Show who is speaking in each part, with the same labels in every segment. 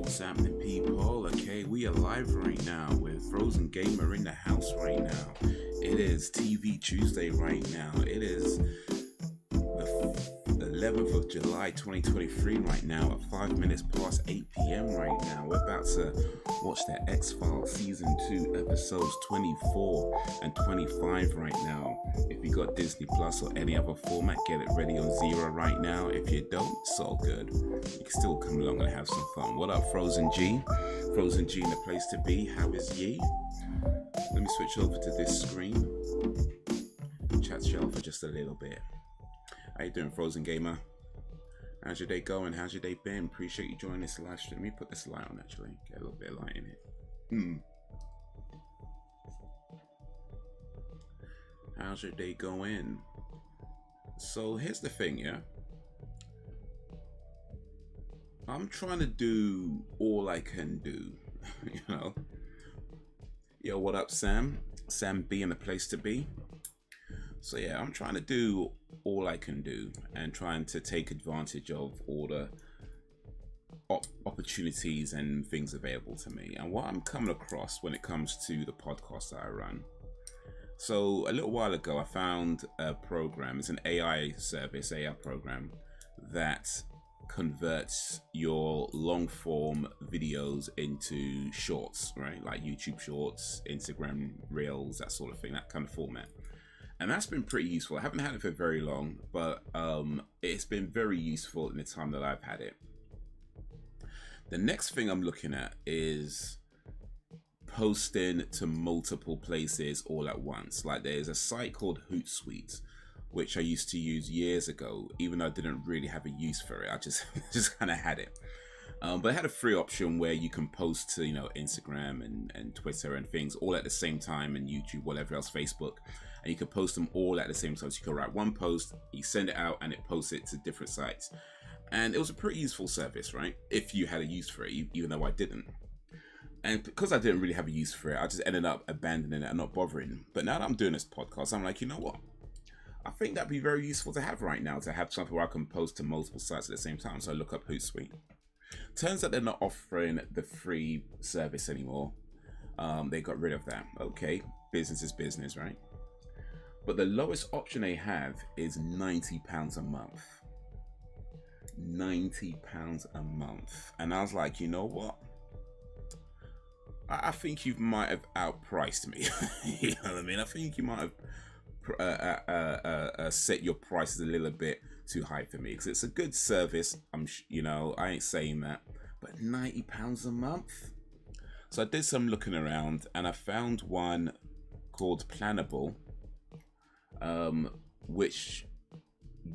Speaker 1: What's happening, people? Okay, we are live right now with Frozen Gamer in the house right now. It is TV Tuesday right now. It is the 11th of July 2023 right now at 5 minutes past 8 p.m. right now. We're about to watch the X-Files Season 2 episodes 24 and 25 right now. If you got Disney Plus or any other format, get it ready on Zero right now. If you don't, it's all good. You can still come along and have some fun. What up, Frozen G? Frozen G in the place to be. How is ye? Let me switch over to this screen. Chat shell for just a little bit. How you doing, Frozen Gamer? How's your day going? How's your day been? Appreciate you joining this live stream. Let me put this light on, actually. Get a little bit of light in it. How's your day going? So here's the thing, yeah? I'm trying to do all I can do, you know? Yo, what up, Sam? Sam B in the place to be. So yeah, I'm trying to do all I can do and trying to take advantage of all the opportunities and things available to me and what I'm coming across when it comes to the podcast that I run. So a little while ago, I found a program. It's an AI service, AI program that converts your long form videos into shorts, right? Like YouTube shorts, Instagram reels, that sort of thing, that kind of format. And that's been pretty useful. I haven't had it for very long, but it's been very useful in the time that I've had it. The next thing I'm looking at is posting to multiple places all at once. Like there's a site called Hootsuite, which I used to use years ago, even though I didn't really have a use for it. I just kind of had it. But I had a free option where you can post to, you know, Instagram and Twitter and things all at the same time, and YouTube, whatever else, Facebook. And you can post them all at the same time. So you can write one post, you send it out, and it posts it to different sites. And it was a pretty useful service, right? If you had a use for it, even though I didn't. And because I didn't really have a use for it, I just ended up abandoning it and not bothering. But now that I'm doing this podcast, I'm like, you know what? I think that'd be very useful to have right now, to have something where I can post to multiple sites at the same time. So I look up Hootsuite. Turns out they're not offering the free service anymore. They got rid of that. Okay, business is business, right? But the lowest option they have is £90 a month. £90 a month. And I was like, you know what? I think you might have outpriced me. You know what I mean? I think you might have set your prices a little bit too high for me, because it's a good service. You know, I ain't saying that, but £90 a month. So I did some looking around and I found one called Planable, which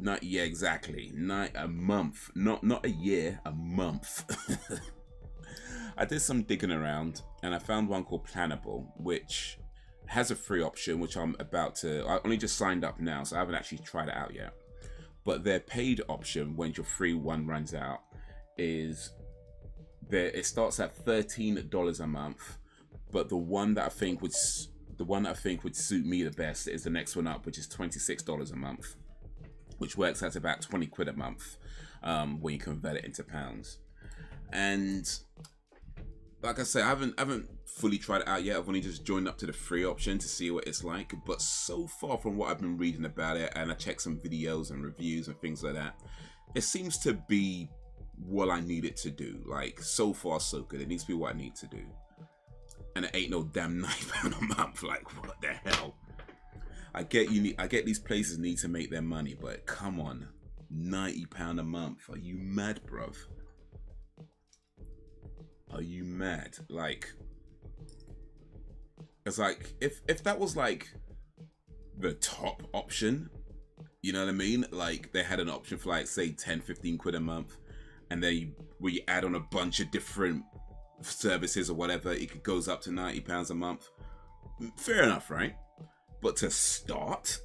Speaker 1: exactly a month, not a year, a month. I did some digging around and I found one called Planable, which has a free option, which I only just signed up now, so I haven't actually tried it out yet. But their paid option, when your free one runs out, is it starts at $13 a month. But the one that I think would suit me the best is the next one up, which is $26 a month, which works out about 20 quid a month when you convert it into pounds. And like I said, I haven't fully tried it out yet. I've only just joined up to the free option to see what it's like. But so far from what I've been reading about it, and I checked some videos and reviews and things like that, it seems to be what I need it to do. Like, so far so good. It needs to be what I need to do. And it ain't no damn £9 a month. Like, what the hell? I get these places need to make their money, but come on, £90 a month. Are you mad, bruv? Are you mad? Like, it's like if that was like the top option, you know what I mean? Like they had an option for like say 10-15 quid a month, and then where you add on a bunch of different services or whatever, it goes up to £90 a month. Fair enough, right? But to start,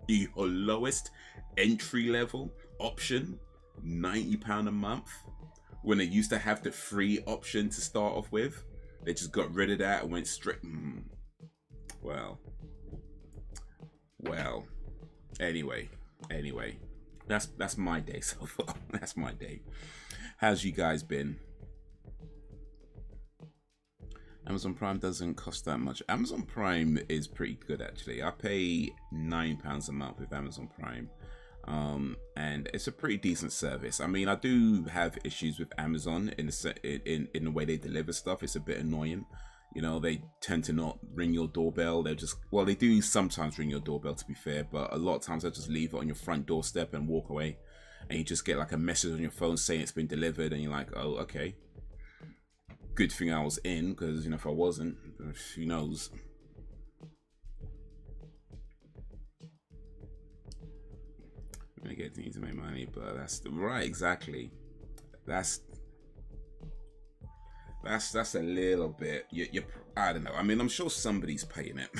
Speaker 1: your lowest entry level option, £90 a month, when they used to have the free option to start off with, they just got rid of that and went straight. Well. Anyway, that's my day so far. That's my day. How's you guys been? Amazon Prime doesn't cost that much. Amazon Prime is pretty good actually. I pay £9 a month with Amazon Prime. And it's a pretty decent service. I mean, I do have issues with Amazon in the way they deliver stuff. It's a bit annoying. You know, they tend to not ring your doorbell. They're just, well, they do sometimes ring your doorbell, to be fair, but a lot of times they'll just leave it on your front doorstep and walk away. And you just get like a message on your phone saying it's been delivered, and you're like, oh, okay. Good thing I was in, because, you know, if I wasn't, who knows. I'm gonna get things to make money, but that's right, exactly. That's a little bit. I don't know. I mean, I'm sure somebody's paying it.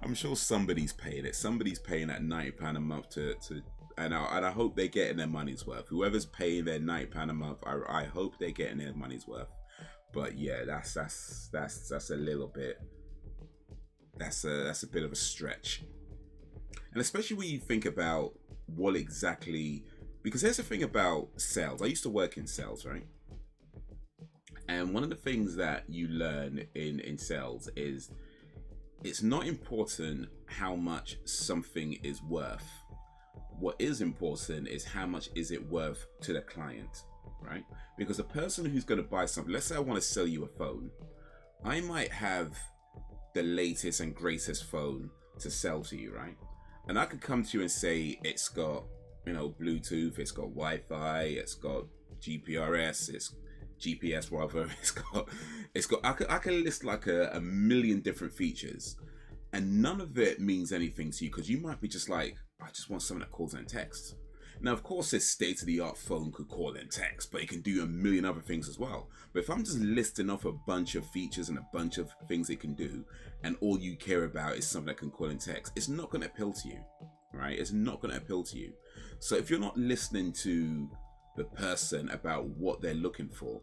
Speaker 1: I'm sure somebody's paying it. Somebody's paying that £90 a month and I hope they're getting their money's worth. Whoever's paying their £90 a month, I hope they're getting their money's worth. But yeah, that's a little bit. That's a bit of a stretch. And especially when you think about what exactly, because here's the thing about sales. I used to work in sales, right? And one of the things that you learn in sales is it's not important how much something is worth. What is important is how much is it worth to the client, right? Because the person who's going to buy something, let's say I want to sell you a phone, I might have the latest and greatest phone to sell to you, right? And I could come to you and say it's got, you know, Bluetooth, it's got Wi-Fi, it's got GPRS, it's GPS rather, it's got I can list like a million different features, and none of it means anything to you, because you might be just like, I just want something that calls and texts. Now, of course, this state-of-the-art phone could call and text, but it can do a million other things as well. But if I'm just listing off a bunch of features and a bunch of things it can do, and all you care about is something that can call and text, it's not going to appeal to you, right? It's not going to appeal to you. So if you're not listening to the person about what they're looking for,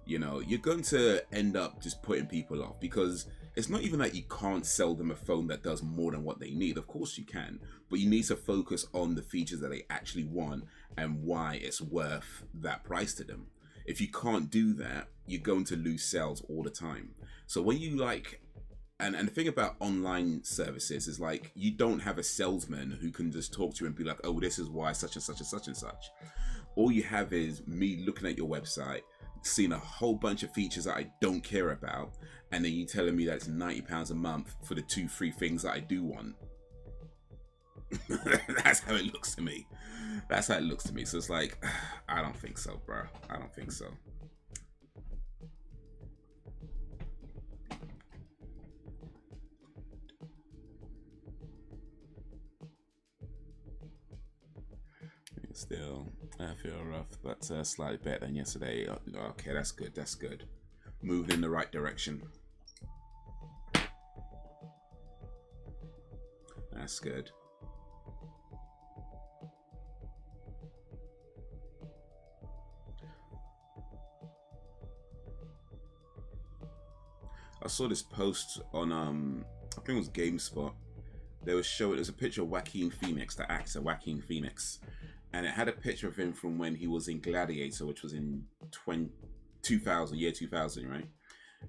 Speaker 1: you know, you're going to end up just putting people off, because it's not even that you can't sell them a phone that does more than what they need. Of course you can, but you need to focus on the features that they actually want and why it's worth that price to them. If you can't do that, you're going to lose sales all the time. So when you like, and the thing about online services is like, you don't have a salesman who can just talk to you and be like, oh, this is why such and such and such and such. All you have is me looking at your website, seeing a whole bunch of features that I don't care about, and then you telling me that it's £90 a month for the 2-3 things that I do want. That's how it looks to me. That's how it looks to me. So it's like, I don't think so, bro. I don't think so. Still, I feel rough, but slightly better than yesterday. Okay, that's good. That's good. Moving in the right direction. That's good. I saw this post on I think it was GameSpot. They were showing, there's a picture of Joaquin Phoenix, the actor Joaquin Phoenix, and it had a picture of him from when he was in Gladiator, which was in 2000, year 2000, right?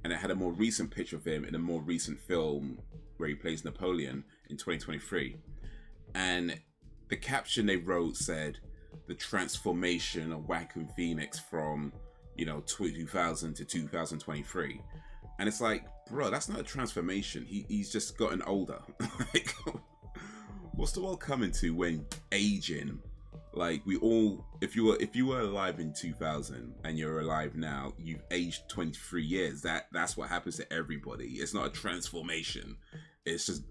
Speaker 1: And it had a more recent picture of him in a more recent film where he plays Napoleon in 2023. And the caption they wrote said, the transformation of Joaquin Phoenix from, you know, 2000 to 2023. And it's like, bro, that's not a transformation. He's just gotten older. Like, what's the world coming to when aging? Like, we all, if you were alive in 2000 and you're alive now, you've aged 23 years. That's what happens to everybody. It's not a transformation. It's just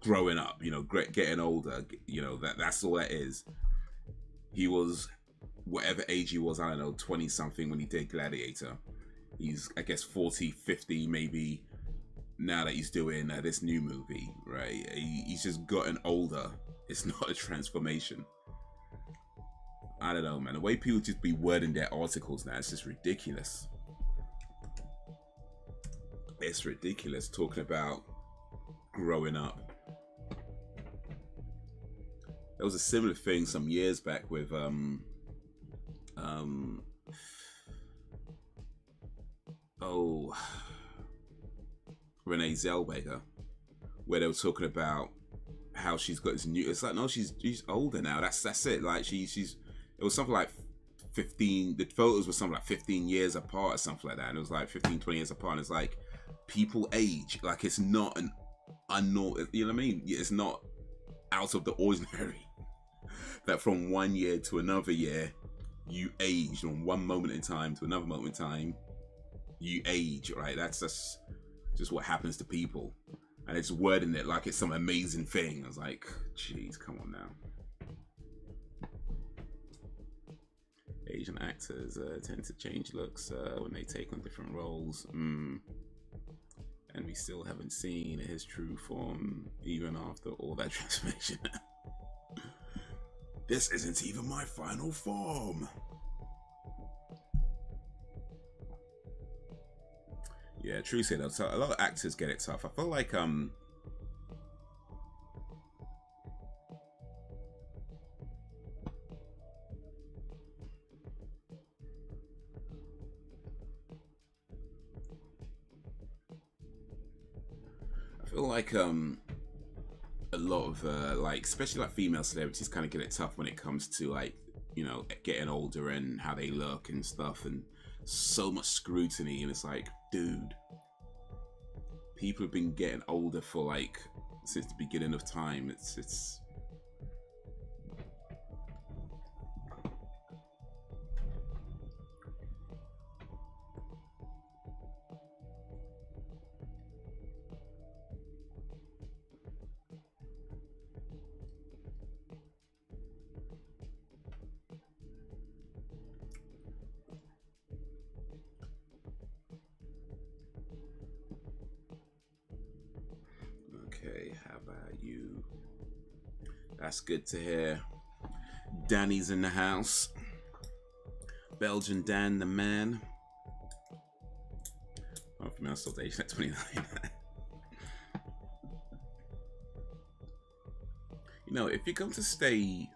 Speaker 1: growing up, you know, getting older. You know, that's all that is. He was whatever age he was, I don't know, 20 something when he did Gladiator. He's, I guess, 40, 50 maybe now that he's doing this new movie, right? He's just gotten older. It's not a transformation. I don't know, man. The way people just be wording their articles now, it's just ridiculous. It's ridiculous talking about growing up. There was a similar thing some years back with show Renee Zellweger where they were talking about how she's got this new. It's like, no, she's older now. That's it. Like she's. It was something like 15. The photos were something like 15 years apart or something like that. And it was like 15, 20 years apart. And it's like people age. Like it's not an unknown. You know what I mean? It's not out of the ordinary that from one year to another year you age. From one moment in time to another moment in time you age. Right? That's just what happens to people. And it's wording it like it's some amazing thing. I was like, geez, come on now. Asian actors tend to change looks when they take on different roles. And we still haven't seen his true form even after all that transformation. This isn't even my final form. Yeah, true say though. So a lot of actors get it tough. I feel like I feel like a lot of like especially like female celebrities kind of get it tough when it comes to like, you know, getting older and how they look and stuff, and so much scrutiny. And it's like, dude, people have been getting older for like since the beginning of time. It's okay. How about you? That's good to hear. Danny's in the house. Belgian Dan, the man. Oh, for me, I'm still aged at 29. You know, if you're going to stay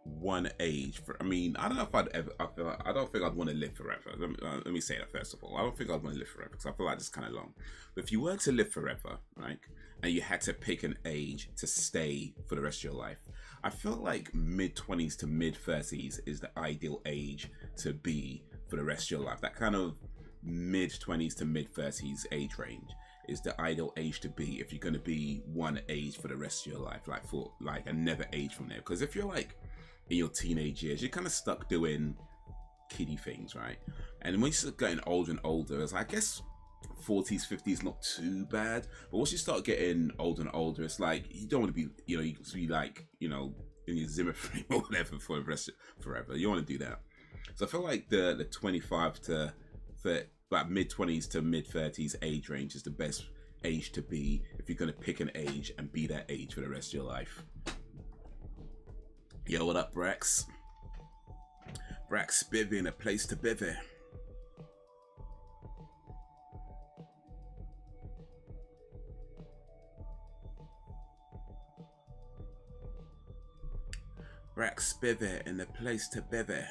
Speaker 1: one age for, I mean, I don't know if I'd ever, I don't think I'd want to live forever. Let me say that first of all. I don't think I'd want to live forever because I feel like it's kind of long. But if you were to live forever, right, and you had to pick an age to stay for the rest of your life, I feel like mid-20s to mid-30s is the ideal age to be for the rest of your life. That kind of mid-20s to mid-30s age range is the ideal age to be if you're going to be one age for the rest of your life, like for like and never age from there. Because if you're like in your teenage years, you're kind of stuck doing kiddie things, right? And when you start getting older and older, it's like, I guess 40s, 50s not too bad, but once you start getting older and older, it's like you don't want to be, you know, you can be like, you know, in your Zimmer frame or whatever for the rest of forever. You want to do that. So I feel like the 25 to 30, like mid-20s to mid-30s age range is the best age to be if you're going to pick an age and be that age for the rest of your life. Yo, what up, Brax? Brax Bivvy in a place to bivvy. Brax Bivvy in the place to bivvy.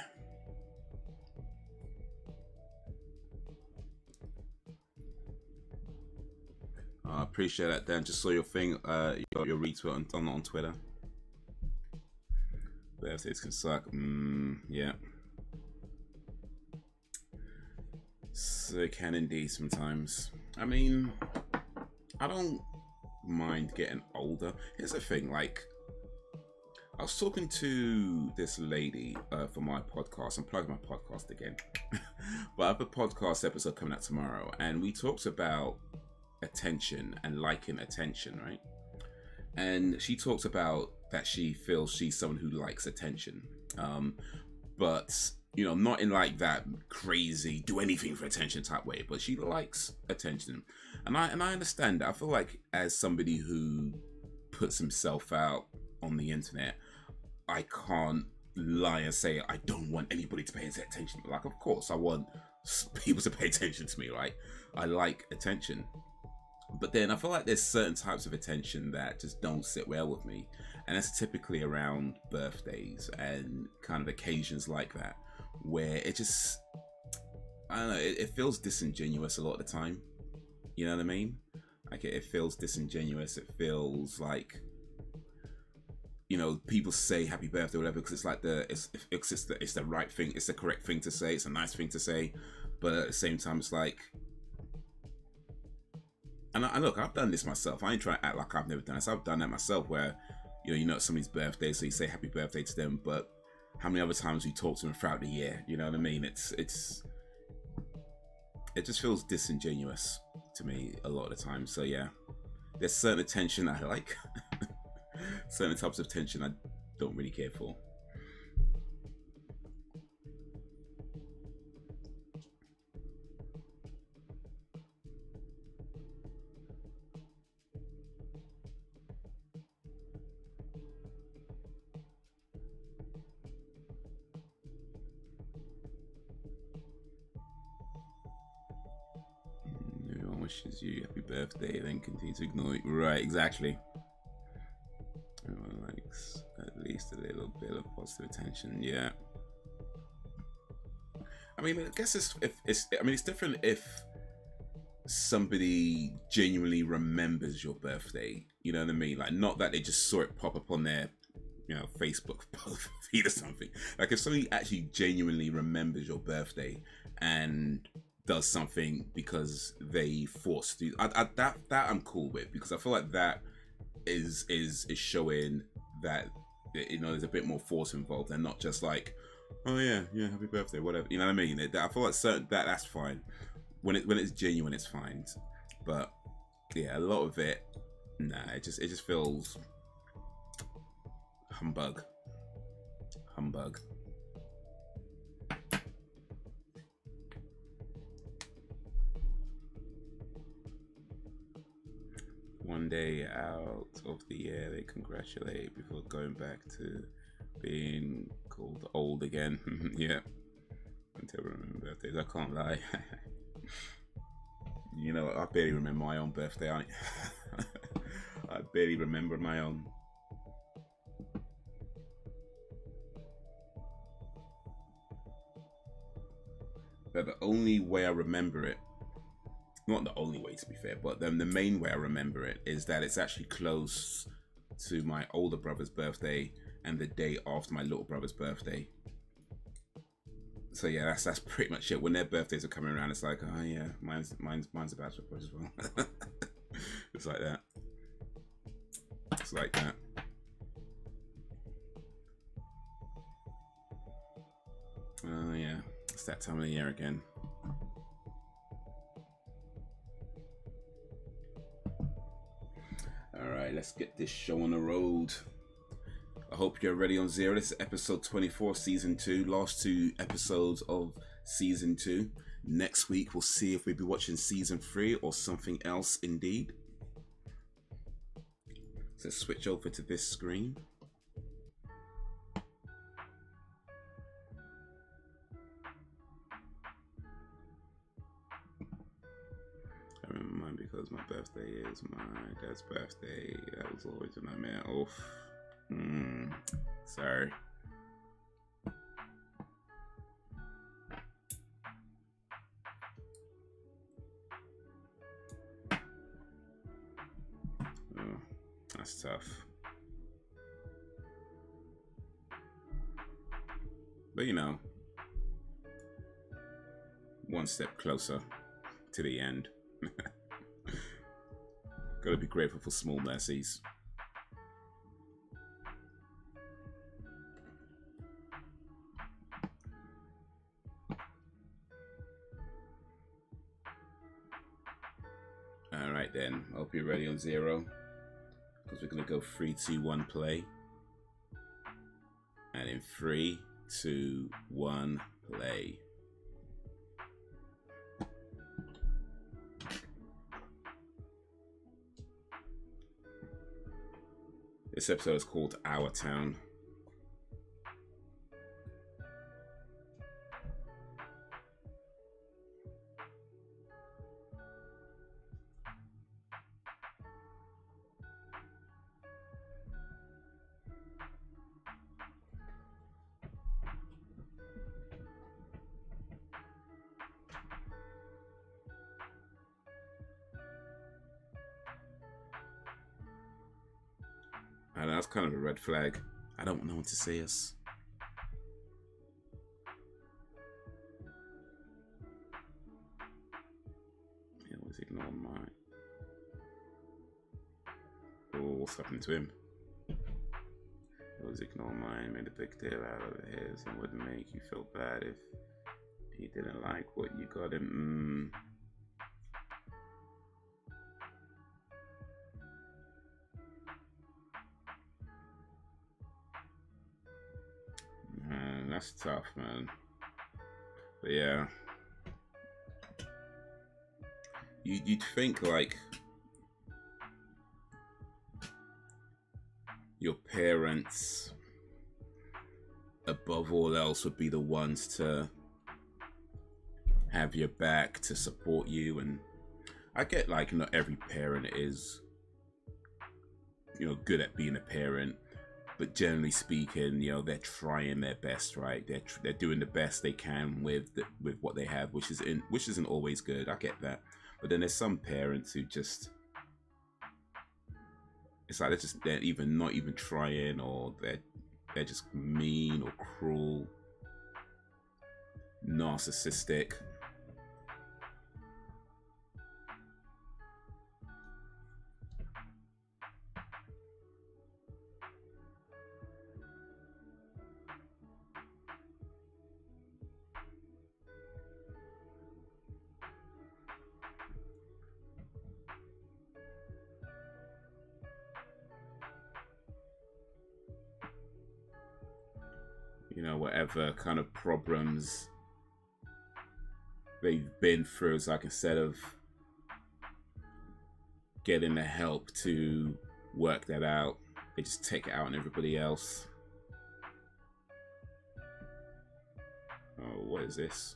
Speaker 1: I appreciate that, Dan. Just saw your thing, your retweet on Twitter. Birthdays can suck. Yeah. So it can indeed sometimes. I mean, I don't mind getting older. Here's the thing, like, I was talking to this lady for my podcast. I'm plugging my podcast again. But I have a podcast episode coming out tomorrow, and we talked about attention and liking attention, right? And she talks about that she feels she's someone who likes attention, but you know, not in like that crazy do anything for attention type way, but she likes attention, and I understand that. I feel like as somebody who puts himself out on the internet, I can't lie and say I don't want anybody to pay attention. Like, of course I want people to pay attention to me, right? I like attention. But then I feel like there's certain types of attention that just don't sit well with me. And that's typically around birthdays and kind of occasions like that, where it just, I don't know, it feels disingenuous a lot of the time. You know what I mean? Like it feels disingenuous. It feels like, you know, people say happy birthday or whatever because it's like it's the right thing, it's the correct thing to say, it's a nice thing to say, but at the same time it's like, and look, I've done this myself. I ain't trying to act like I've never done this. I've done that myself where, you know somebody's birthday, so you say happy birthday to them, but how many other times you talk to them throughout the year? You know what I mean? It just feels disingenuous to me a lot of the time. So yeah, there's certain attention I like, certain types of attention I don't really care for. Wishes you happy birthday, then continue to ignore it. Right, exactly. Everyone likes at least a little bit of positive attention. Yeah. I mean, I guess it's different if somebody genuinely remembers your birthday. You know what I mean? Like, not that they just saw it pop up on their, you know, Facebook feed or something. Like, if somebody actually genuinely remembers your birthday and does something because they forced to, that I'm cool with, because I feel like that is showing that, you know, there's a bit more force involved and not just like, oh yeah, happy birthday, whatever. You know what I mean? I feel like that's fine. When it's genuine, it's fine. But yeah, a lot of it, nah, it just feels humbug. One day out of the year, they congratulate before going back to being called old again. Yeah, until remember birthdays, I can't lie. You know, I barely remember my own birthday. I barely remember my own. But the only way I remember it, not the only way to be fair, but then the main way I remember it is that it's actually close to my older brother's birthday and the day after my little brother's birthday. So yeah, that's pretty much it. When their birthdays are coming around, it's like, oh yeah, mine's about to approach as well. It's like that. It's like that. Oh yeah, it's that time of the year again. Alright, let's get this show on the road. I hope you're ready on zero. This is episode 24, season 2. Last 2 episodes of season 2. Next week, we'll see if we'll be watching season 3 or something else indeed. So let's switch over to this screen. I remember mine because my birthday is my dad's birthday. That was always a nightmare. Oof. Sorry. Oh, that's tough. But you know, one step closer to the end. Gotta be grateful for small mercies. Alright then, hope you're ready on zero, because we're gonna go 3, 2, 1 play. And in 3, 2, 1 play. This episode is called Our Town. And that's kind of a red flag. I don't want no one to see us. He always ignore mine. Oh, what's happened to him? He always ignore mine, made a big deal out of his, and wouldn't make you feel bad if he didn't like what you got him. Man, that's tough, man. But yeah, you'd think like your parents, above all else, would be the ones to have your back, to support you. And I get like not every parent is, you know, good at being a parent, but generally speaking, you know, they're trying their best, right? They're doing the best they can with what they have, which isn't always good. I get that, but then there's some parents who just, it's like they're not even trying, or they're just mean or cruel, narcissistic. You know, whatever kind of problems they've been through, it's like instead of getting the help to work that out, they just take it out on everybody else. Oh, what is this?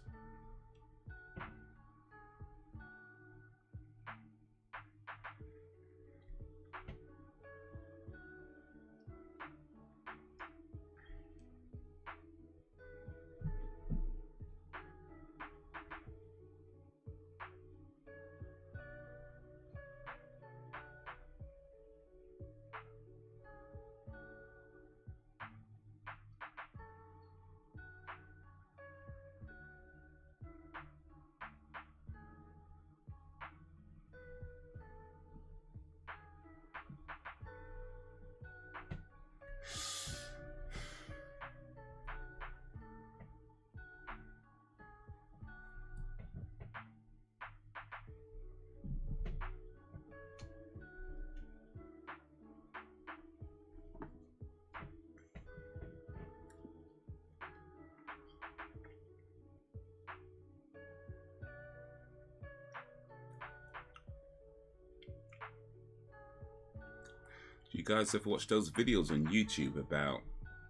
Speaker 1: You guys have watched those videos on YouTube about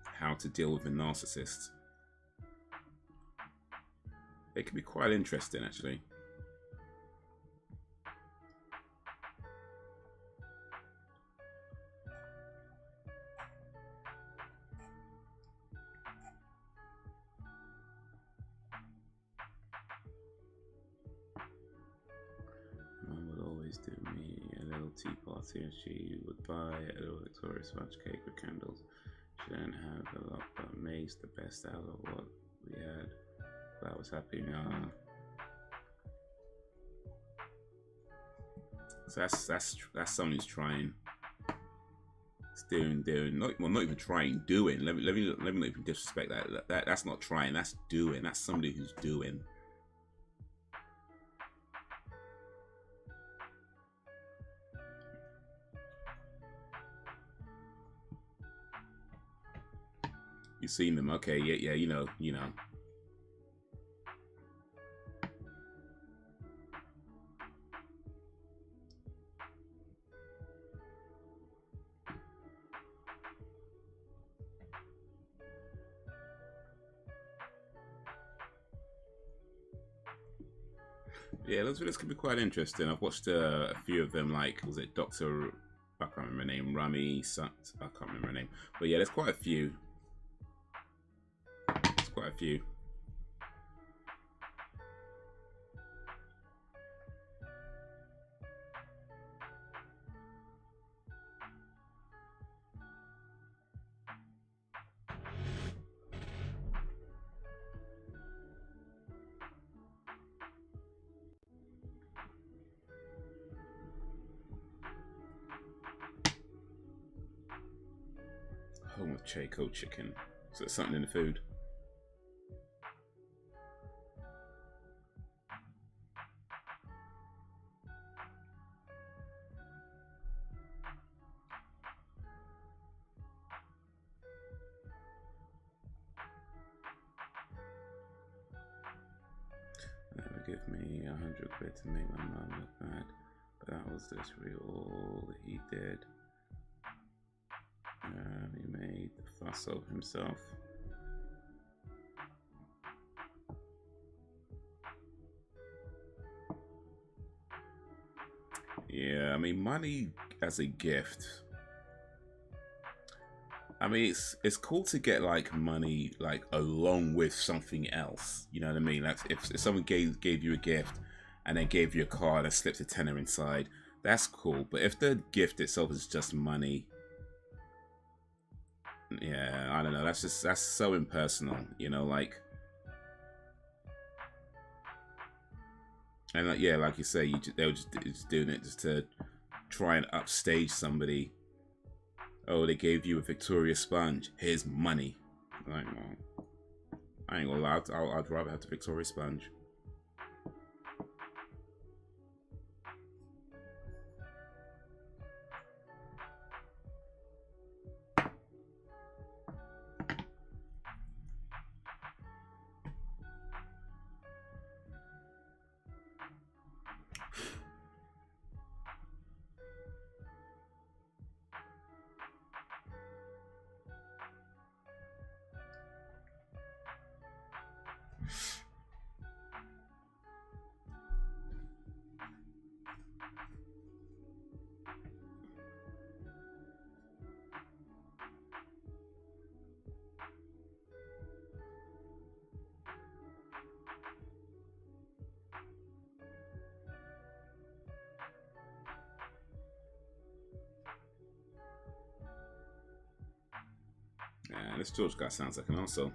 Speaker 1: how to deal with a narcissist? They can be quite interesting, actually. Mum would always do me a little tea party, and she would buy a little Victoria sponge cake with candles. She didn't have a lot, but made the best out of what we had. But I was happy. So that's someone who's trying. It's doing. Not even trying. Doing. Let me not even disrespect that. That's not trying. That's doing. That's somebody who's doing. You've seen them, okay? Yeah. You know. Yeah, those videos can be quite interesting. I've watched a few of them, like, was it Dr. I can't remember her name, Rami Sut, I can't remember her name. But yeah, there's quite a few. There's quite a few. home of Chaco chicken. So there's something in the food. Give me 100 quid to make my mum look bad, but that was just all he did. He made the fuss of himself. Yeah, I mean, money as a gift. I mean, it's cool to get like money like along with something else. You know what I mean? Like if someone gave you a gift and then gave you a card and slipped a tenner inside, that's cool. But if the gift itself is just money, yeah, I don't know. That's so impersonal. You know, like, and like, yeah, like you say, they were just doing it just to try and upstage somebody. Oh, they gave you a Victoria sponge. Here's money. Like, well, I ain't gonna lie. I'd rather have the Victoria sponge. Yeah, this George guy sounds like an arsehole.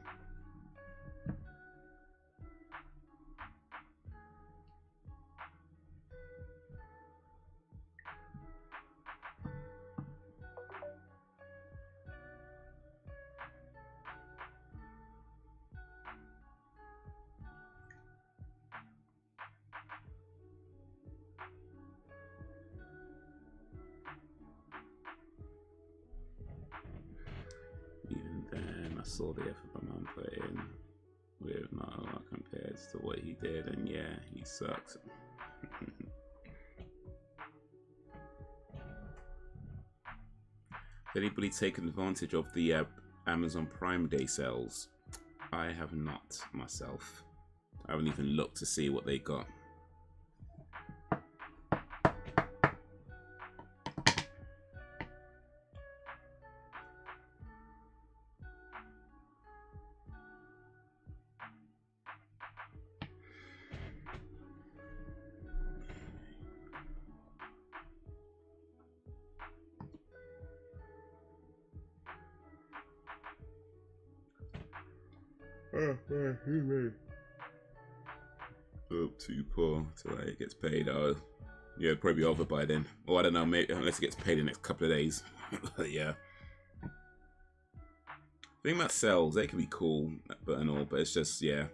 Speaker 1: Even then, I saw the effort my mum put in with not a lot compared to what he did, and yeah, he sucks. Has anybody taken advantage of the Amazon Prime Day sales? I have not myself. I haven't even looked to see what they got. Up too poor till it gets paid. Oh, yeah, probably over by then. Or I don't know, maybe unless it gets paid in the next couple of days. Yeah. The thing about sales, they can be cool, but it's just, yeah.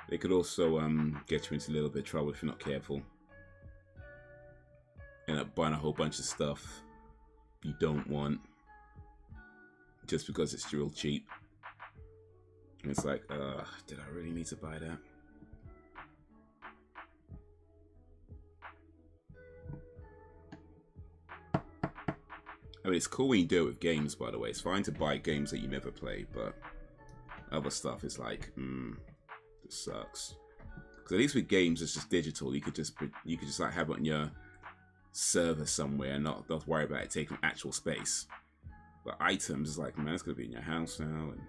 Speaker 1: They could also get you into a little bit of trouble if you're not careful. End up buying a whole bunch of stuff you don't want just because it's real cheap. And it's like, did I really need to buy that? I mean, it's cool when you do it with games, by the way. It's fine to buy games that you never play, but other stuff is like, this sucks. Because at least with games, it's just digital. You could just like have it on your server somewhere and not worry about it taking actual space. But items is like, man, it's gonna be in your house now. And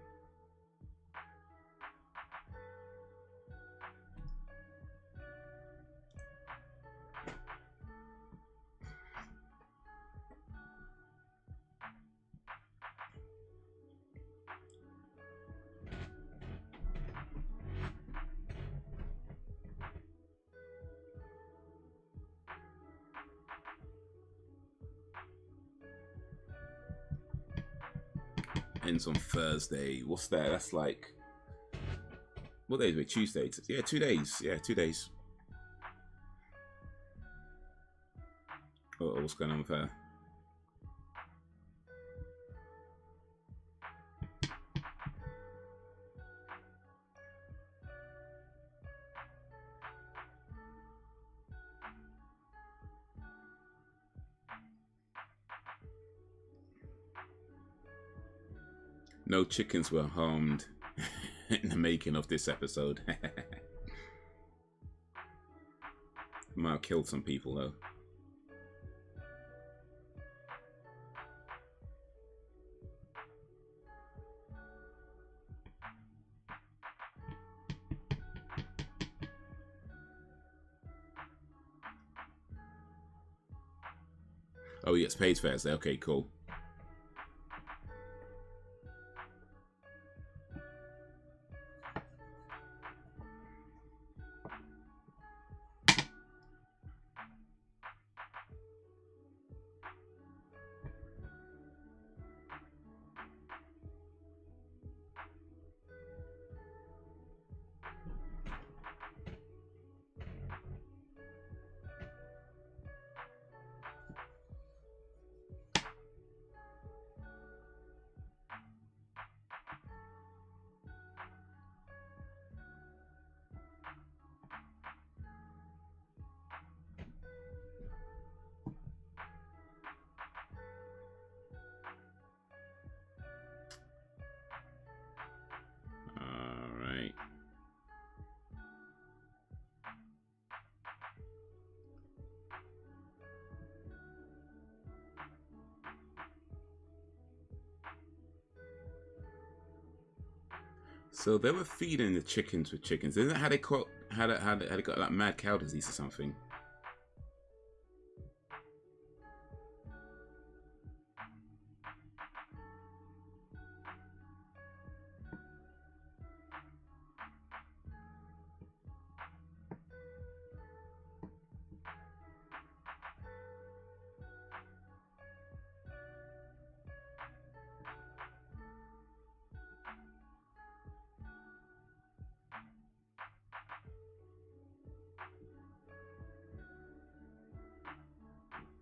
Speaker 1: ends on Thursday. What's that? That's like, what day is it? Tuesday. Yeah, 2 days. Yeah, 2 days. Oh, what's going on with her? No chickens were harmed in the making of this episode. Might have killed some people though. Oh, yes, paid Thursday. Okay, cool. So they were feeding the chickens with chickens. Isn't that how they caught? How they got like mad cow disease or something?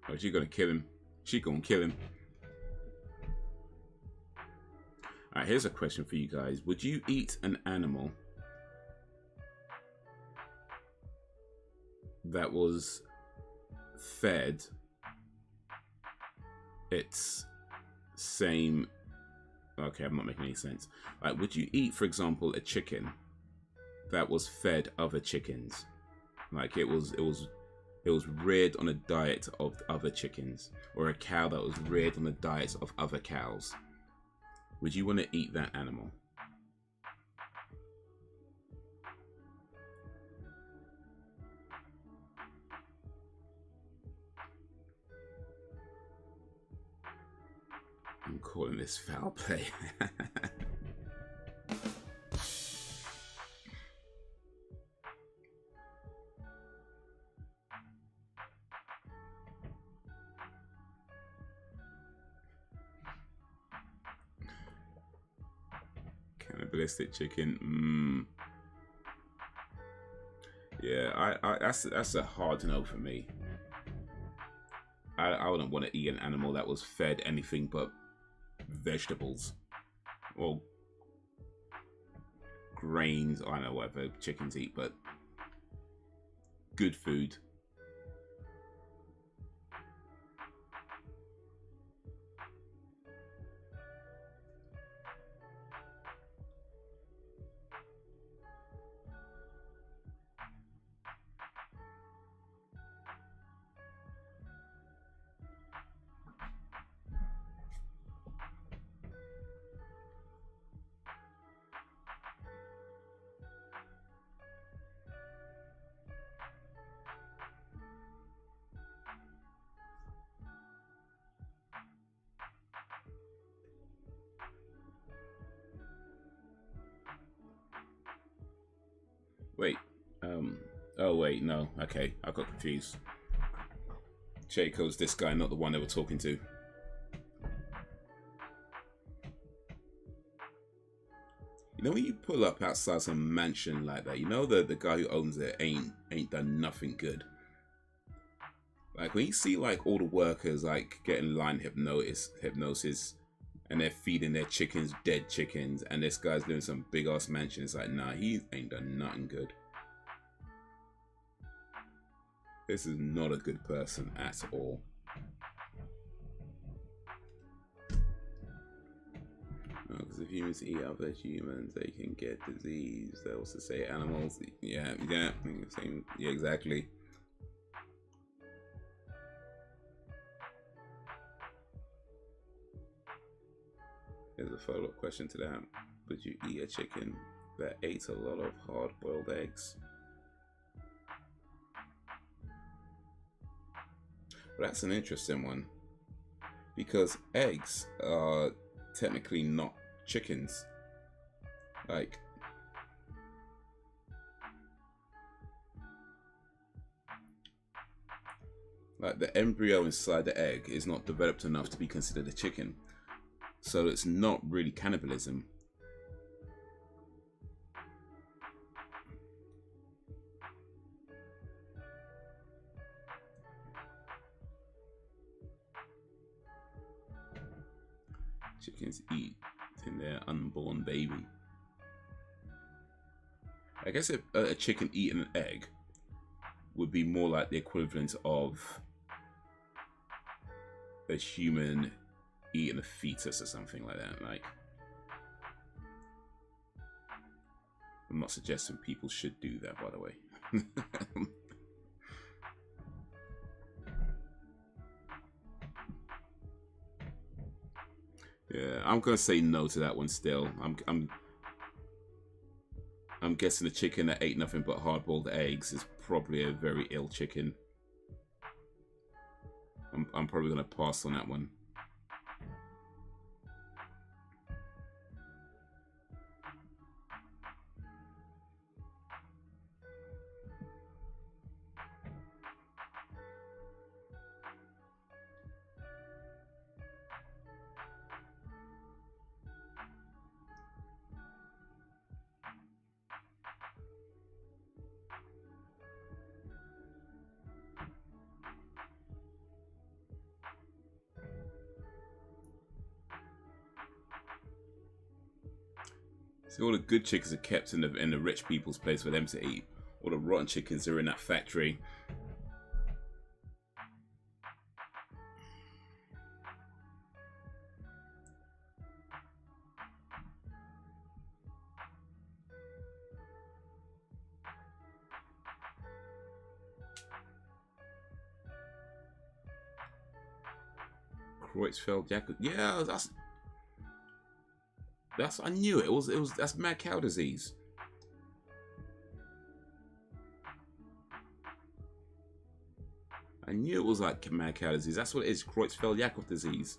Speaker 1: Oh, she gonna kill him. She gonna kill him. Alright, here's a question for you guys. Would you eat an animal that was fed its same... Okay, I'm not making any sense. Like, would you eat, for example, a chicken that was fed other chickens? Like, it was reared on a diet of other chickens, or a cow that was reared on a diet of other cows. Would you want to eat that animal? I'm calling this foul play. Cannibalistic chicken. Yeah, that's a hard no for me. I wouldn't want to eat an animal that was fed anything but vegetables or grains. I don't know whatever chickens eat, but good food. Wait, oh wait, no, okay, I got confused. Jayco's this guy, not the one they were talking to. You know, when you pull up outside some mansion like that, you know the guy who owns it ain't done nothing good. Like when you see like all the workers like getting line hypnosis, and they're feeding their chickens dead chickens, and this guy's doing some big ass mansion. It's like, nah, he ain't done nothing good. This is not a good person at all. Because if humans eat other humans, they can get disease. They also say animals. Yeah, same. Yeah, exactly. Here's a follow-up question to that. Would you eat a chicken that ate a lot of hard-boiled eggs? Well, that's an interesting one. Because eggs are technically not chickens. Like the embryo inside the egg is not developed enough to be considered a chicken. So it's not really cannibalism. Chickens eat in their unborn baby. I guess if a chicken eating an egg would be more like the equivalent of a human eating a fetus or something like that. Like, I'm not suggesting people should do that, by the way. Yeah, I'm gonna say no to that one still. I'm guessing the chicken that ate nothing but hard-boiled eggs is probably a very ill chicken. I'm probably gonna pass on that one. See, all the good chickens are kept in the rich people's place for them to eat. All the rotten chickens are in that factory. Creutzfeldt Jakob. Yeah, that's I knew it. That's mad cow disease. I knew it was like mad cow disease. That's what it is. Creutzfeldt Jakob disease.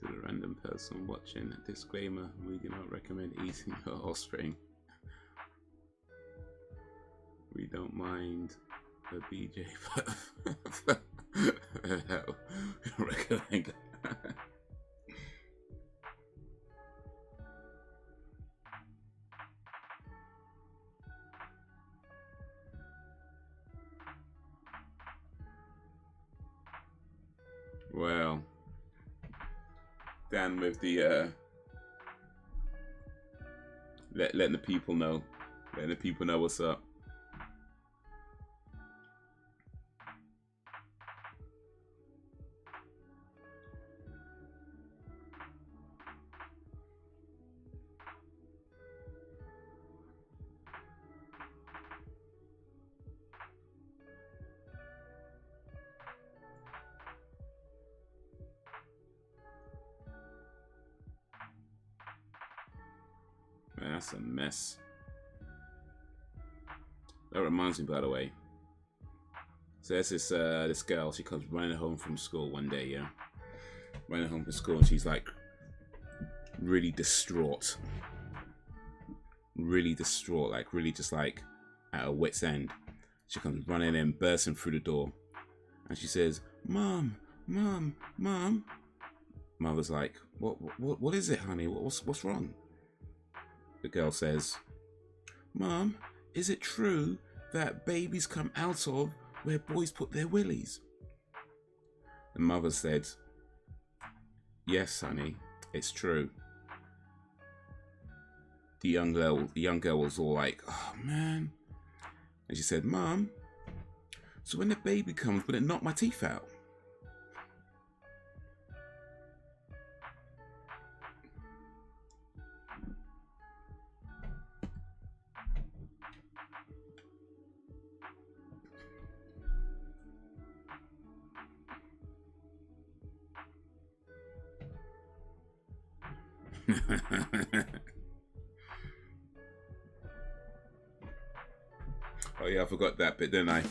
Speaker 1: To the random person watching, disclaimer: we do not recommend eating your offspring. We don't mind a BJ, but recommend. Well, Dan with the letting the people know, what's up. That's a mess. That reminds me, by the way. So there's this girl. She comes running home from school one day. Yeah, running home from school, and she's like really distraught. Really distraught, like really just like at her wit's end. She comes running in, bursting through the door, and she says, "Mom, Mom, Mom." Mother's like, "What is it, honey? What's wrong?" The girl says, "Mom, is it true that babies come out of where boys put their willies?" The mother said, "Yes, honey, it's true." The young girl was all like, "Oh man," and she said, "Mom, so when the baby comes, will it knock my teeth out?" Oh yeah, I forgot that bit, didn't I?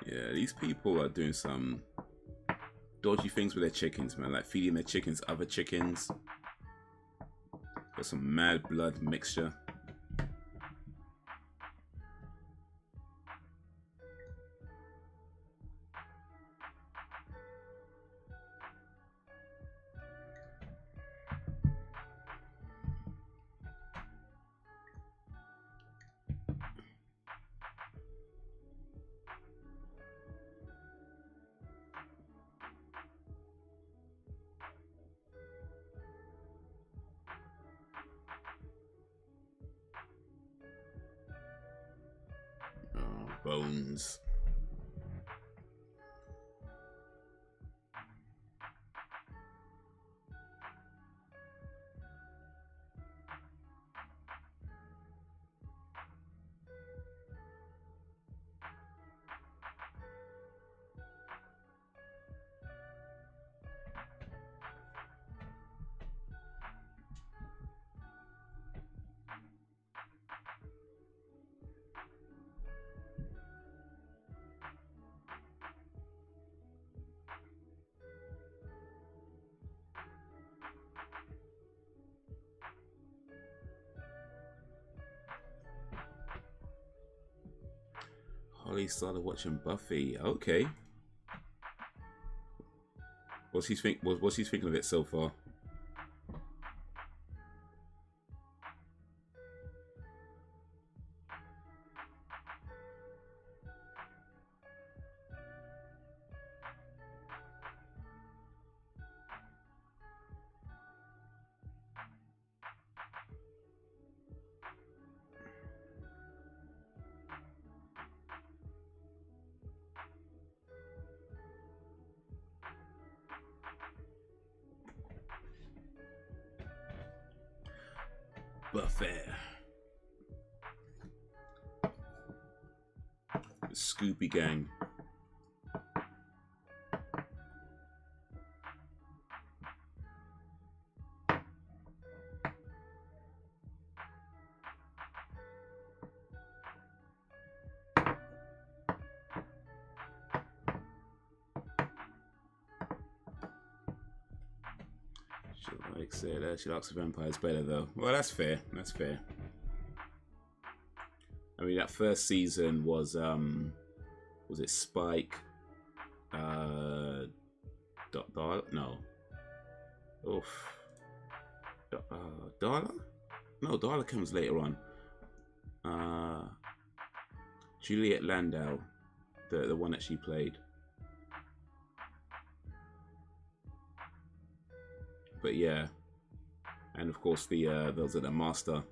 Speaker 1: Yeah, these people are doing some dodgy things with their chickens, man. Like feeding their chickens other chickens. Got some mad blood mixture. Oh, bones. Holly started watching Buffy. Okay. What's he thinking of it so far? Buffy. The Scooby Gang. Like said, she likes the vampires better though. Well, that's fair. That's fair. I mean, that first season was it Spike? No. Oof. Darla? No, Darla comes later on. Juliet Landau. the one that she played. But yeah, and of course those are the master.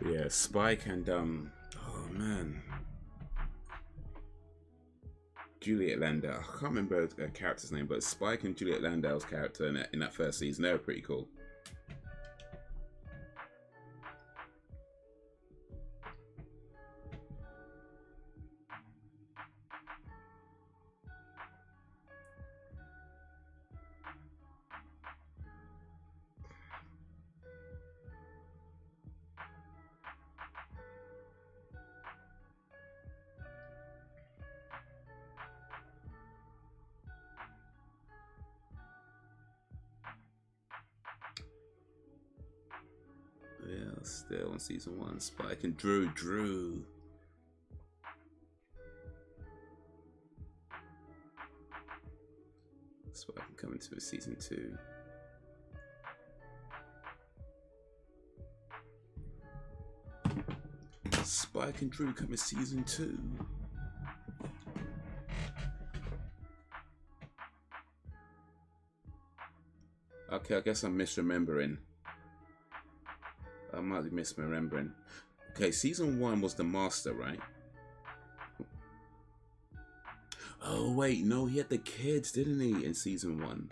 Speaker 1: Yeah, Spike and oh man, Juliet Landau. I can't remember her character's name, but Spike and Juliet Landau's character in that first season, they were pretty cool. Yeah, still on season 1, Spike and Drew. Spike coming to season 2. Spike and Drew coming season 2. Okay, I guess I'm misremembering. I might be misremembering. Okay, season 1 was the master, right? Oh wait, no, he had the kids, didn't he, in season 1?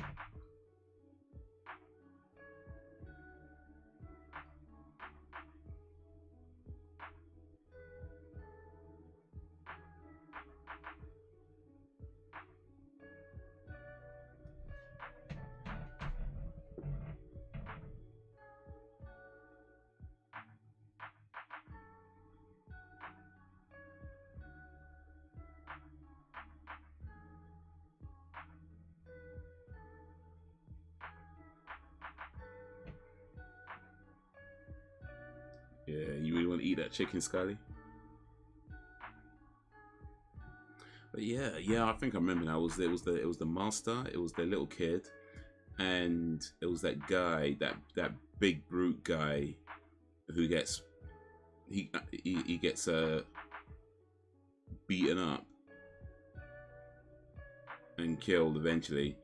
Speaker 1: Yeah, you really want to eat that chicken, Scully? But yeah, I think I remember now. It was the master, it was the little kid, and it was that guy, that big brute guy, who gets he gets beaten up and killed eventually,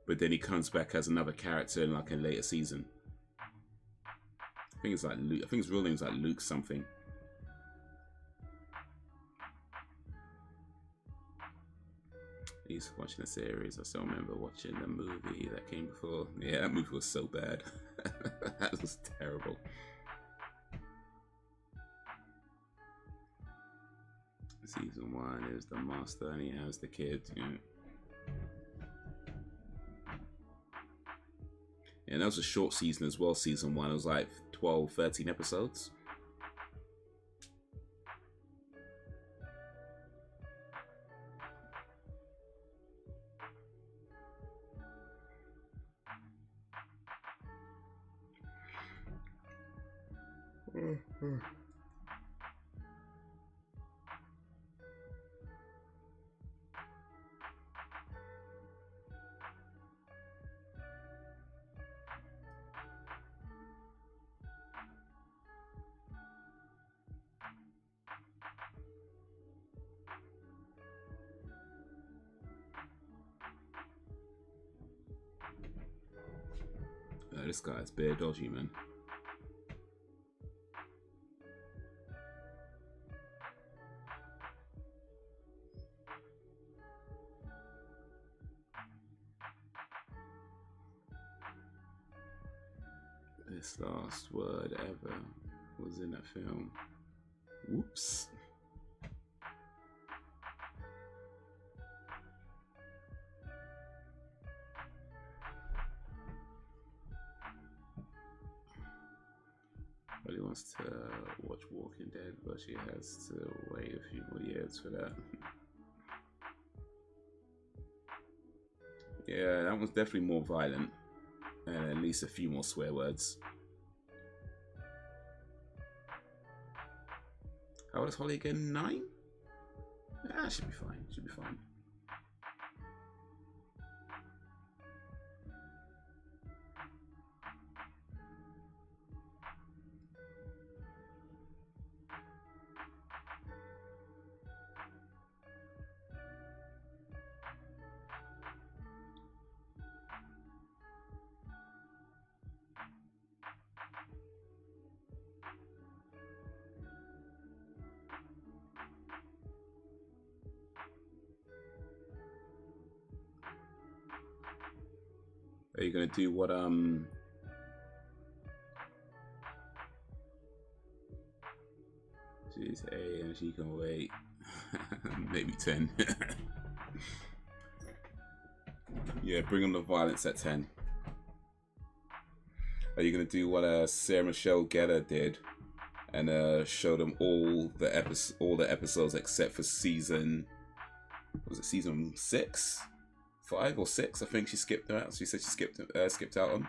Speaker 1: but then he comes back as another character in like a later season. I think it's like Luke. I think his real name's like Luke something. He's watching the series. I still remember watching the movie that came before. Yeah, that movie was so bad. That was terrible. Season 1 is the master and he has the kid. Yeah. And that was a short season as well, season 1. It was like 12, 13 episodes. This guy's bare dodgy, man. This last word ever was in that film. Whoops. But he wants to watch Walking Dead, but she has to wait a few more years for that. Yeah, that one's definitely more violent. And at least a few more swear words. How old is Holly again? 9? Yeah, should be fine. Should be fine. Are you gonna do what She's 8 and she can wait. Maybe 10. Yeah, bring them the violence at 10. Are you gonna do what Sarah Michelle Gellar did and show them all the episodes except for season? Was it season 6, 5 or 6? I think she skipped out. She said she skipped out on.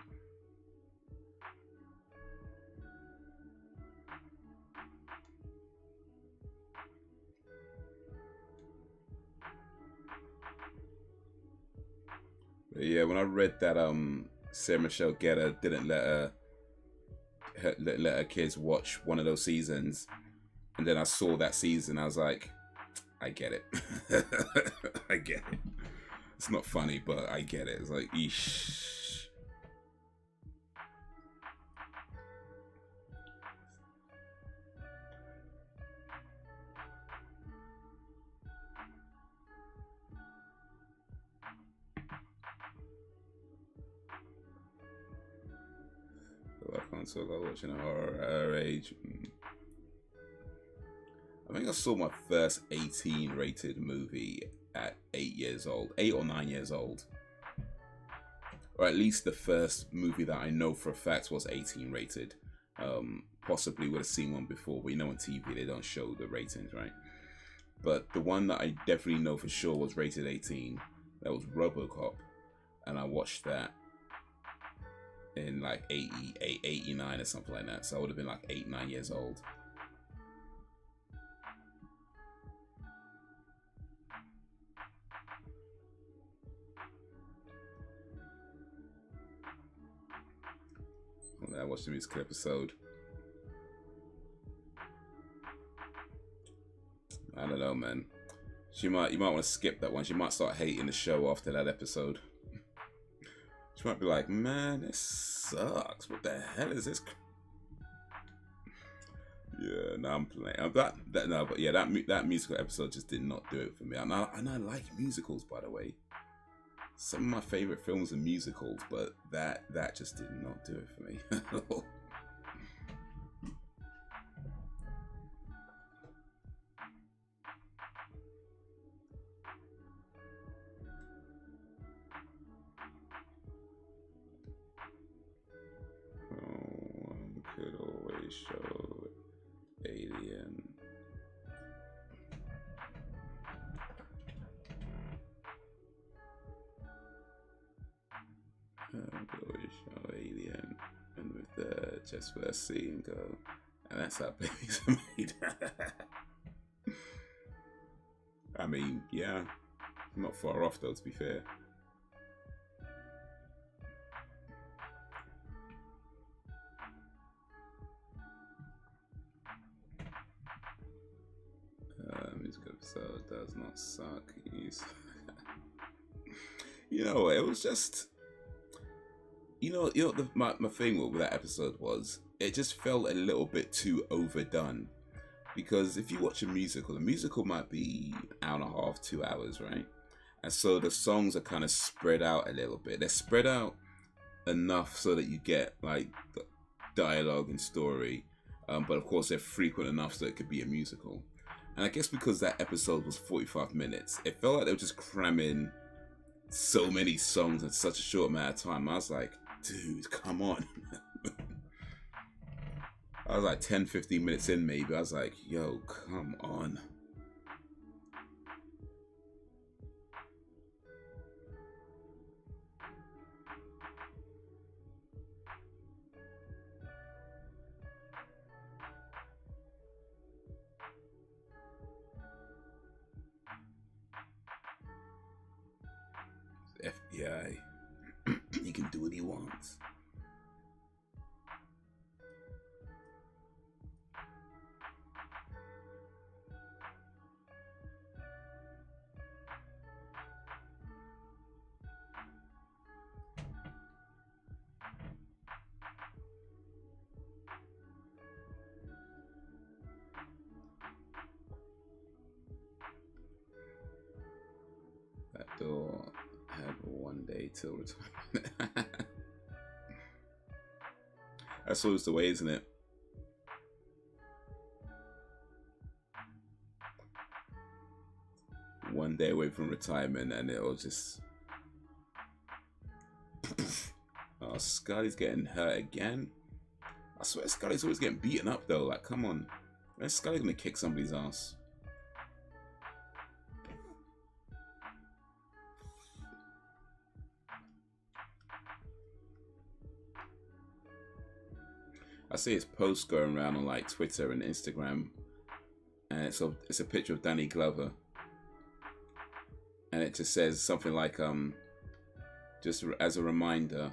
Speaker 1: But yeah, when I read that Sarah Michelle Gellar didn't let her kids watch one of those seasons, and then I saw that season, I was like, I get it. I get it. It's not funny, but I get it. It's like, eesh. I console I watching a horror at her age. I think I saw my first 18 rated movie at 8 years old, 8 or 9 years old. Or at least the first movie that I know for a fact was 18 rated. Possibly would have seen one before, but you know on TV they don't show the ratings, right? But the one that I definitely know for sure was rated 18. That was RoboCop, and I watched that in like 89 or something like that. So I would have been like 8, 9 years old. I watched the musical episode. I don't know, man. You might want to skip that one. She might start hating the show after that episode. She might be like, man, this sucks. What the hell is this? Yeah, no, I'm playing. But yeah, that musical episode just did not do it for me. And I like musicals, by the way. Some of my favorite films are musicals, but that just did not do it for me. One could always show Alien. Always show Alien, and with the just for a scene go, and that's how babies are made. I mean, yeah, not far off though, to be fair. Music episode does not suck. You know, it was just. My thing with that episode was it just felt a little bit too overdone, because if you watch a musical might be an hour and a half, 2 hours, right? And so the songs are kind of spread out a little bit. They're spread out enough so that you get like the dialogue and story, but of course they're frequent enough so it could be a musical. And I guess because that episode was 45 minutes, it felt like they were just cramming so many songs in such a short amount of time. I was like, dude, come on. I was like 10, 15 minutes in maybe. I was like, yo, come on. FBI. He can do what he wants. That door had one day till retirement. That's always the way, isn't it? One day away from retirement and it'll just... Oh, Scully's getting hurt again. I swear Scully's always getting beaten up though. Like, come on. When's Scully gonna kick somebody's ass? I see his posts going around on like Twitter and Instagram, and it's a picture of Danny Glover, and it just says something like just as a reminder,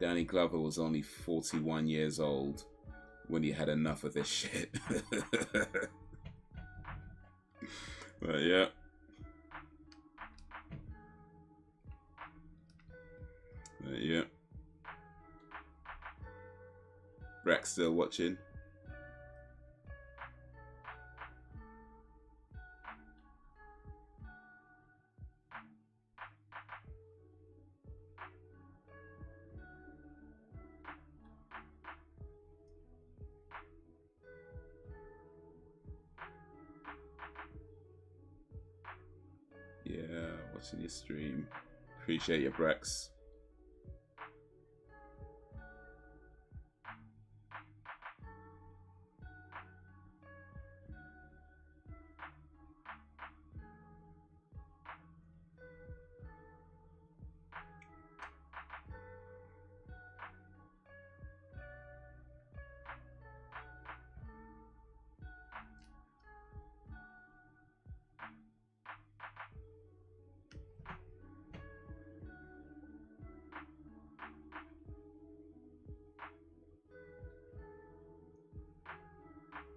Speaker 1: Danny Glover was only 41 years old when he had enough of this shit. But yeah. Yeah. Rex still watching. Yeah, watching your stream. Appreciate your Brex.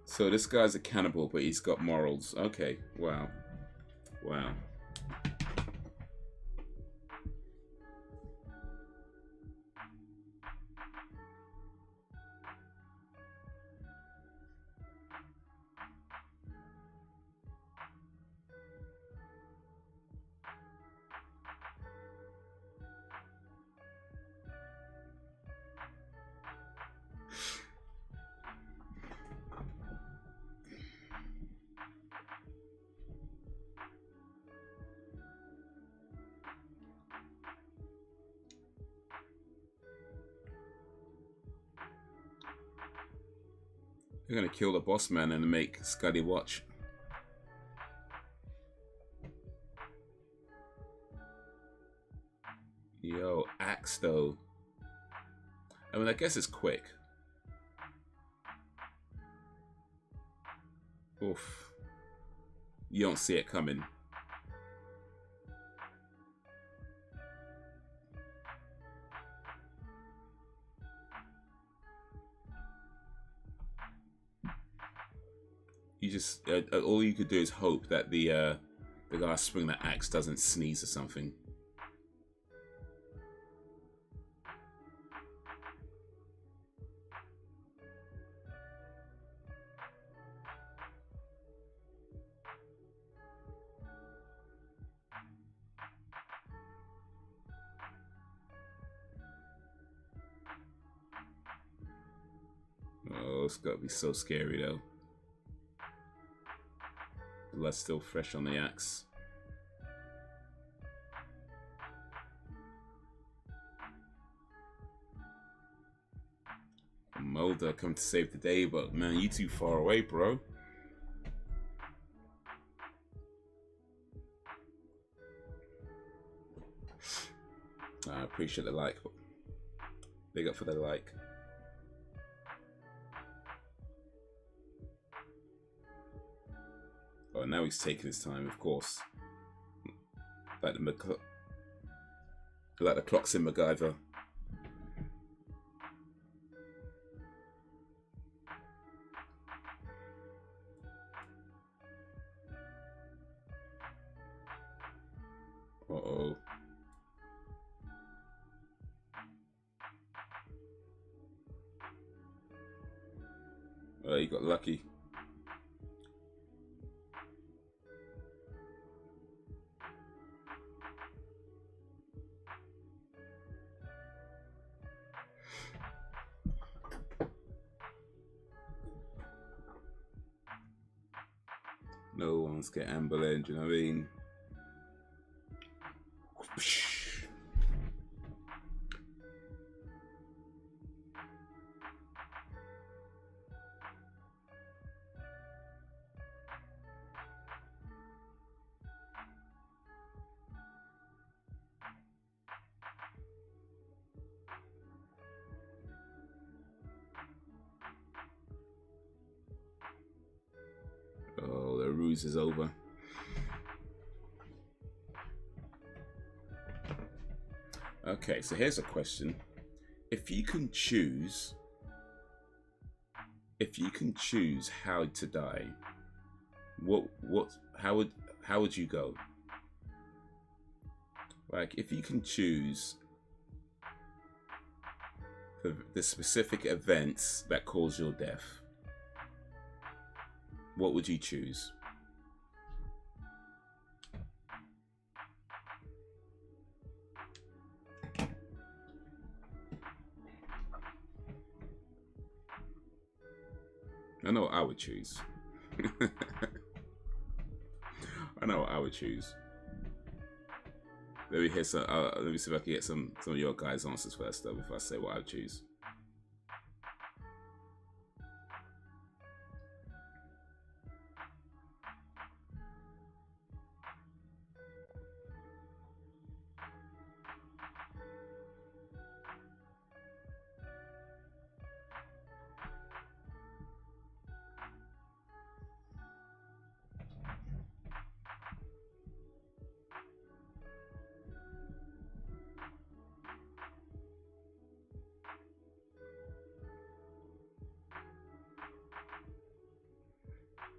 Speaker 1: So this guy's a cannibal, but he's got morals. Okay, wow. Wow. They're gonna kill the boss man and make Scuddy watch. Yo, axe though. I mean, I guess it's quick. Oof. You don't see it coming. You just all you could do is hope that the guy swinging that axe doesn't sneeze or something. Oh, it's gotta be so scary though. Blood's still fresh on the axe. Mulder come to save the day, but man, you too far away, bro. I appreciate the like. Big up for the like. Oh, now he's taking his time, of course. Like the clocks in MacGyver. Uh-oh. Oh, he got lucky. No one's get ambulance, do you know what I mean? Oh, the ruse is over. Okay, so here's a question. If you can choose how to die, how would you go? Like, if you can choose the specific events that cause your death, what would you choose? I know what I would choose. I know what I would choose. Let me hear some. Let me see if I can get some of your guys' answers first, though, before I say what I would choose.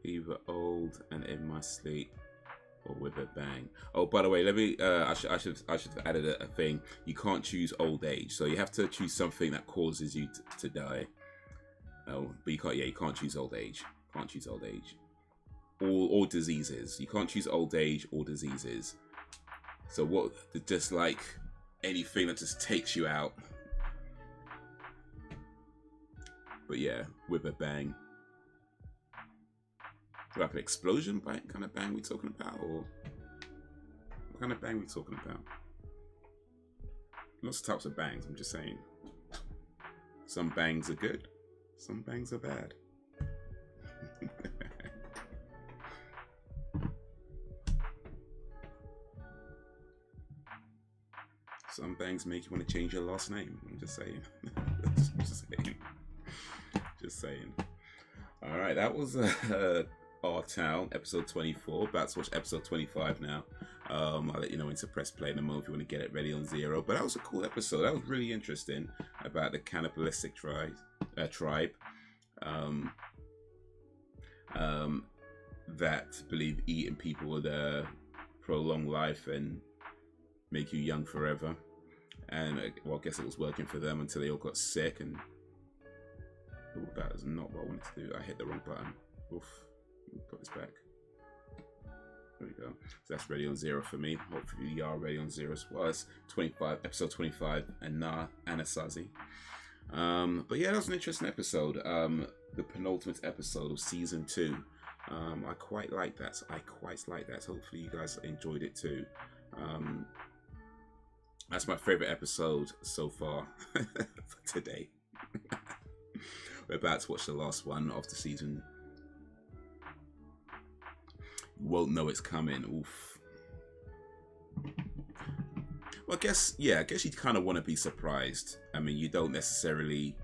Speaker 1: Either old and in my sleep, or with a bang. Oh, by the way, let me. I should have added a thing. You can't choose old age, so you have to choose something that causes you to die. Oh, but you can't. Yeah, you can't choose old age. Can't choose old age. Or diseases. You can't choose old age or diseases. So what? Just like anything that just takes you out. But yeah, with a bang. Like an explosion bang, kind of bang we talking about, or what kind of bang we talking about? Lots of types of bangs. I'm just saying. Some bangs are good, some bangs are bad. Some bangs make you want to change your last name. I'm just saying. Just saying. All right, that was Our Town, episode 24. About to watch episode 25 now. I'll let you know when to press play in a moment if you want to get it ready on zero. But that was a cool episode. That was really interesting about the cannibalistic tribe that believe eating people would prolong life and make you young forever. And well, I guess it was working for them until they all got sick. And oh, that is not what I wanted to do. I hit the wrong button. Oof. Put this back. There we go. So that's ready on zero for me. Hopefully you are ready on zero as well. It's 25, episode 25, and Anasazi. But yeah, that was an interesting episode. The penultimate episode of season 2. I quite like that. Hopefully you guys enjoyed it too. That's my favorite episode so far for today. We're about to watch the last one of the season. You won't know it's coming. Oof. Well, I guess you kind of want to be surprised. I mean, you don't necessarily.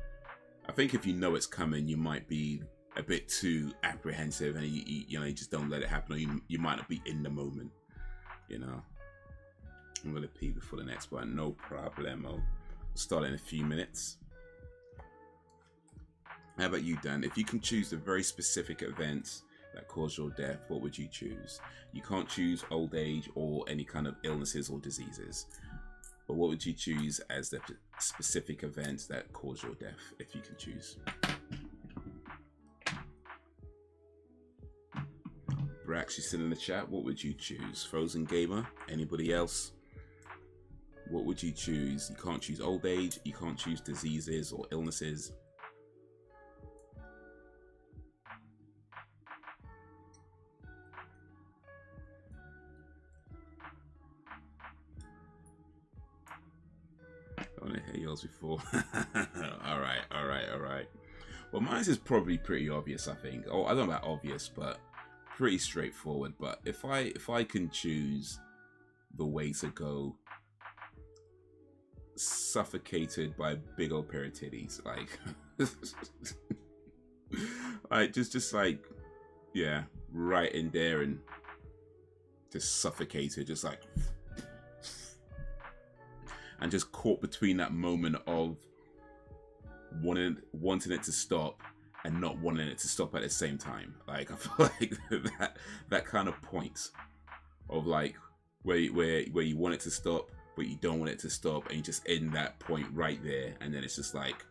Speaker 1: I think if you know it's coming, you might be a bit too apprehensive, and you just don't let it happen, or you might not be in the moment. You know. I'm gonna pee before the next one. No problemo. Start in a few minutes. How about you, Dan? If you can choose the very specific events that cause your death, what would you choose? You can't choose old age or any kind of illnesses or diseases. But what would you choose as the specific events that cause your death, if you can choose? Brax, you still in the chat? What would you choose? Frozen Gamer? Anybody else? What would you choose? You can't choose old age. You can't choose diseases or illnesses. those before. All right. Well, mine is probably pretty obvious, I think. Oh, I don't know about obvious, but pretty straightforward. But if I can choose the way to go, suffocated by big old pair of titties, like, like just like, yeah, right in there and just suffocated, just like, and just caught between that moment of wanting it to stop and not wanting it to stop at the same time. Like, I feel like that kind of point of like where you want it to stop but you don't want it to stop, and you just in that point right there, and then it's just like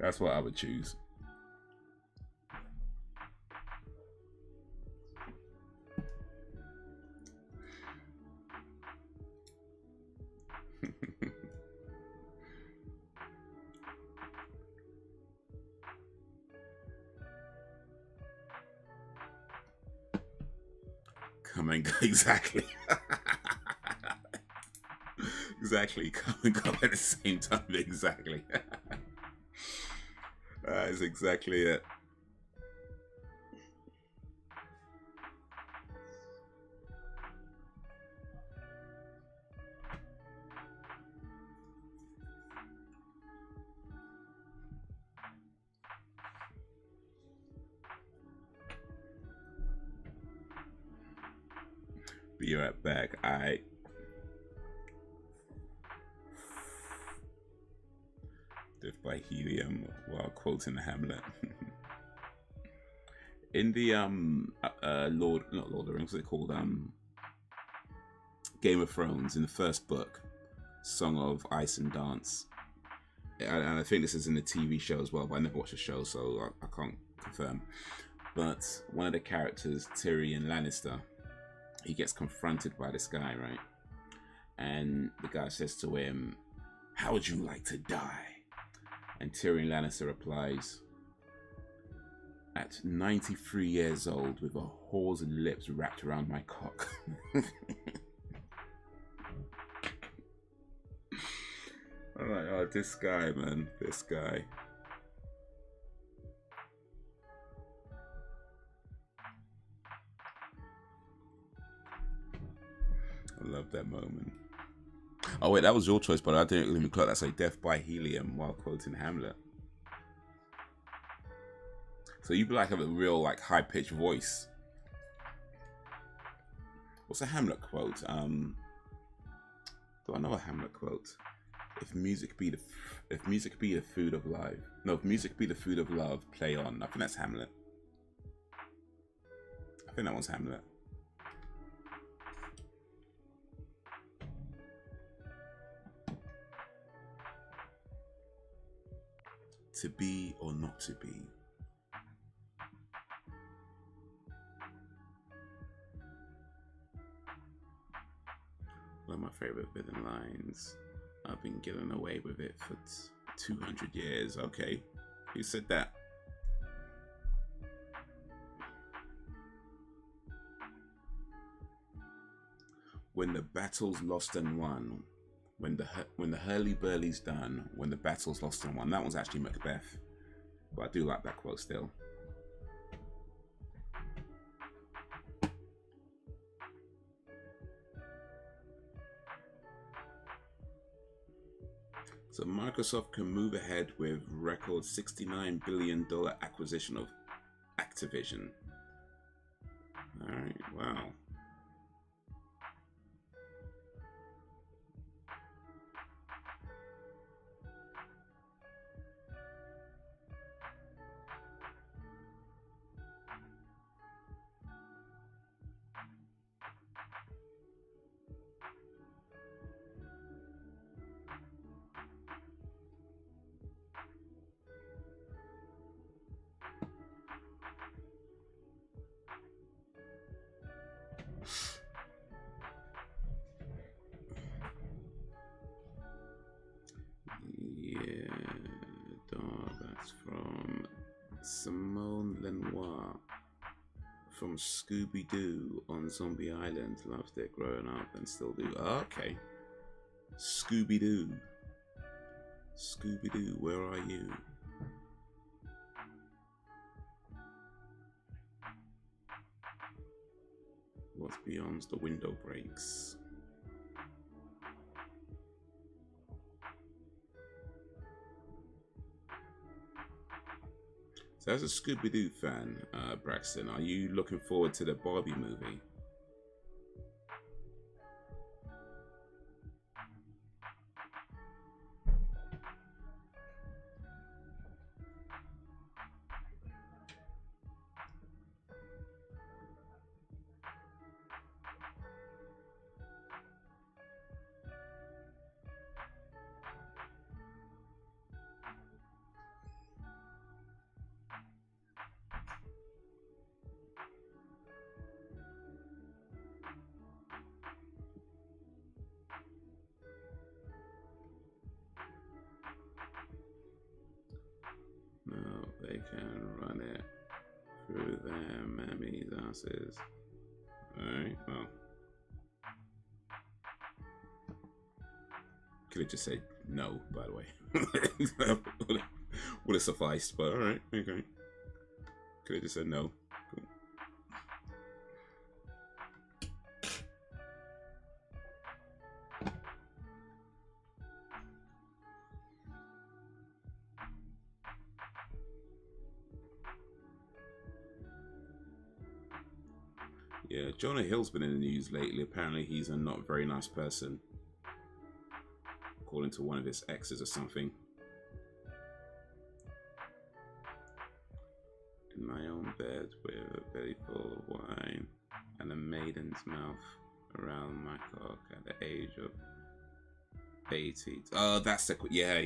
Speaker 1: that's what I would choose. Come and go, exactly. Exactly, come and go at the same time, exactly. That is exactly it. Be right back. Alright. Death by Helium while quoting Hamlet. In the not Lord of the Rings, what's it called? Game of Thrones, in the first book, Song of Ice and Dance. And I think this is in the TV show as well, but I never watched the show, so I can't confirm. But one of the characters, Tyrion Lannister, he gets confronted by this guy, right? And the guy says to him, "How would you like to die?" And Tyrion Lannister replies, "At 93 years old with a whore's lips wrapped around my cock." Alright, oh, this guy, man, this guy. I love that moment. Oh wait, that was your choice, but I didn't let me clock that. Say Death by Helium while quoting Hamlet. So you like have a real like high pitched voice. What's a Hamlet quote? Do I know a Hamlet quote? If music be the food of life. No, if music be the food of love, play on. I think that's Hamlet. I think that one's Hamlet. To be or not to be. One of my favorite villain lines. I've been getting away with it for 200 years. Okay, who said that? When the battle's lost and won, when the hurly-burly's done, when the battle's lost and won. That one's actually Macbeth, but I do like that quote still. So Microsoft can move ahead with record $69 billion acquisition of Activision. All right, wow. Simone Lenoir from Scooby-Doo on Zombie Island. Loved it growing up and still do. Oh, okay. Scooby-Doo. Scooby-Doo, where are you? What's beyond the window breaks? So as a Scooby-Doo fan, Braxton, are you looking forward to the Barbie movie? No, they can run it through their mammy's asses. Alright, well. Could have just said no, by the way. Would have sufficed, but alright, okay. Could have just said no. Cool. Yeah, Jonah Hill's been in the news lately. Apparently he's a not very nice person, according to one of his exes or something. In my own bed with a belly full of wine and a maiden's mouth around my cock at the age of 80. Oh, that's the yeah.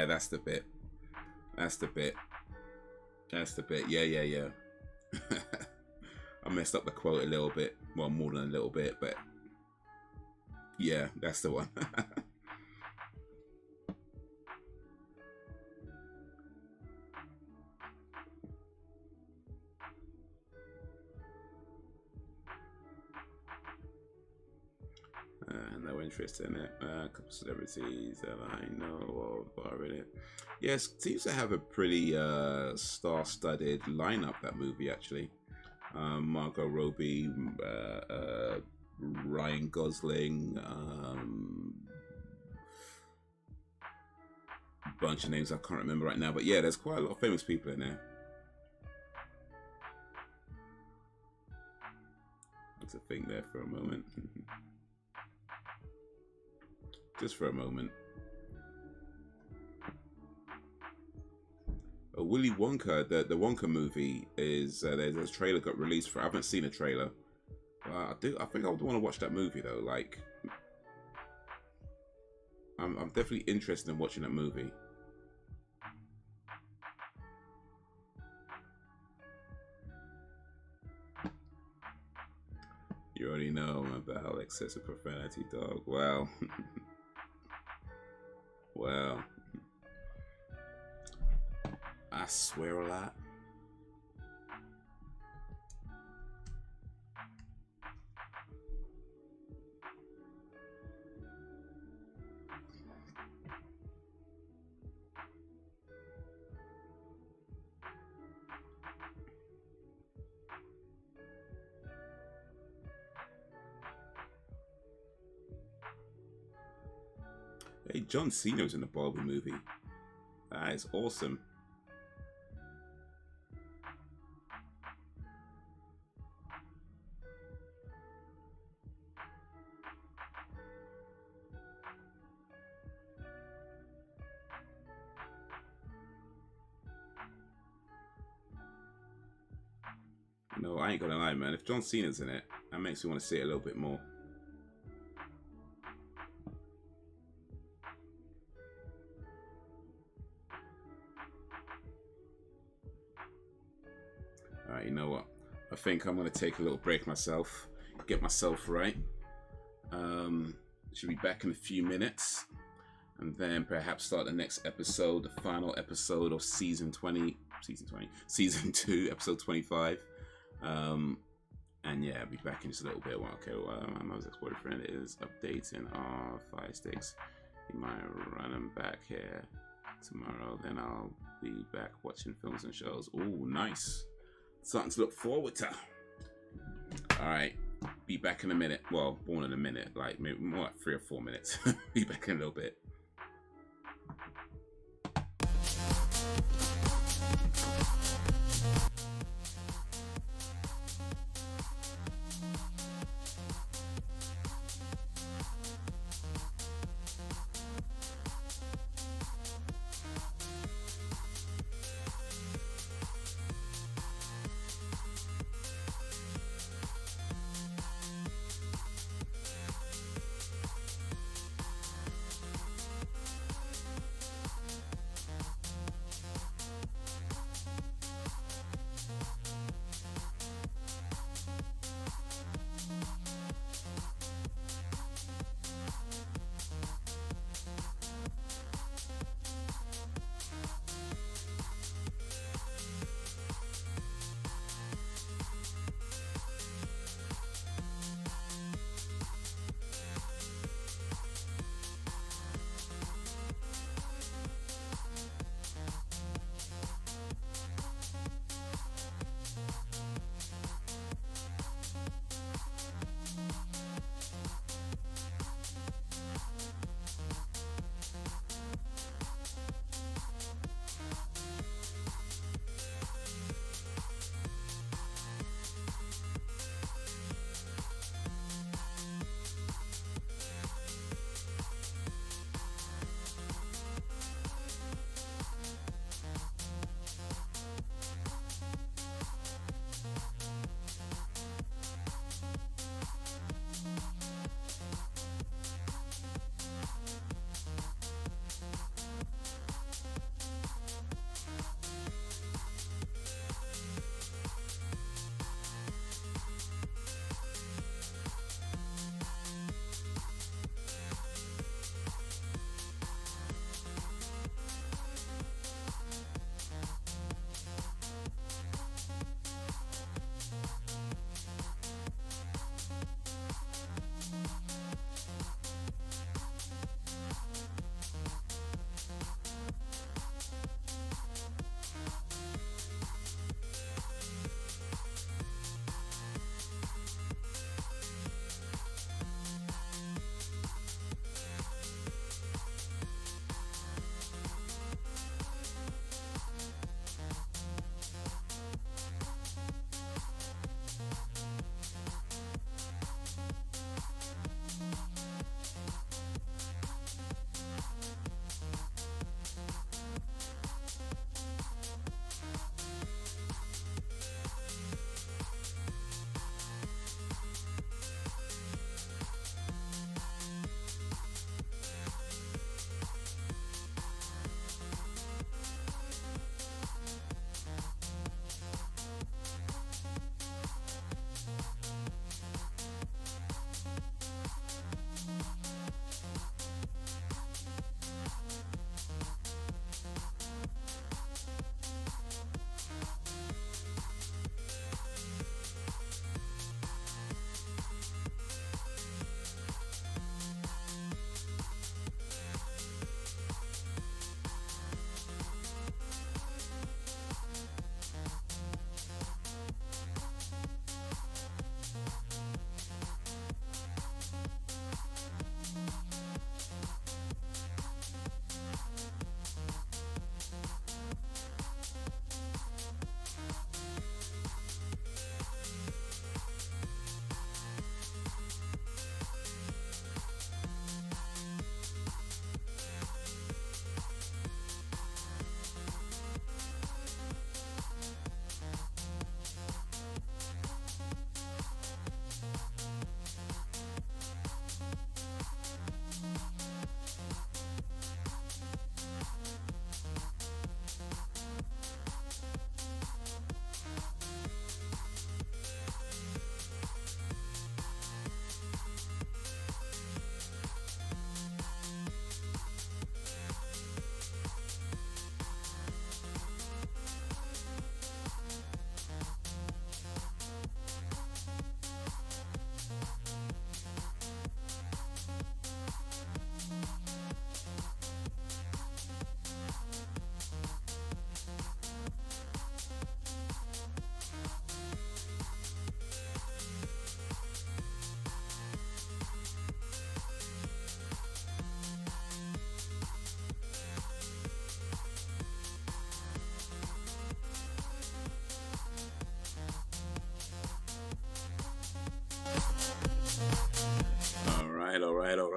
Speaker 1: That's the bit. That's the bit. That's the bit. Yeah. I messed up the quote a little bit. Well, more than a little bit, but yeah, that's the one. No interest in it. A couple celebrities that I know of are in it. Yes, seems to have a pretty star-studded lineup, that movie, actually. Margot Robbie, Ryan Gosling, a bunch of names I can't remember right now, but yeah, there's quite a lot of famous people in there. Let's think there for a moment. Just for a moment. Willy Wonka, the Wonka movie is there's a trailer got released for. I haven't seen a trailer. I think I would want to watch that movie though. Like, I'm definitely interested in watching that movie. You already know about excessive profanity, dog. Wow. Wow. I swear a lot. Hey, John Cena's in the Barbie movie. That is awesome. No, I ain't gonna lie, man. If John Cena's in it, that makes me want to see it a little bit more. Alright, you know what? I think I'm gonna take a little break myself, get myself right. Should be back in a few minutes. and then perhaps start the next episode, the final episode of season 2, episode 25. And yeah, I'll be back in just a little bit. Well, okay, my ex-boyfriend is updating our Fire Sticks. He might run them back here tomorrow. Then I'll be back watching films and shows. Oh, nice. Something to look forward to. All right. Be back in a minute. Well, more than a minute. Like maybe more like 3 or 4 minutes. Be back in a little bit.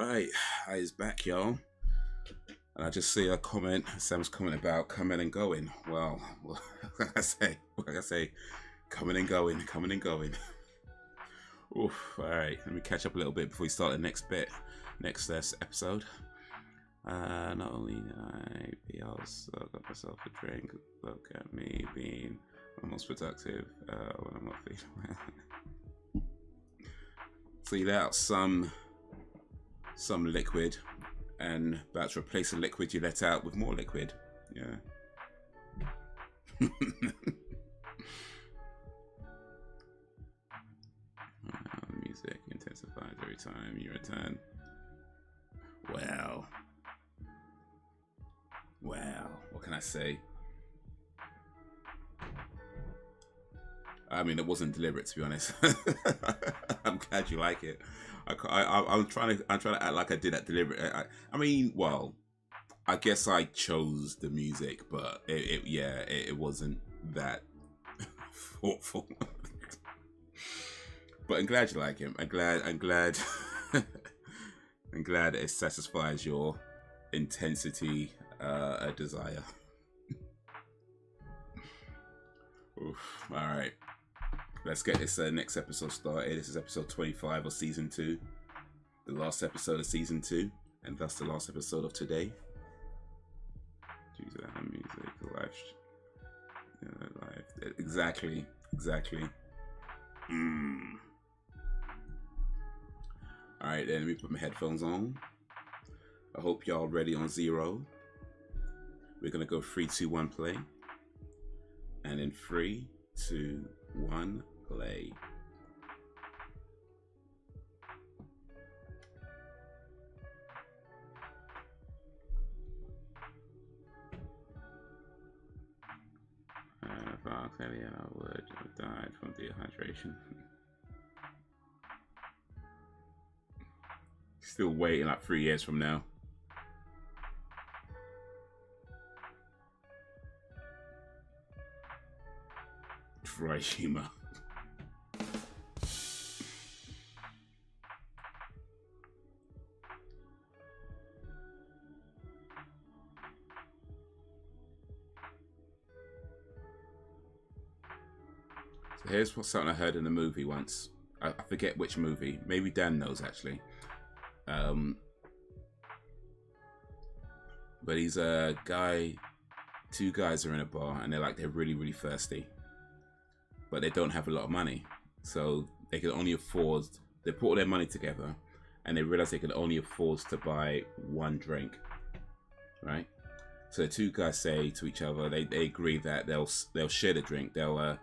Speaker 1: Right, Haze back, y'all. And I just see a comment. Sam's comment about coming and going. Well, like I say, coming and going, coming and going. Oof. All right, let me catch up a little bit before we start the next bit, next episode. Not only I also got myself a drink. Look at me being almost productive when I'm not feeling. So you let out some liquid, and about to replace the liquid you let out with more liquid. Yeah. Music intensifies every time you return. Well, what can I say? I mean, it wasn't deliberate, to be honest. I'm glad you like it. I'm trying to act like I did that deliberate. I mean, well, I guess I chose the music, but it wasn't that thoughtful. But I'm glad you like it. I'm glad I'm glad it satisfies your intensity desire. Oof. All right. Let's get this next episode started. This is episode 25 of season 2, the last episode of season 2, and thus the last episode of today. Choose that music, live. Exactly. All right, then let me put my headphones on. I hope y'all ready on 0. We're gonna go 3, 2, 1, play, and in 3, 2, 1. Play. If I said it, I would have died from dehydration. Still waiting like 3 years from now. Dry humor. Here's something I heard in the movie once. I forget which movie. Maybe Dan knows actually. But he's a guy. 2 guys are in a bar and they're really thirsty, but they don't have a lot of money, so they can only afford. They put all their money together, and they realize they can only afford to buy 1 drink. Right. So the 2 guys say to each other, they agree that they'll share the drink. They'll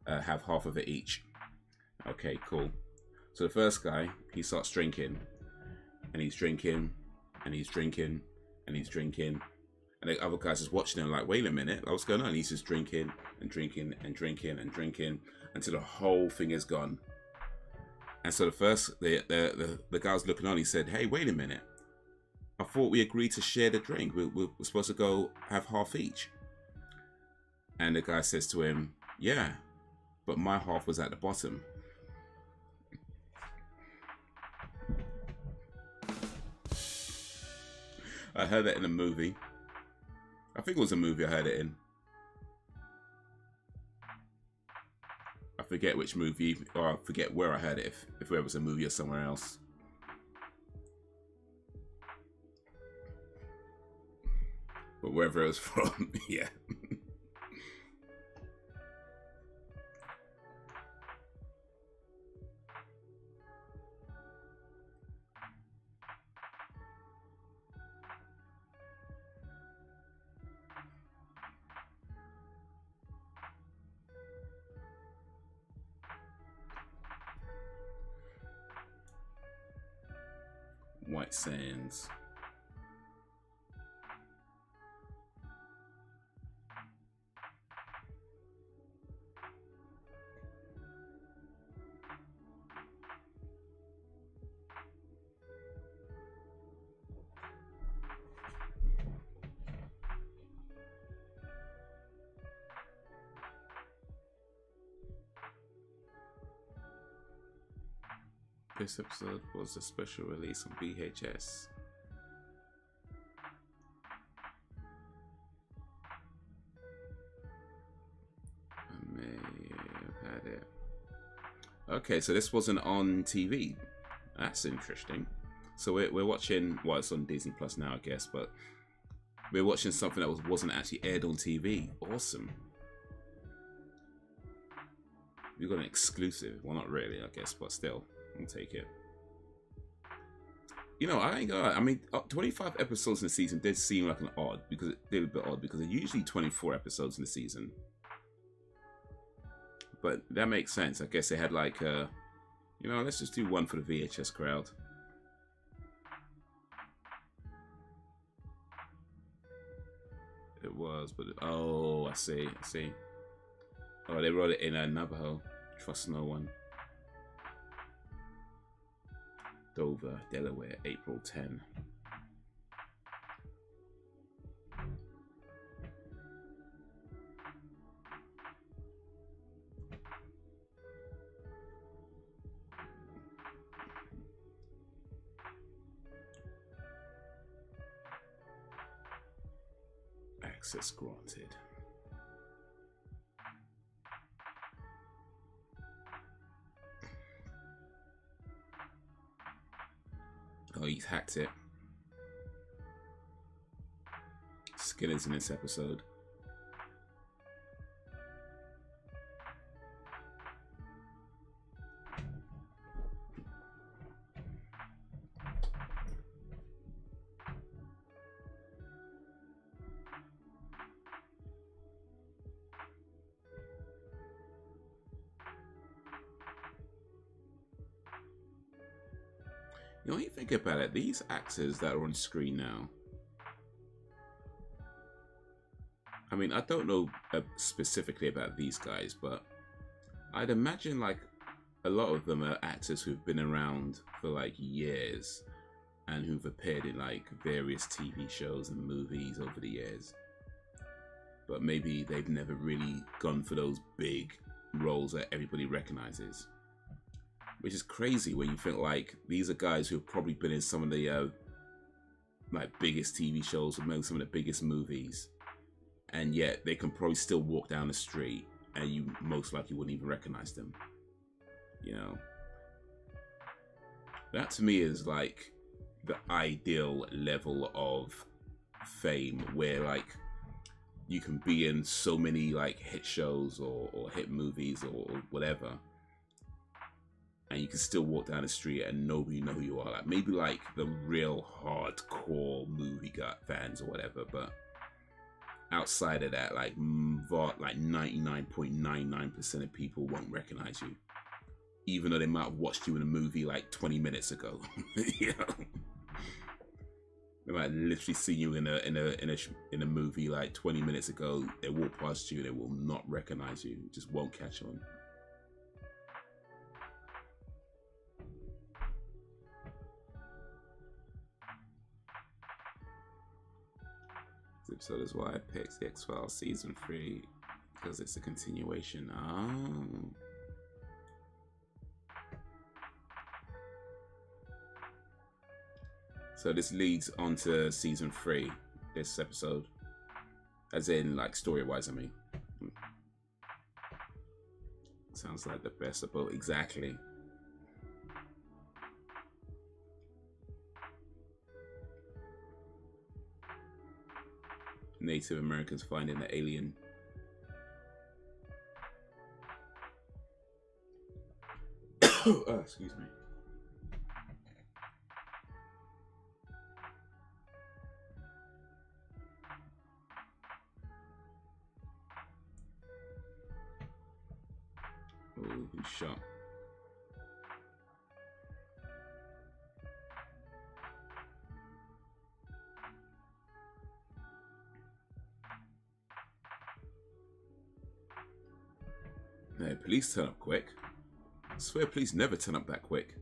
Speaker 1: have half of it each. Okay, cool. So the first guy, he starts drinking, and he's drinking, and he's drinking, and he's drinking, and the other guys is watching him like, wait a minute, what's going on? And he's just drinking and drinking and drinking and drinking until the whole thing is gone. And so the guy was looking on. He said, hey, wait a minute. I thought we agreed to share the drink. We're supposed to go have half each. And the guy says to him, yeah, but my half was at the bottom. I heard that in a movie. I think it was a movie I heard it in. I forget which movie, or I forget where I heard it, if it was a movie or somewhere else. But wherever it was from, yeah. White Sands. This episode was a special release on VHS. I may have had it. Okay, so this wasn't on TV. That's interesting. So we're watching, well, it's on Disney Plus now, I guess, but we're watching something that wasn't actually aired on TV. Awesome. We got an exclusive. Well, not really, I guess, but still, I'll take it. You know, I ain't gonna lie. I mean, 25 episodes in the season did seem like an odd, because it did a bit odd, because they're usually 24 episodes in the season. But that makes sense. I guess they had like, you know, let's just do one for the VHS crowd. It was, but oh, I see. Oh, they wrote it in Navajo. Trust no one. Dover, Delaware, April 10. Access granted. Oh, he's hacked it. Skinner's in this episode. You know, when you think about it, these actors that are on screen now, I mean, I don't know specifically about these guys, but I'd imagine like a lot of them are actors who've been around for like years and who've appeared in like various TV shows and movies over the years. But maybe they've never really gone for those big roles that everybody recognizes. Which is crazy when you think like these are guys who have probably been in some of the like biggest TV shows or maybe some of the biggest movies, and yet they can probably still walk down the street and you most likely wouldn't even recognize them. You know, that to me is like the ideal level of fame, where like you can be in so many like hit shows or hit movies or whatever, and you can still walk down the street and nobody know who you are. Like maybe like the real hardcore movie fans or whatever, but outside of that, like 99.99% of people won't recognize you, even though they might have watched you in a movie like 20 minutes ago. You know, they might literally see you in a movie like 20 minutes ago. They walk past you, they will not recognize you. Just won't catch on. This episode is why I picked the X-Files season 3, because it's a continuation. Oh. So this leads on to season 3, this episode. As in, like, story-wise, I mean. Sounds like the best of both. Exactly. Native Americans finding the alien. Oh, excuse me. Oh, he's shot. Hey, police turn up quick. I swear police never turn up that quick.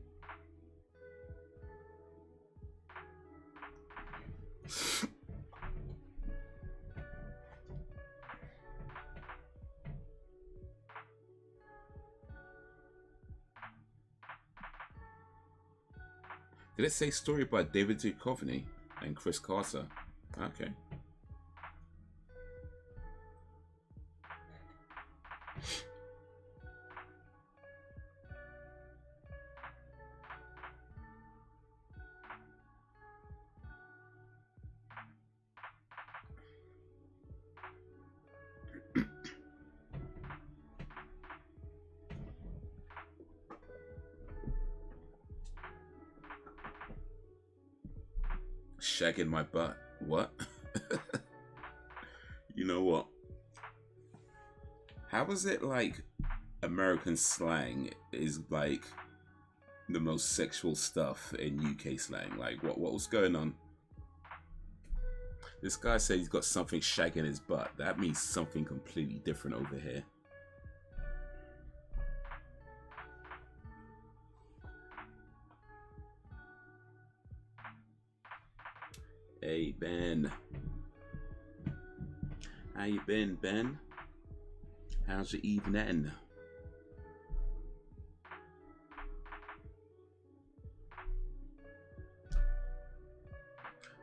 Speaker 1: Did it say story by David Duchovny and Chris Carter? Okay. Shagging my butt. What? You know what? How is it like American slang is like the most sexual stuff in UK slang? Like what was going on? This guy said he's got something shagging his butt. That means something completely different over here. Hey Ben, how you been, Ben? How's your evening?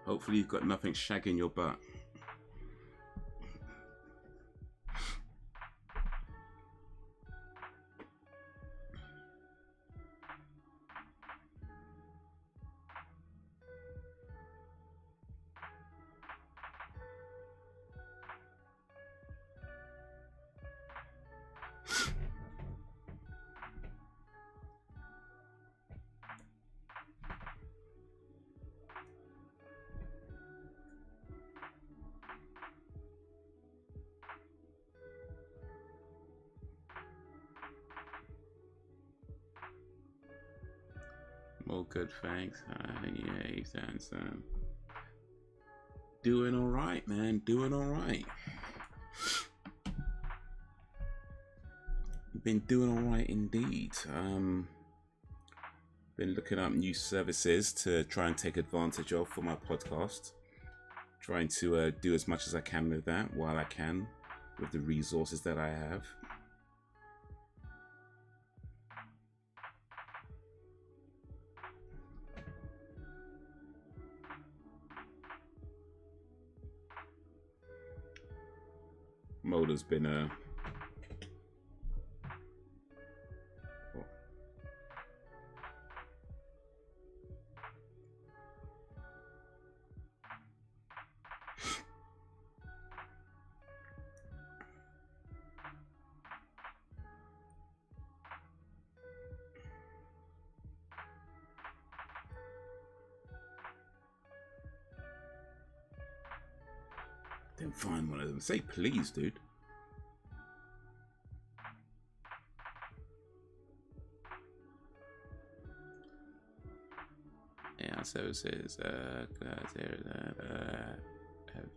Speaker 1: Hopefully you've got nothing shagging your butt. All good, thanks. Yeah, thanks. Doing all right, man. Doing all right. Been doing all right indeed. Been looking up new services to try and take advantage of for my podcast. Trying to do as much as I can with that while I can, with the resources that I have. Motor's been didn't find one of them. Say please, dude. Yeah, services. Have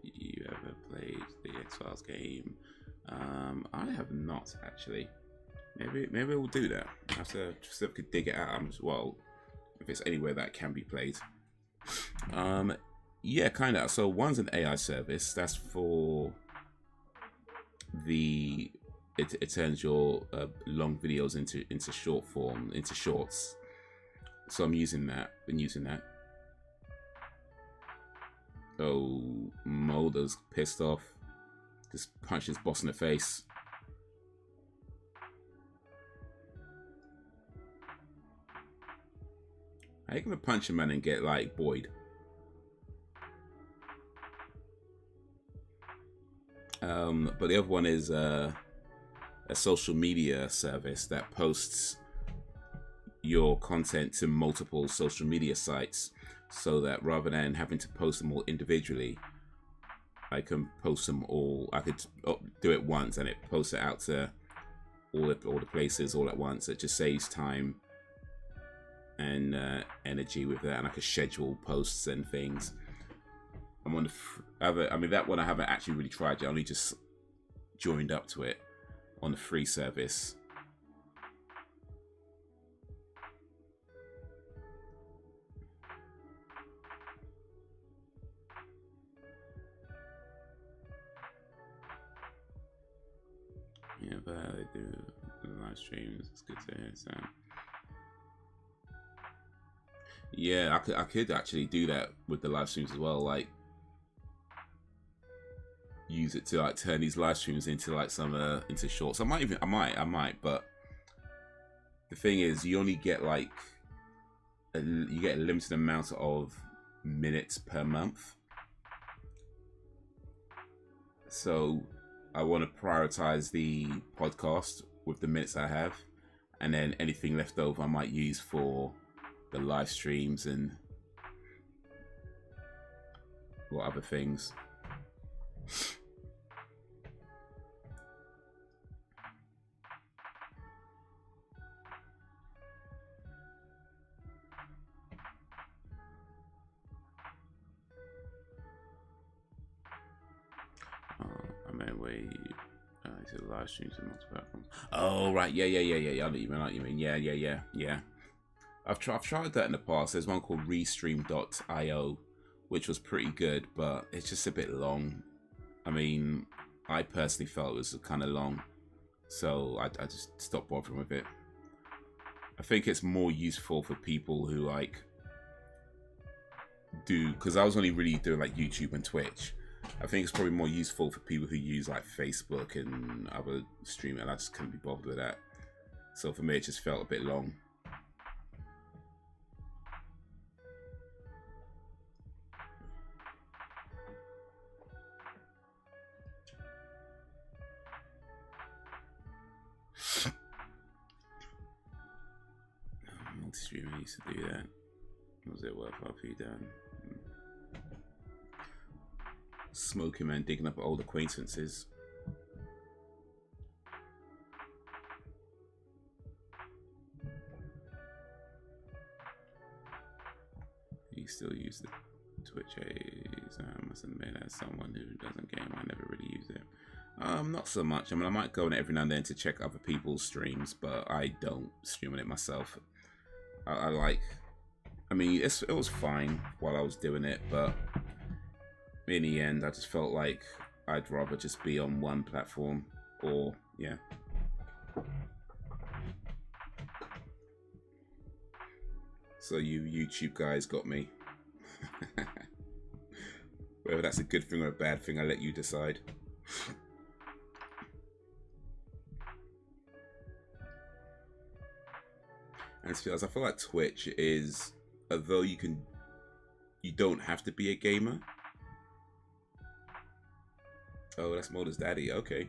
Speaker 1: you ever played the X-Files game? I have not actually. Maybe we'll do that. I have to just if I could dig it out as well. If it's anywhere that can be played. Yeah, kind of. So one's an AI service. That's for the it turns your long videos into short form, into shorts. So I'm using that. Been using that. Oh, Mulder's pissed off. Just punched his boss in the face. How you gonna punch a man and get like buoyed? But the other one is a social media service that posts your content to multiple social media sites, so that rather than having to post them all individually, I can post them all. I could do it once and it posts it out to all the places all at once. It just saves time and energy with that, and I could schedule posts and things. I'm on the I mean, that one I haven't actually really tried yet. I only just joined up to it on the free service. Yeah, but they do the live streams. It's good to hear. So Yeah, I could actually do that with the live streams as well. Like, use it to like turn these live streams into like some into shorts. I might. But the thing is, you only get like you get a limited amount of minutes per month. So I want to prioritize the podcast with the minutes I have, and then anything left over I might use for the live streams and what other things. Live streams and multiple platforms. Oh right, yeah. I know what you mean. Yeah. I've tried that in the past. There's one called Restream.io, which was pretty good, but it's just a bit long. I mean, I personally felt it was kind of long, so I just stopped bothering with it. I think it's more useful for people who like do, because I was only really doing like YouTube and Twitch. I think it's probably more useful for people who use like Facebook and other streaming, and I just couldn't be bothered with that. So for me, it just felt a bit long. Multi-streaming used to do that. Was it worthwhile for you, Dan? Smoking man, digging up old acquaintances. You still use the Twitch Haze? I must admit, as someone who doesn't game, I never really use it. Not so much. I mean, I might go on it every now and then to check other people's streams, but I don't stream on it myself. I mean, it was fine while I was doing it, but in the end, I just felt like I'd rather just be on one platform, or yeah. So you YouTube guys got me. Whether that's a good thing or a bad thing, I'll let you decide. And to be honest, I feel like Twitch is, although you don't have to be a gamer. Oh, that's Mulder's daddy. Okay.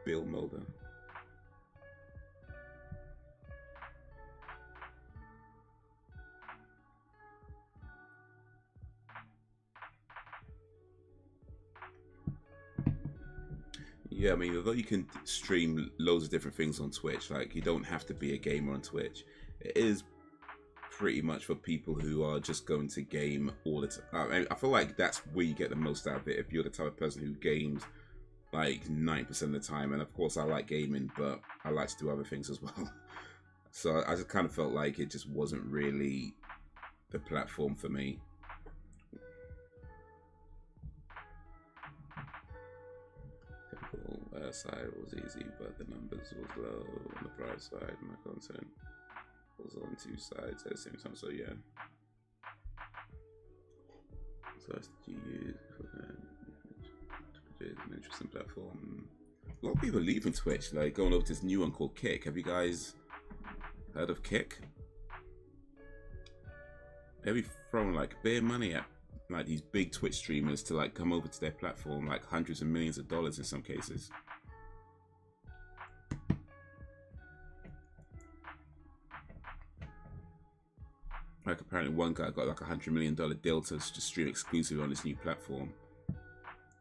Speaker 1: Bill Mulder. Yeah, I mean, although you can stream loads of different things on Twitch, like you don't have to be a gamer on Twitch. It is pretty much for people who are just going to game all the time. I feel like that's where you get the most out of it if you're the type of person who games like 90% of the time. And of course, I like gaming, but I like to do other things as well. So I just kind of felt like it just wasn't really the platform for me. Typical side was easy, but the numbers was low on the price side. My content was on two sides at the same time, so yeah. So that's what you use for that. It's an interesting platform. A lot of people leaving Twitch, like going over to this new one called Kick. Have you guys heard of Kick? They'll be throwing like bare money at like these big Twitch streamers to like come over to their platform, like hundreds of millions of dollars in some cases. Like apparently one guy got like $100 million deal to just stream exclusively on this new platform.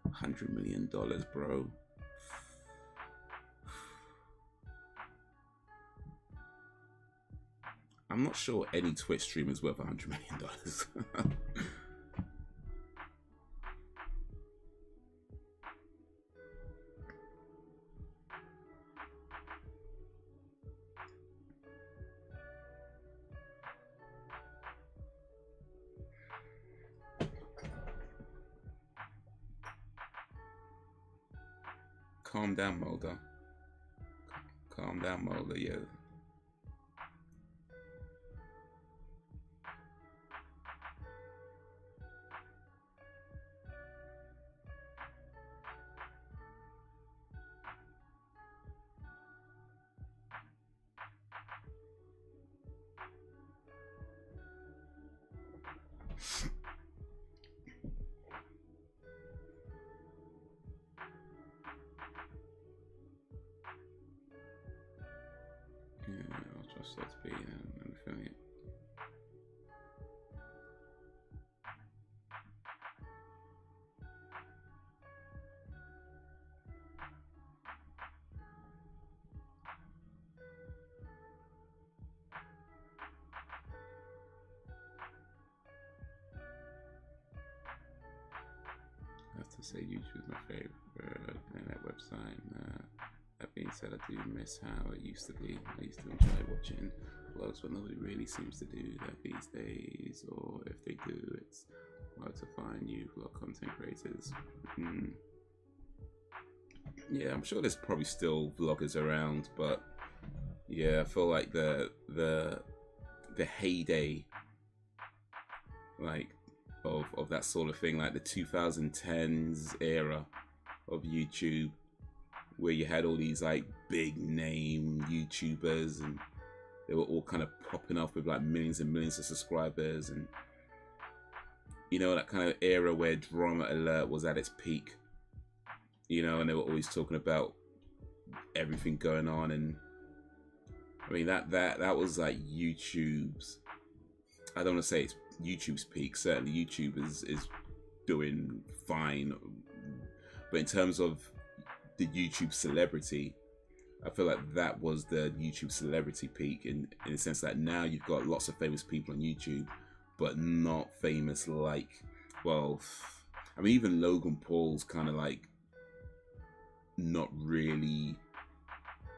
Speaker 1: $100 million, bro. I'm not sure any Twitch streamer is worth $100 million. Calm down, Mulder. calm down, Mola, yeah. I'll trust that to be an affiliate. I have to say YouTube is my favorite internet website. That being said, I do miss how it used to be. I used to enjoy watching vlogs, but nobody really seems to do that these days, or if they do, it's hard to find new vlog content creators. Yeah, I'm sure there's probably still vloggers around, but yeah, I feel like the heyday, like of that sort of thing, like the 2010s era of YouTube, where you had all these like big name YouTubers and they were all kind of popping off with like millions and millions of subscribers, and you know, that kind of era where Drama Alert was at its peak, you know, and they were always talking about everything going on. And I mean, that was like YouTube's, I don't want to say it's YouTube's peak. Certainly YouTube is doing fine, but in terms of the YouTube celebrity, I feel like that was the YouTube celebrity peak in the sense that now you've got lots of famous people on YouTube, but not famous like, well, I mean, even Logan Paul's kind of like not really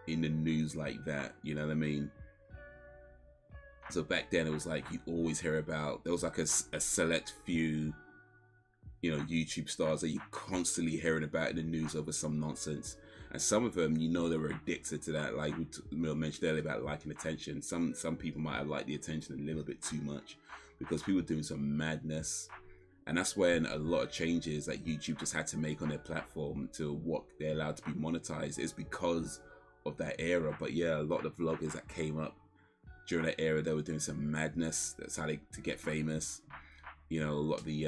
Speaker 1: in the news like that, you know what I mean? So back then it was like you always hear about, there was like a select few, you know, YouTube stars that you constantly hearing about in the news over some nonsense, and some of them, you know, they were addicted to that. Like we mentioned earlier about liking attention. Some people might have liked the attention a little bit too much because people were doing some madness, and that's when a lot of changes that YouTube just had to make on their platform to what they're allowed to be monetized is because of that era. But yeah, a lot of the vloggers that came up during that era, they were doing some madness. That's how to get famous. You know, a lot of the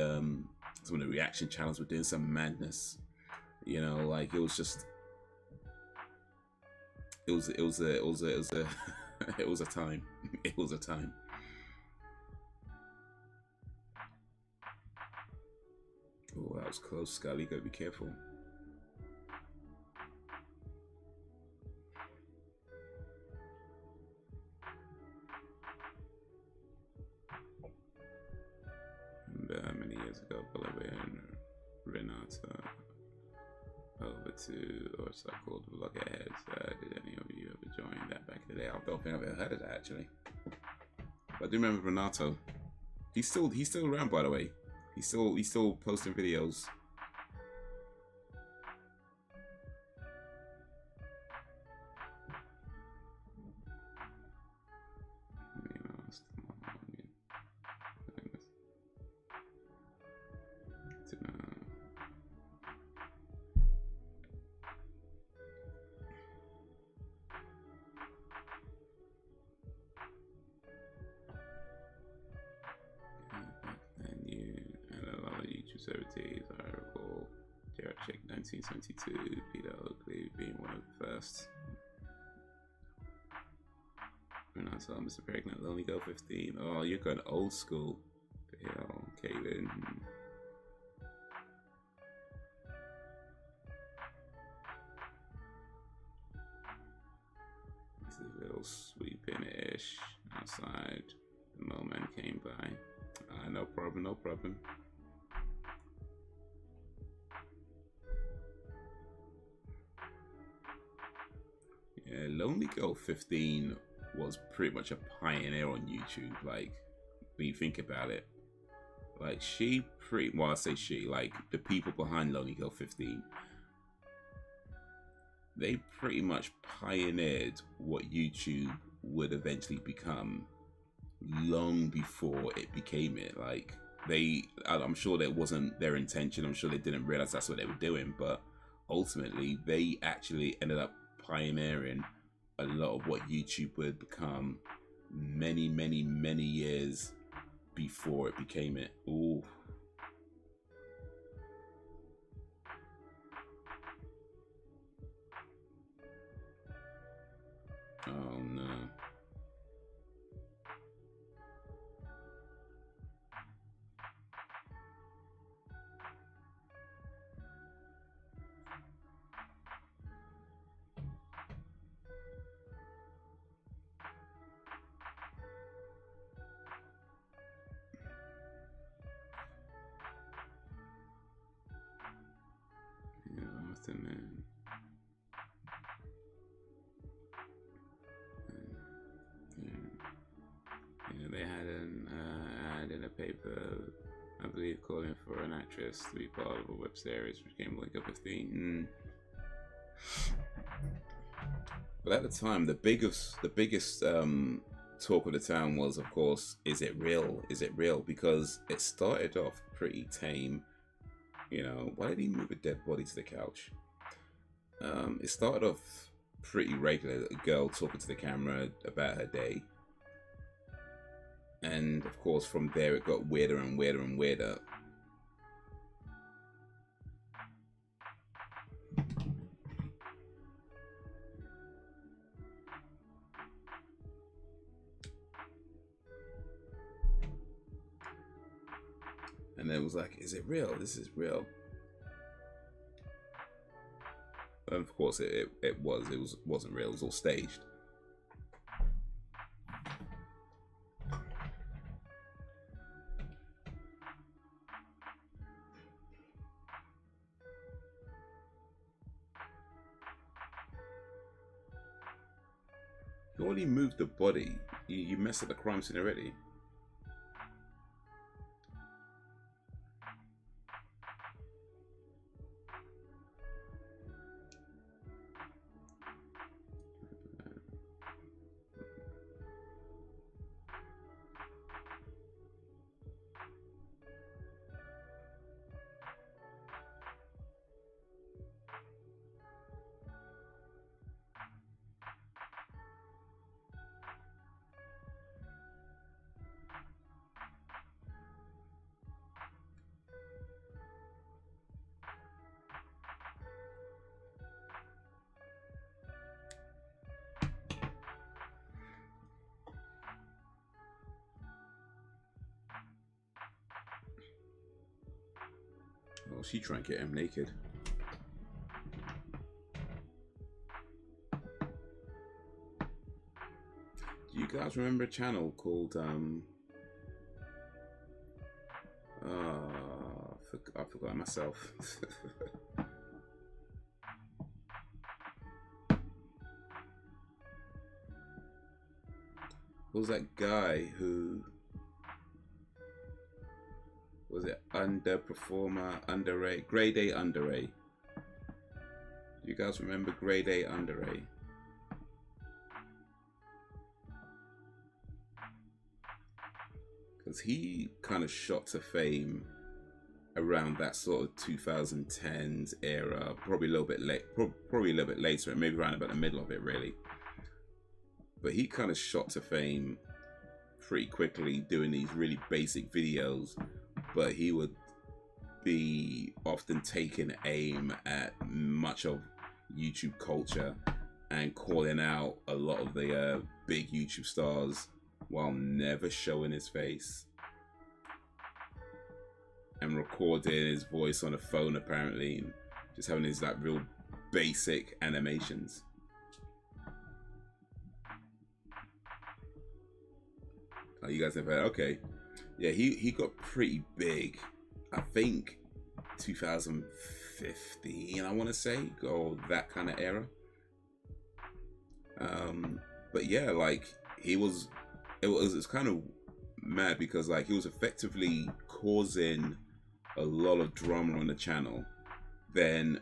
Speaker 1: some of the reaction channels were doing some madness. You know, like it was just, it was a it was a it was a time. It was a time. Oh, that was close, Scully. Gotta be careful. Many years ago, Bolivia and Renata over to, or it's called Logitech. Did any of you ever join that back in the day? I don't think I've ever heard of that actually. But I do remember Renato. He's still around, by the way. He's still posting videos. Services, I recall Jared Chick 1972, Peter Oakley being one of the first. And I saw Mr. Pregnant, Lonely Girl 15. Oh, you're going old school. The hell, Kaylin. This is a little sweeping-ish outside. The moment came by. No problem, no problem. Yeah, Lonely Girl 15 was pretty much a pioneer on YouTube. Like, when you think about it, like she pretty, well, I say she, like the people behind Lonely Girl 15, they pretty much pioneered what YouTube would eventually become long before it became it. Like, I'm sure that wasn't their intention. I'm sure they didn't realize that's what they were doing, but ultimately they actually ended up pioneering a lot of what YouTube would become many, many, many years before it became it. Ooh. Oh no. Man. Yeah, they had an ad in a paper, I believe, calling for an actress to be part of a web series, which became like a 15. But at the time, the biggest talk of the town was, of course, is it real? Is it real? Because it started off pretty tame. You know, why did he move a dead body to the couch? It started off pretty regular, a girl talking to the camera about her day. And of course, from there, it got weirder and weirder and weirder. And then it was like, is it real? This is real. And of course, it wasn't real. It was all staged. You already moved the body. You messed up the crime scene already. Well, she trying to get him naked. Do you guys remember a channel called I forgot myself. What was that guy who was it? Underperformer, under A, grade A, under A. Do you guys remember grade A, under A? Because he kind of shot to fame around that sort of 2010s era, probably a little bit late, probably a little bit later, maybe around about the middle of it, really. But he kind of shot to fame pretty quickly doing these really basic videos, but he would be often taking aim at much of YouTube culture and calling out a lot of the big YouTube stars while never showing his face, and recording his voice on a phone apparently, and just having these like real basic animations. Oh, you guys have heard? Okay. Yeah, he got pretty big, I think 2015, I want to say, or that kind of era. But yeah, like it's kind of mad because like he was effectively causing a lot of drama on the channel. Then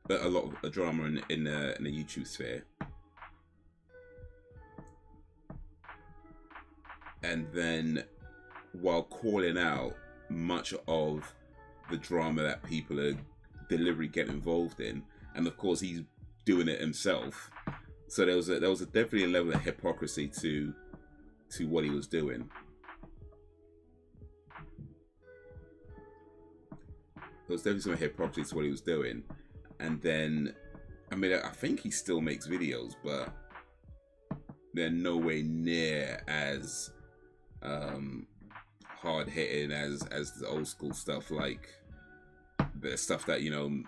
Speaker 1: a lot of drama in the YouTube sphere, and then while calling out much of the drama that people are deliberately getting involved in, and of course he's doing it himself. So there was definitely a level of hypocrisy to what he was doing. There was definitely some hypocrisy to what he was doing, and then, I mean, I think he still makes videos, but they're nowhere near as hard hitting as the old school stuff, like the stuff that, you know,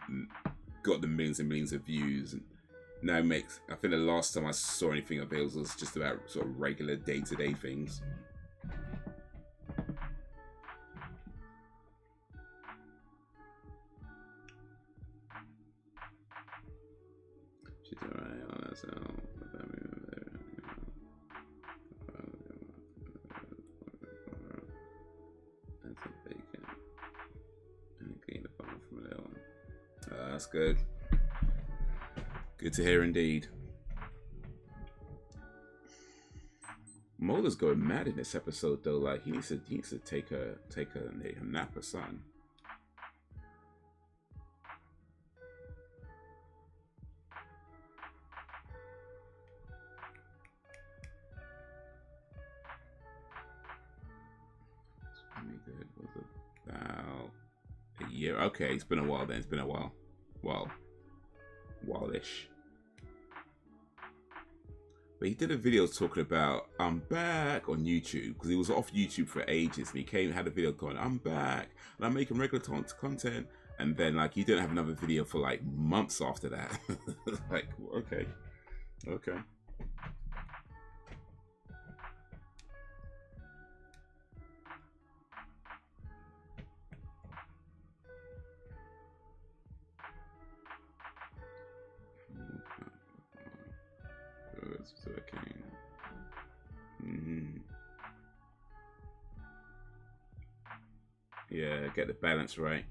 Speaker 1: got the millions and millions of views. And now makes, I think the last time I saw anything of his was just about sort of regular day-to-day things. She's alright on that sound. That's good. Good to hear indeed. Mulder's going mad in this episode though. Like he needs to take a nap or something. Was about a year. Okay, it's been a while then. It's been a while. While-ish. But he did a video talking about I'm back on YouTube, because he was off YouTube for ages, and he had a video going, I'm back and I'm making regular content, and then like he didn't have another video for like months after that. Like, okay. Yeah, get the balance right.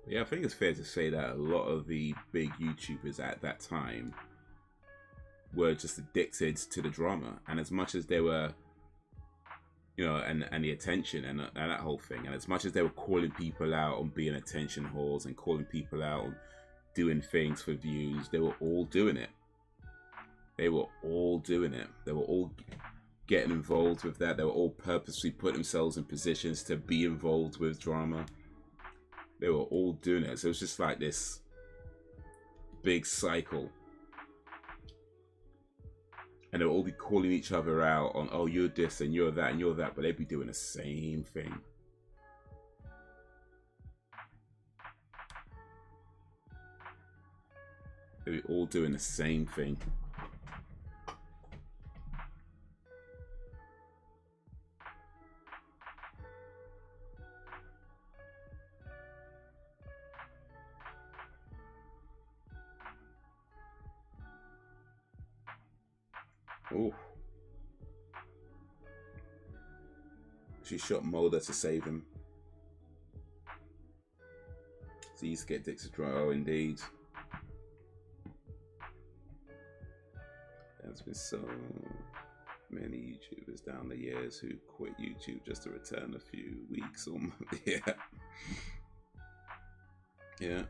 Speaker 1: Yeah, I think it's fair to say that a lot of the big YouTubers at that time were just addicted to the drama, and as much as they were, you know, and the attention and that whole thing, and as much as they were calling people out on being attention whores and calling people out on doing things for views, they were all doing it. They were all getting involved with that. They were all purposely putting themselves in positions to be involved with drama. They were all doing it. So it was just like this big cycle. And they'll all be calling each other out on, oh, you're this and you're that and you're that, but they'd be doing the same thing. They'd be all doing the same thing. Oh. She shot Mulder to save him. So he used to get dicks to dry. Oh, indeed. There's been so many YouTubers down the years who quit YouTube just to return a few weeks or months. Yeah. Yeah.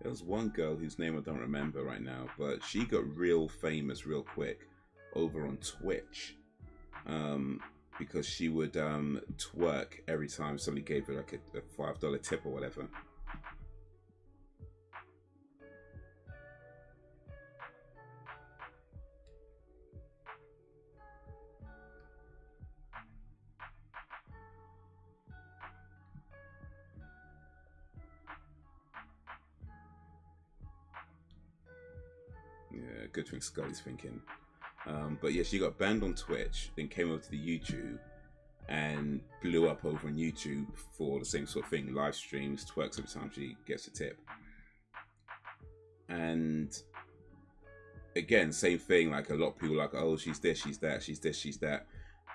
Speaker 1: There was one girl whose name I don't remember right now, but she got real famous real quick over on Twitch, because she would twerk every time somebody gave her like a $5 tip or whatever. good thing Scully's thinking. But yeah, she got banned on Twitch, then came over to the YouTube and blew up over on YouTube for the same sort of thing, live streams, twerks every time she gets a tip. And again, same thing, like a lot of people like, oh, she's this, she's that, she's this, she's that.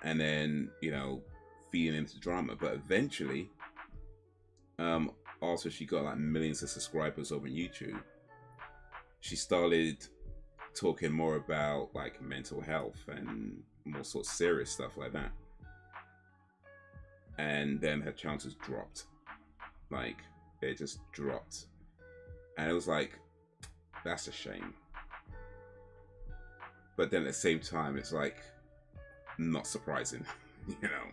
Speaker 1: And then, you know, feeding into drama. But eventually, also she got like millions of subscribers over on YouTube. She started talking more about like mental health and more sort of serious stuff like that. And then her chances dropped. Like, it just dropped. And it was like, that's a shame. But then at the same time, it's like, not surprising, you know.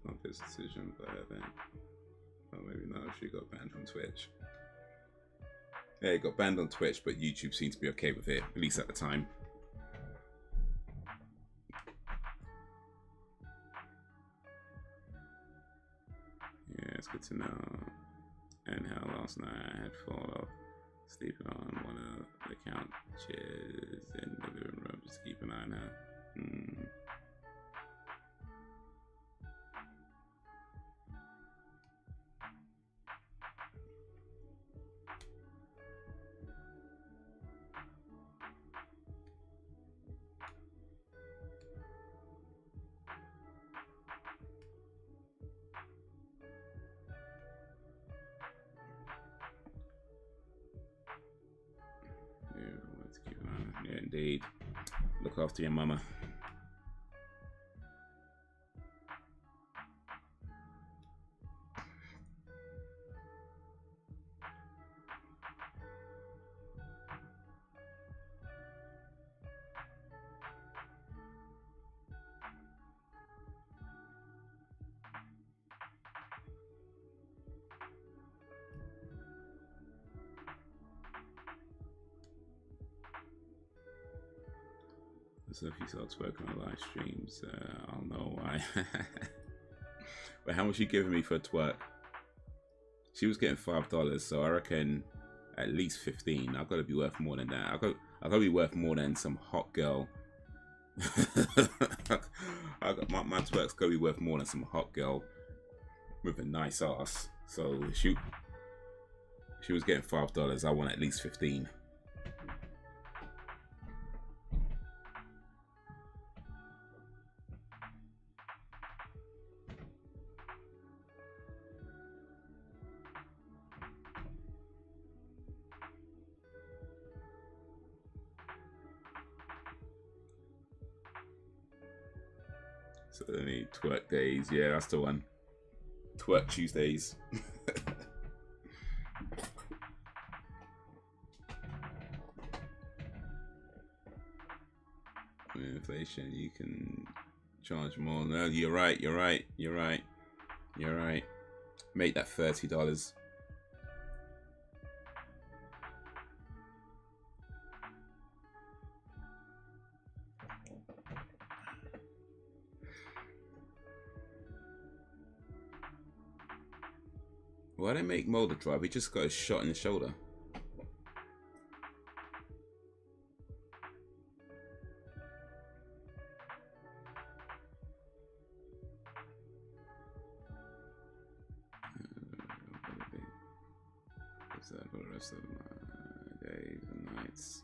Speaker 1: Not this decision, but then, well, maybe not if she got banned from Twitch. Yeah, it got banned on Twitch, but YouTube seemed to be okay with it, at least at the time. Yeah, it's good to know. And how last night I had fallen off sleeping on one of the couches in the living room, just keep an eye on her. Yeah, indeed. Look after your mama. So if he starts working on live streams, I'll know why. But how much she giving me for a twerk? She was getting $5, so I reckon at least 15. I've got to be worth more than that. I've got to be worth more than some hot girl. My twerk's got to be worth more than some hot girl with a nice ass. So she was getting $5. I want at least 15. So they need twerk days. Yeah, that's the one. Twerk Tuesdays. Inflation, you can charge more. No, you're right. You're right. You're right. You're right. Make that $30. Why didn't make Mulder drive? He just got a shot in the shoulder. What's that for the rest of my days and nights?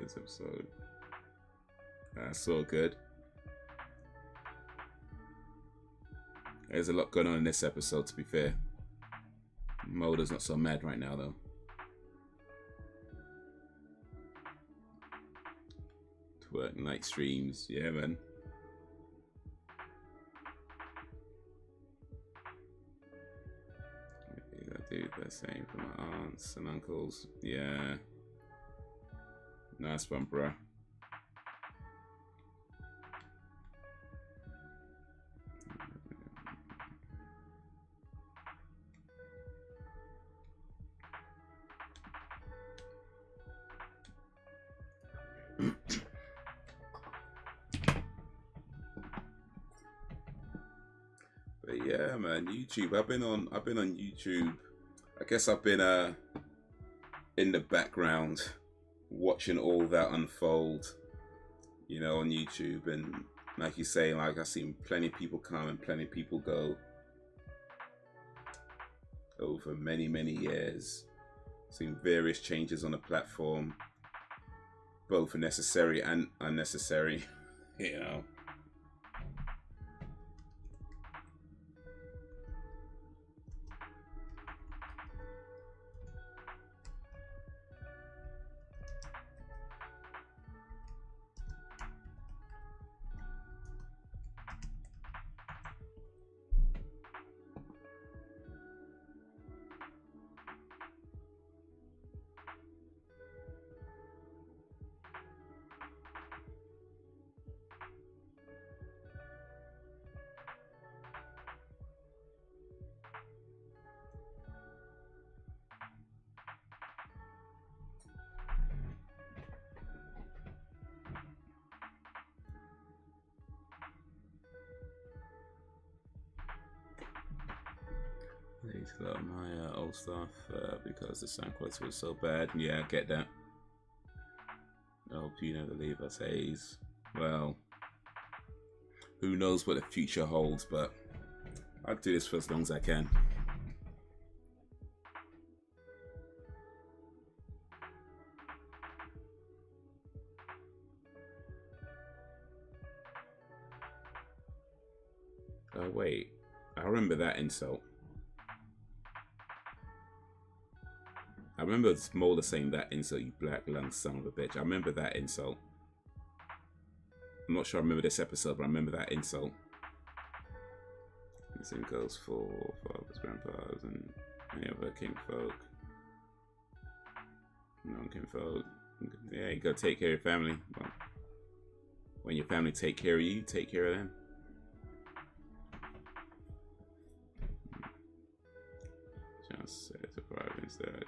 Speaker 1: This episode. That's so good. There's a lot going on in this episode, to be fair. Mulder's not so mad right now, though. Twerk night streams, yeah, man. I do the same for my aunts and uncles. Yeah. Nice one, bruh. But yeah, man, YouTube. I've been on YouTube. I guess I've been in the background watching all that unfold, you know, on YouTube. And like you say, like I've seen plenty of people come and plenty of people go over many, many years. Seen various changes on the platform, both necessary and unnecessary, you know. I need to load my old stuff because the sound quality was so bad. Yeah, I get that. I hope you never leave us, Haze. Well, who knows what the future holds, but I'll do this for as long as I can. Oh, wait. I remember that insult. I remember Smolder saying that insult, you black lung son of a bitch. I remember that insult. I'm not sure I remember this episode, but I remember that insult. The same goes for fathers, grandpas, and any other kinfolk. Non-kinfolk. Yeah, you gotta take care of your family. Well, when your family take care of you, you take care of them. Just say it's a private instead.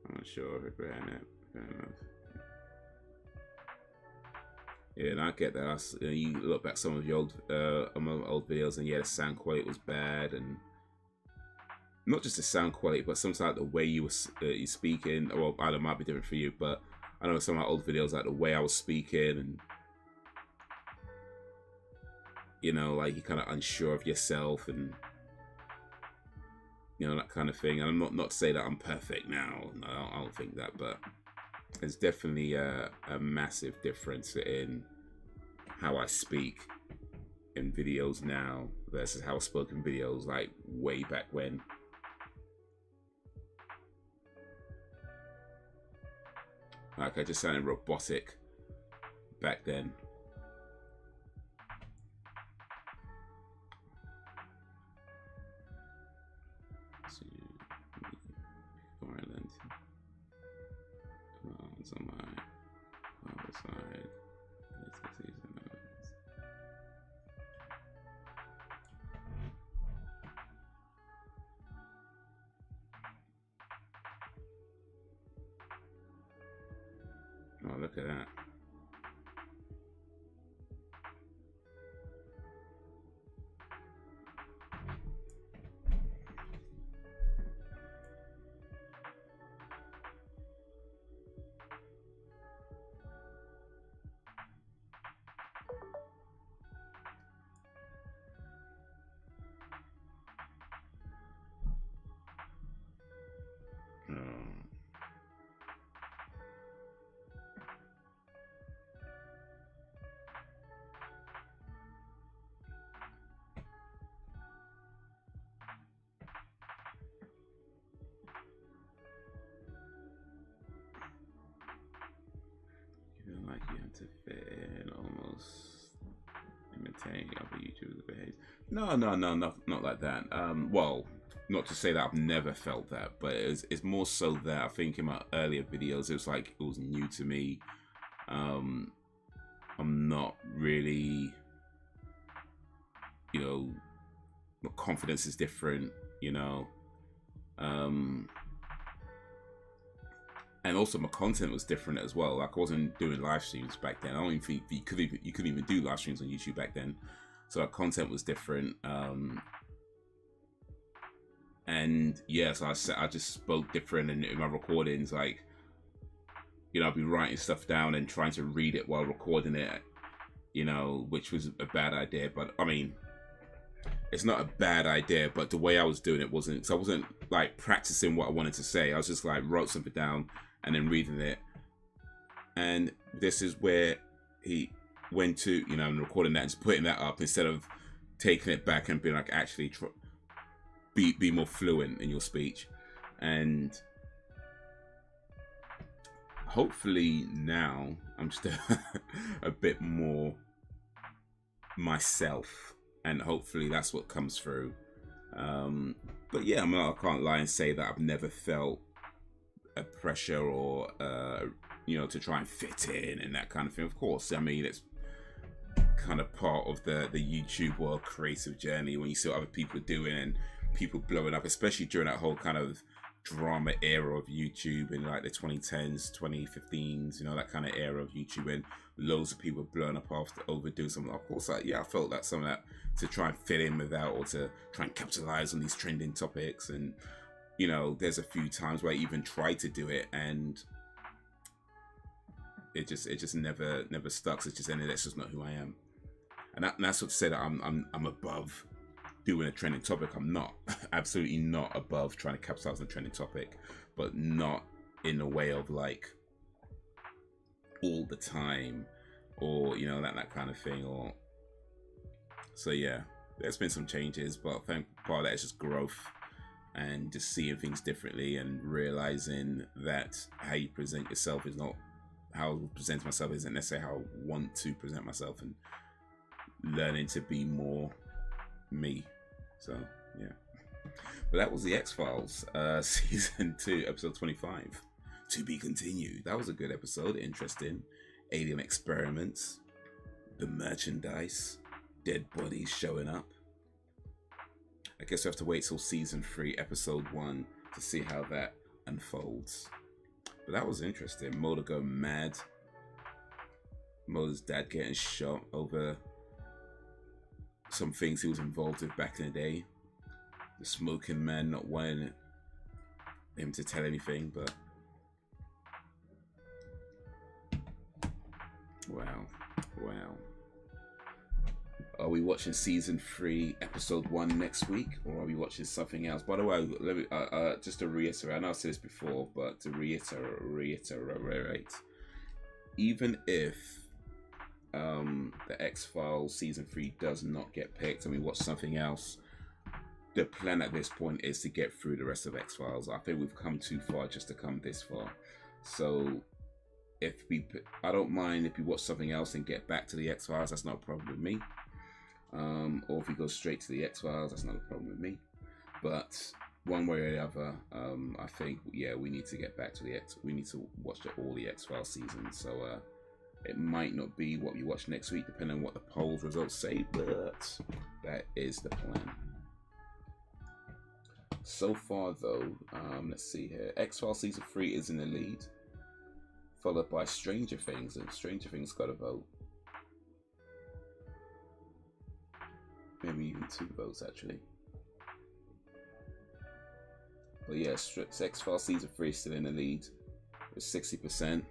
Speaker 1: I'm not sure if it ran it. Fair enough. Yeah, and I get that. You look back some of your old videos, and yeah, the sound quality was bad, and not just the sound quality, but sometimes like the way you were you speaking. Well, I don't know, it might be different for you, but I know some of my old videos, like the way I was speaking, and you know, like you're kind of unsure of yourself, and you know, that kind of thing. And I'm not to say that I'm perfect now. No, I don't think that, but there's definitely a massive difference in how I speak in videos now versus how I spoke in videos like way back when. Like I just sounded robotic back then. On my other side, oh, look at that. Like you have to fit in almost imitate other YouTubers behavior. No, not like that. Well, not to say that I've never felt that, but it's more so that I think in my earlier videos it was like it was new to me. I'm not really, you know, my confidence is different, you know. and also my content was different as well. Like I wasn't doing live streams back then. I don't even think you couldn't even do live streams on YouTube back then. So our content was different. And yeah, so I just spoke different, and in my recordings, like, you know, I'd be writing stuff down and trying to read it while recording it, you know, which was a bad idea. But I mean, it's not a bad idea, but the way I was doing it wasn't, so I wasn't like practicing what I wanted to say. I was just like wrote something down and then reading it. And this is where he went to, you know, and recording that and just putting that up instead of taking it back and being like, actually be more fluent in your speech. And hopefully now I'm just a bit more myself, and hopefully that's what comes through. But yeah, I can't lie and say that I've never felt a pressure or you know, to try and fit in and that kind of thing. Of course, I mean, it's kind of part of the YouTube world creative journey when you see what other people are doing and people blowing up, especially during that whole kind of drama era of YouTube in like the 2010s, 2015s, you know, that kind of era of YouTube, and loads of people blowing up after overdoing something. Of course, like, yeah, I felt that some of that to try and fit in with that, or to try and capitalize on these trending topics. And you know, there's a few times where I even tried to do it, and it just never stuck. It's just, and that's just not who I am. And that's what to say that I'm above doing a trending topic. I'm not, absolutely not above trying to capitalize on a trending topic, but not in a way of like all the time, or you know, that kind of thing. Or so yeah, there's been some changes, but I think part of that is just growth and just seeing things differently and realizing that how you present yourself is not how I present myself, isn't necessarily how I want to present myself, and learning to be more me. So yeah, but that was the X-Files season 2, episode 25, to be continued. That was a good episode, interesting. Alien experiments, the merchandise, dead bodies showing up. I guess we have to wait till season 3, episode 1 to see how that unfolds. But that was interesting. Mulder going mad. Mulder's dad getting shot over some things he was involved with back in the day. The smoking man not wanting him to tell anything, but wow. Are we watching season 3, episode 1 next week, or are we watching something else? By the way, let me just to reiterate, I know I've said this before, but to reiterate, even if the X-Files season 3 does not get picked and we watch something else, the plan at this point is to get through the rest of X-Files. I think we've come too far just to come this far. So I don't mind if we watch something else and get back to the X-Files. That's not a problem with me. Or if we go straight to the X-Files, that's not a problem with me. But one way or the other, I think, yeah, we need to get back to we need to watch all the X-Files seasons. So it might not be what we watch next week, depending on what the polls results say, but that is the plan. So far, though, let's see here. X-Files season 3 is in the lead, followed by Stranger Things, and Stranger Things got a vote. Maybe even 2 votes, actually. But yeah, X-Files season 3 is still in the lead with 60%.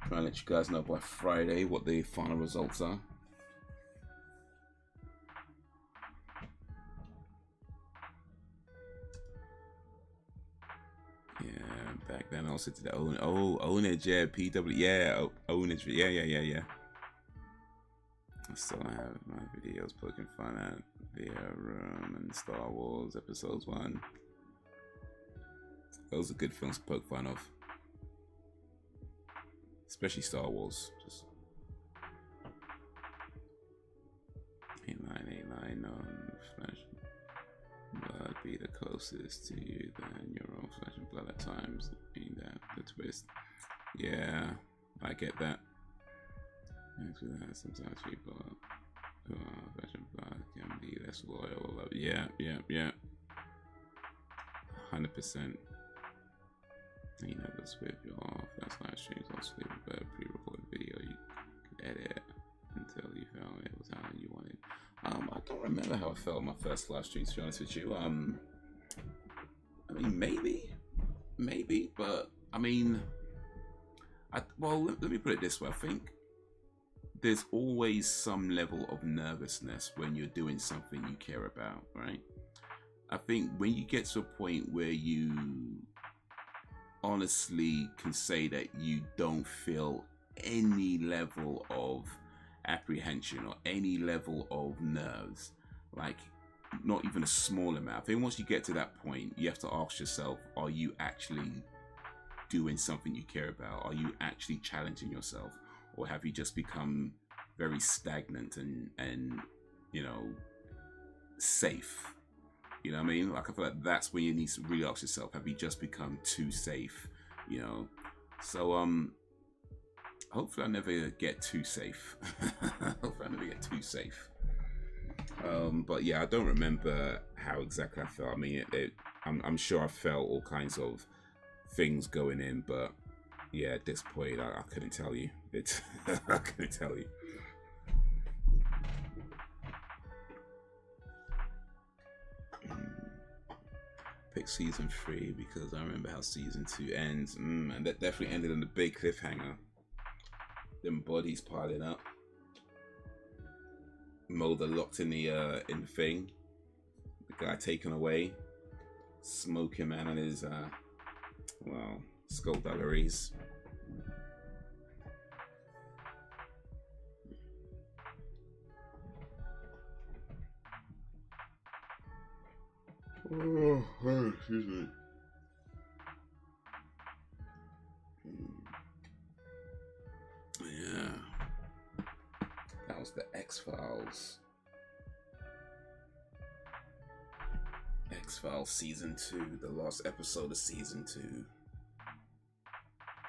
Speaker 1: Try and let you guys know by Friday what the final results are. Yeah, back then I also did the Ownage, yeah, PW, yeah, Ownage, yeah. I still have my videos poking fun at Via Room and Star Wars episodes 1. Those are good films to poke fun of. Especially Star Wars. Just 8989 on Flesh and Blood be the closest to you than your own flesh and blood at times. Being that the twist. Yeah, I get that. Actually, sometimes people who are flesh and blood can be less loyal. Yeah. 100%. You know, that's with your first live streams on Sleep, but pre-recorded video you could edit until you felt it was how you wanted. I don't remember how I felt on my first live stream, to be honest with you. I mean, maybe, but I mean, well, let me put it this way. I think there's always some level of nervousness when you're doing something you care about, right? I think when you get to a point where you honestly can say that you don't feel any level of apprehension or any level of nerves, like not even a small amount. I think once you get to that point, you have to ask yourself, are you actually doing something you care about? Are you actually challenging yourself? Or have you just become very stagnant and you know, safe? You know what I mean? Like, I feel like that's when you need to really ask yourself, have you just become too safe? You know? So, hopefully I never get too safe. Hopefully I never get too safe. But yeah, I don't remember how exactly I felt. I mean, I'm sure I felt all kinds of things going in, but yeah, at this point, I couldn't tell you. I couldn't tell you. Pick season 3 because I remember how season 2 ends, and that definitely ended on a big cliffhanger. Them bodies piling up. Mulder locked in the thing. The guy taken away. Smoking man and his well, skullduggeries. Oh, excuse me. Yeah. That was the X-Files. X-Files Season 2, the last episode of Season 2.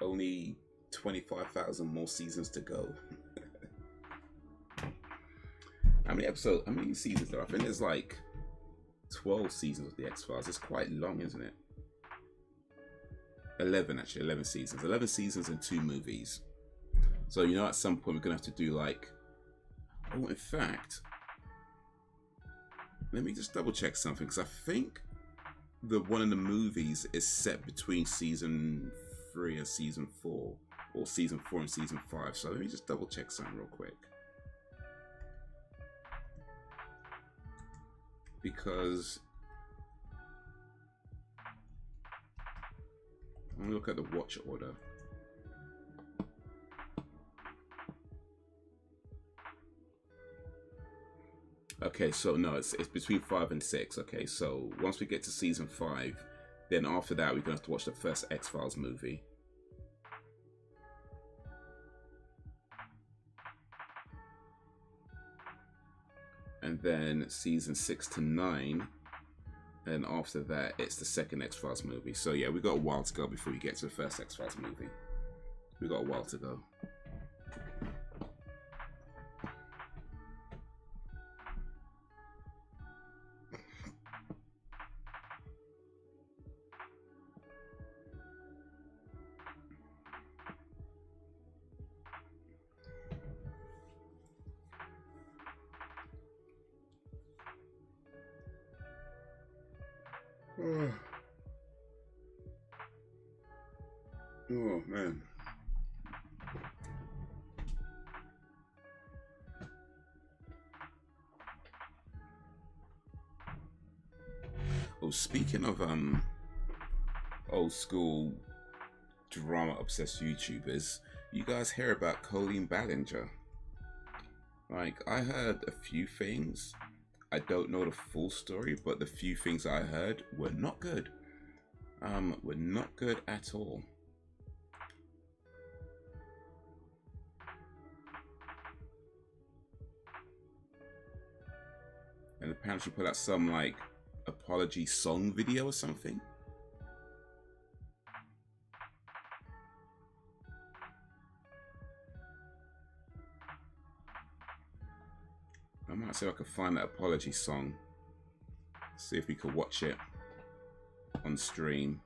Speaker 1: Only 25,000 more seasons to go. How many seasons there? I think there's like 12 seasons of the X-Files. It's quite long, isn't it? 11 actually, 11 seasons. 11 seasons and 2 movies. So, you know, at some point we're going to have to do like... Oh, in fact... Let me just double check something, because I think the one in the movies is set between season 3 and season 4. Or season 4 and season 5. So let me just double check something real quick. Because... I'm going to look at the watch order. Okay, so no, it's between 5 and 6. Okay, so once we get to season 5, then after that we're going to have to watch the first X-Files movie. And then season 6 to 9, and after that it's the second X-Files movie. So yeah, we got a while to go before we get to the first X-Files movie. We got a while to go. Oh man. Oh, speaking of old school drama obsessed YouTubers, you guys hear about Colleen Ballinger? Like, I heard a few things. I don't know the full story, but the few things I heard were not good. Were not good at all. And apparently she put out some like apology song video or something. I might see if I can find that apology song. See if we could watch it on stream.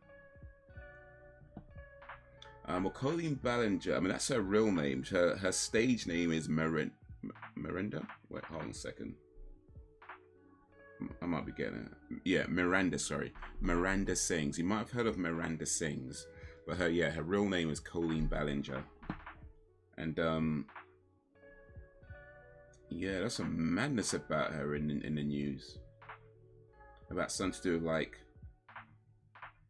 Speaker 1: Well, Colleen Ballinger, I mean, that's her real name. Her stage name is Miranda? Wait, hold on a second. I might be getting it. Yeah, Miranda, sorry. Miranda Sings. You might have heard of Miranda Sings. But her real name is Colleen Ballinger. And, yeah, there's some madness about her in the news. About something to do with, like,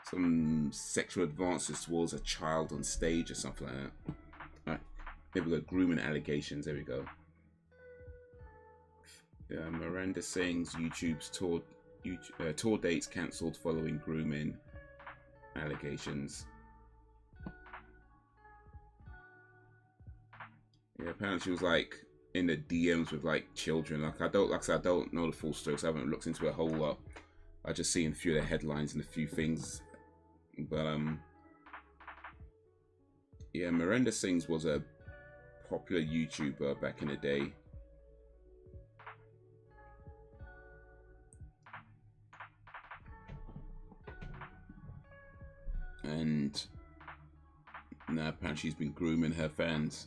Speaker 1: some sexual advances towards a child on stage or something like that. Alright, here we go, grooming allegations, there we go. Yeah, Miranda Sings YouTube's tour dates cancelled following grooming allegations. Yeah, apparently she was like in the DMs with like children. Like I don't know the full story, so I haven't looked into it a whole lot. I just seen a few of the headlines and a few things. But yeah, Miranda Sings was a popular YouTuber back in the day. And now apparently she's been grooming her fans.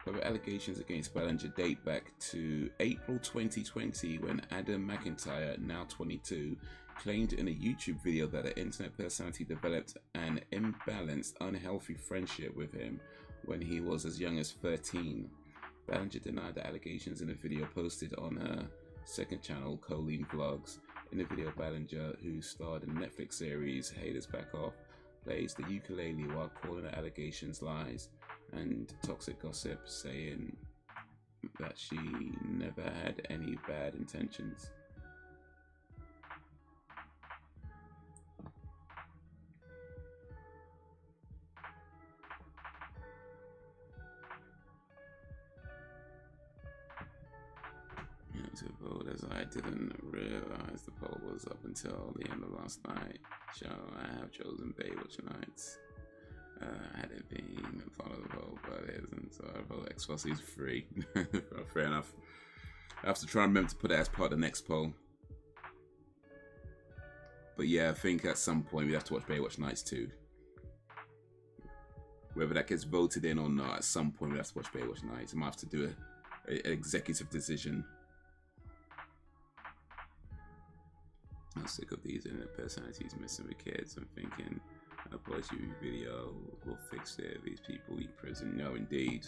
Speaker 1: Private allegations against Ballinger date back to April 2020 when Adam McIntyre, now 22, claimed in a YouTube video that the internet personality developed an imbalanced, unhealthy friendship with him when he was as young as 13. Ballinger denied the allegations in a video posted on her second channel, Colleen Vlogs. In the video, Ballinger, who starred in the Netflix series Haters Back Off, plays the ukulele while calling the allegations lies and toxic gossip, saying that she never had any bad intentions. To vote as I didn't realize the poll was up until the end of last night. So I have chosen Baywatch Nights. Had it been part of the vote, but it isn't. So I vote XSplit is free. Fair enough. I have to try and remember to put it as part of the next poll. But yeah, I think at some point we have to watch Baywatch Nights too. Whether that gets voted in or not, at some point we have to watch Baywatch Nights. I might have to do an executive decision. I'm sick of these internet personalities messing with kids. I'm thinking a policy video will fix it. These people eat prison. No, indeed.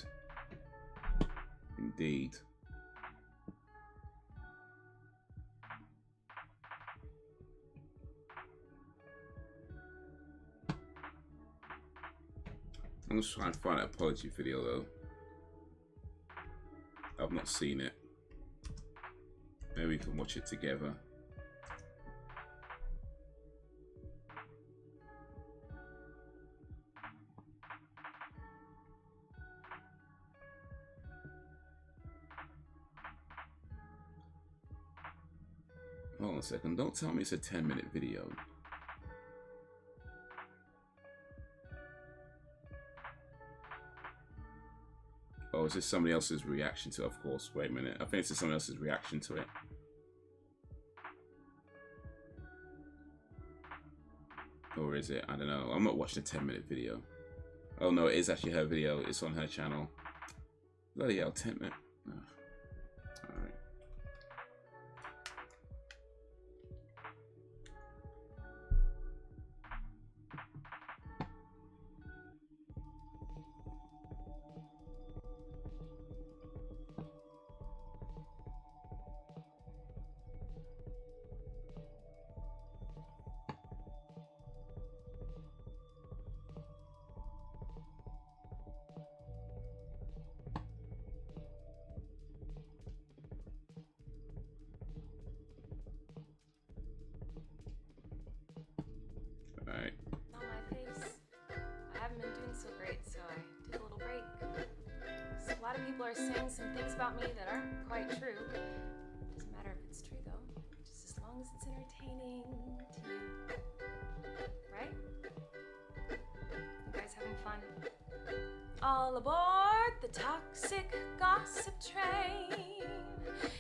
Speaker 1: Indeed. I'm just trying to find that apology video though. I've not seen it. Maybe we can watch it together. Hold on a second, don't tell me it's a 10-minute video. Oh, is this somebody else's reaction to it? Of course, wait a minute. I think this is someone else's reaction to it. Or is it? I don't know. I'm not watching a 10-minute video. Oh no, it is actually her video. It's on her channel. Bloody hell, 10 minutes. Oh. Alright.
Speaker 2: Saying some things about me that aren't quite true. Doesn't matter if it's true though, just as long as it's entertaining to you. Right? You guys having fun? All aboard the toxic gossip train.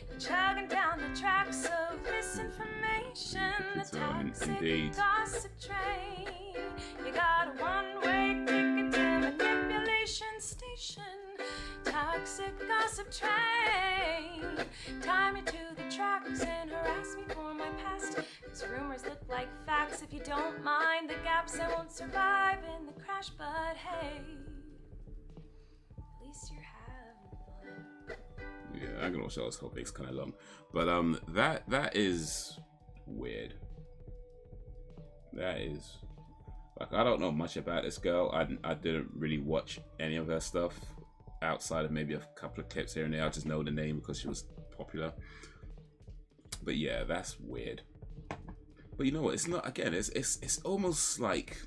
Speaker 2: You're chugging down the tracks of misinformation. The toxic gossip train. toxic gossip train. Tie me to the tracks and harass me for my past. Cause rumors look like facts. If you don't mind the gaps, I won't survive in the crash. But hey, at least you're having fun.
Speaker 1: Yeah, I can also this whole thing's kind of long, but that is weird. That is, like, I don't know much about this girl. I didn't really watch any of her stuff outside of maybe a couple of clips here and there. I just know the name because she was popular. But yeah, that's weird. But you know what? It's not. Again, it's almost like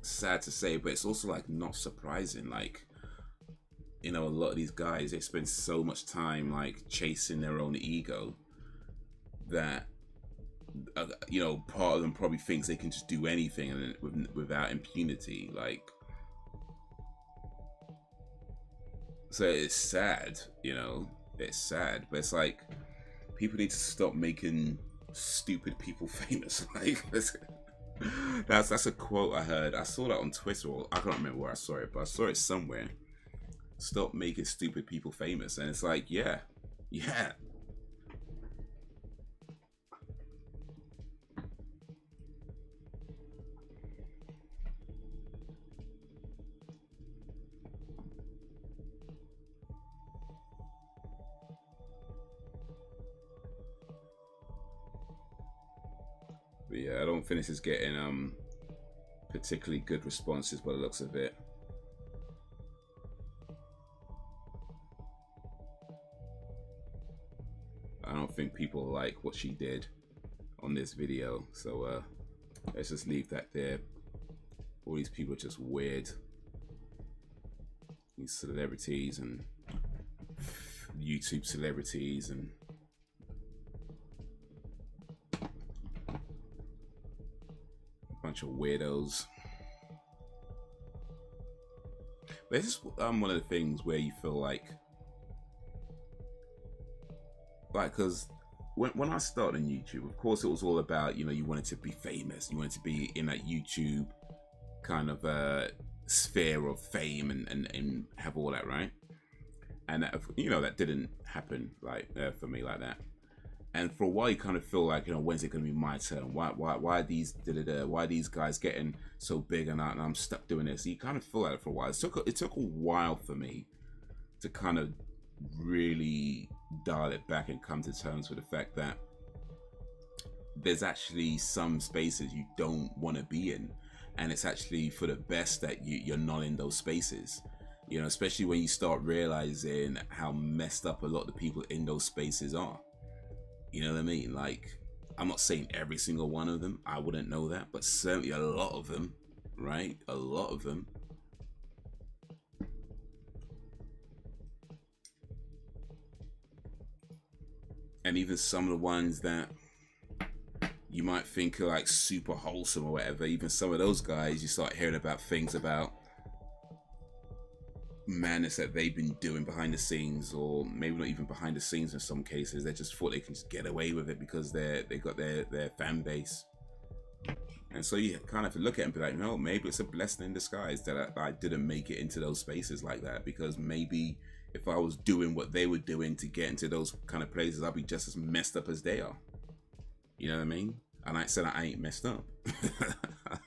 Speaker 1: sad to say, but it's also like not surprising. Like, you know, a lot of these guys, they spend so much time like chasing their own ego that you know, part of them probably thinks they can just do anything and without impunity. Like, so it's sad, you know, it's sad, but it's like people need to stop making stupid people famous. Like, that's a quote I heard. I saw that on Twitter, or I can't remember where I saw it, but I saw it somewhere. Stop making stupid people famous. And it's like, yeah. But yeah, I don't think this is getting particularly good responses by the looks of it. I don't think people like what she did on this video, so let's just leave that there. All these people are just weird. These celebrities and YouTube celebrities and bunch of weirdos. But this is one of the things where you feel like because when I started on YouTube, of course it was all about, you know, you wanted to be famous, you wanted to be in that YouTube kind of sphere of fame and have all that, right? And that, you know, that didn't happen like for me like that. And for a while, you kind of feel like, you know, when's it going to be my turn? Why are these why are these guys getting so big and I'm stuck doing this? You kind of feel like it for a while. It took a while for me to kind of really dial it back and come to terms with the fact that there's actually some spaces you don't want to be in, and it's actually for the best that you're not in those spaces. You know, especially when you start realizing how messed up a lot of the people in those spaces are. You know what I mean? Like, I'm not saying every single one of them, I wouldn't know that, but certainly a lot of them, right? A lot of them. And even some of the ones that you might think are like super wholesome or whatever, even some of those guys, you start hearing about things about madness that they've been doing behind the scenes, or maybe not even behind the scenes in some cases. They just thought they can just get away with it because they got their fan base. And so you kind of have to look at it and be like, no, maybe it's a blessing in disguise that I didn't make it into those spaces like that, because maybe if I was doing what they were doing to get into those kind of places, I'd be just as messed up as they are. You know what I mean? And I said I ain't messed up.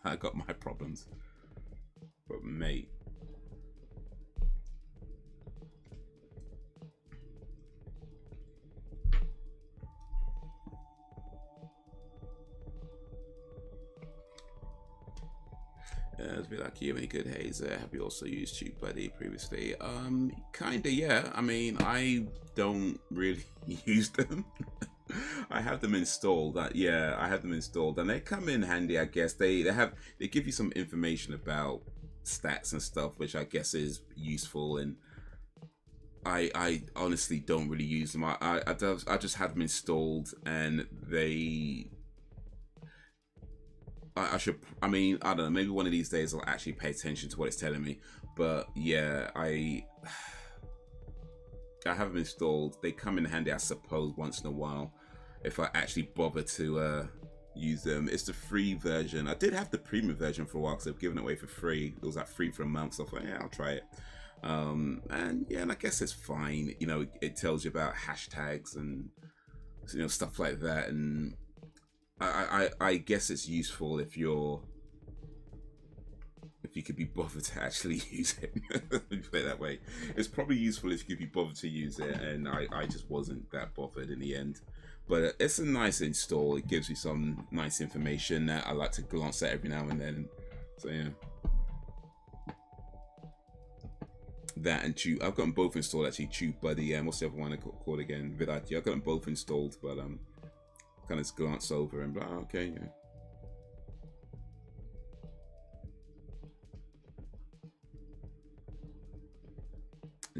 Speaker 1: I got my problems. But mate, it's be like, you have any good Haze? Have you also used TubeBuddy previously? Kinda, yeah. I mean, I don't really use them. I have them installed. Yeah, I have them installed, and they come in handy, I guess. They give you some information about stats and stuff, which I guess is useful. And I honestly don't really use them. I just have them installed, and they. I mean, I don't know, maybe one of these days I'll actually pay attention to what it's telling me. But yeah, I have them installed. They come in handy, I suppose, once in a while, if I actually bother to use them. It's the free version. I did have the premium version for a while because they've given it away for free. It was like free for a month, so I thought, yeah, I'll try it. And yeah, and I guess it's fine. You know, it tells you about hashtags and, you know, stuff like that. And I guess it's useful if you could be bothered to actually use it. Let me put it that way. It's probably useful if you could be bothered to use it, and I just wasn't that bothered in the end. But it's a nice install. It gives you some nice information that I like to glance at every now and then. So yeah. That and Tube. I've got them both installed actually. TubeBuddy and what's the other one called again? Vidati. I've got them both installed, but kind of glance over and be like, oh, okay, yeah.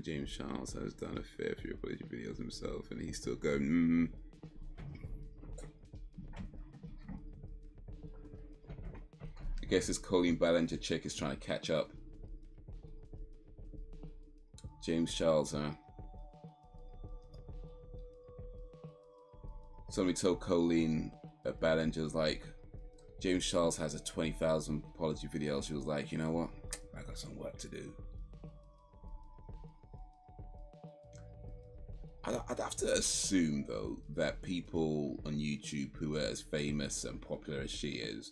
Speaker 1: James Charles has done a fair few apology videos himself, and he's still going. I guess this Colleen Ballinger chick is trying to catch up. James Charles, huh? Somebody told Colleen Ballinger's like, James Charles has a 20,000 apology video. She was like, you know what? I got some work to do. I'd have to assume, though, that people on YouTube who are as famous and popular as she is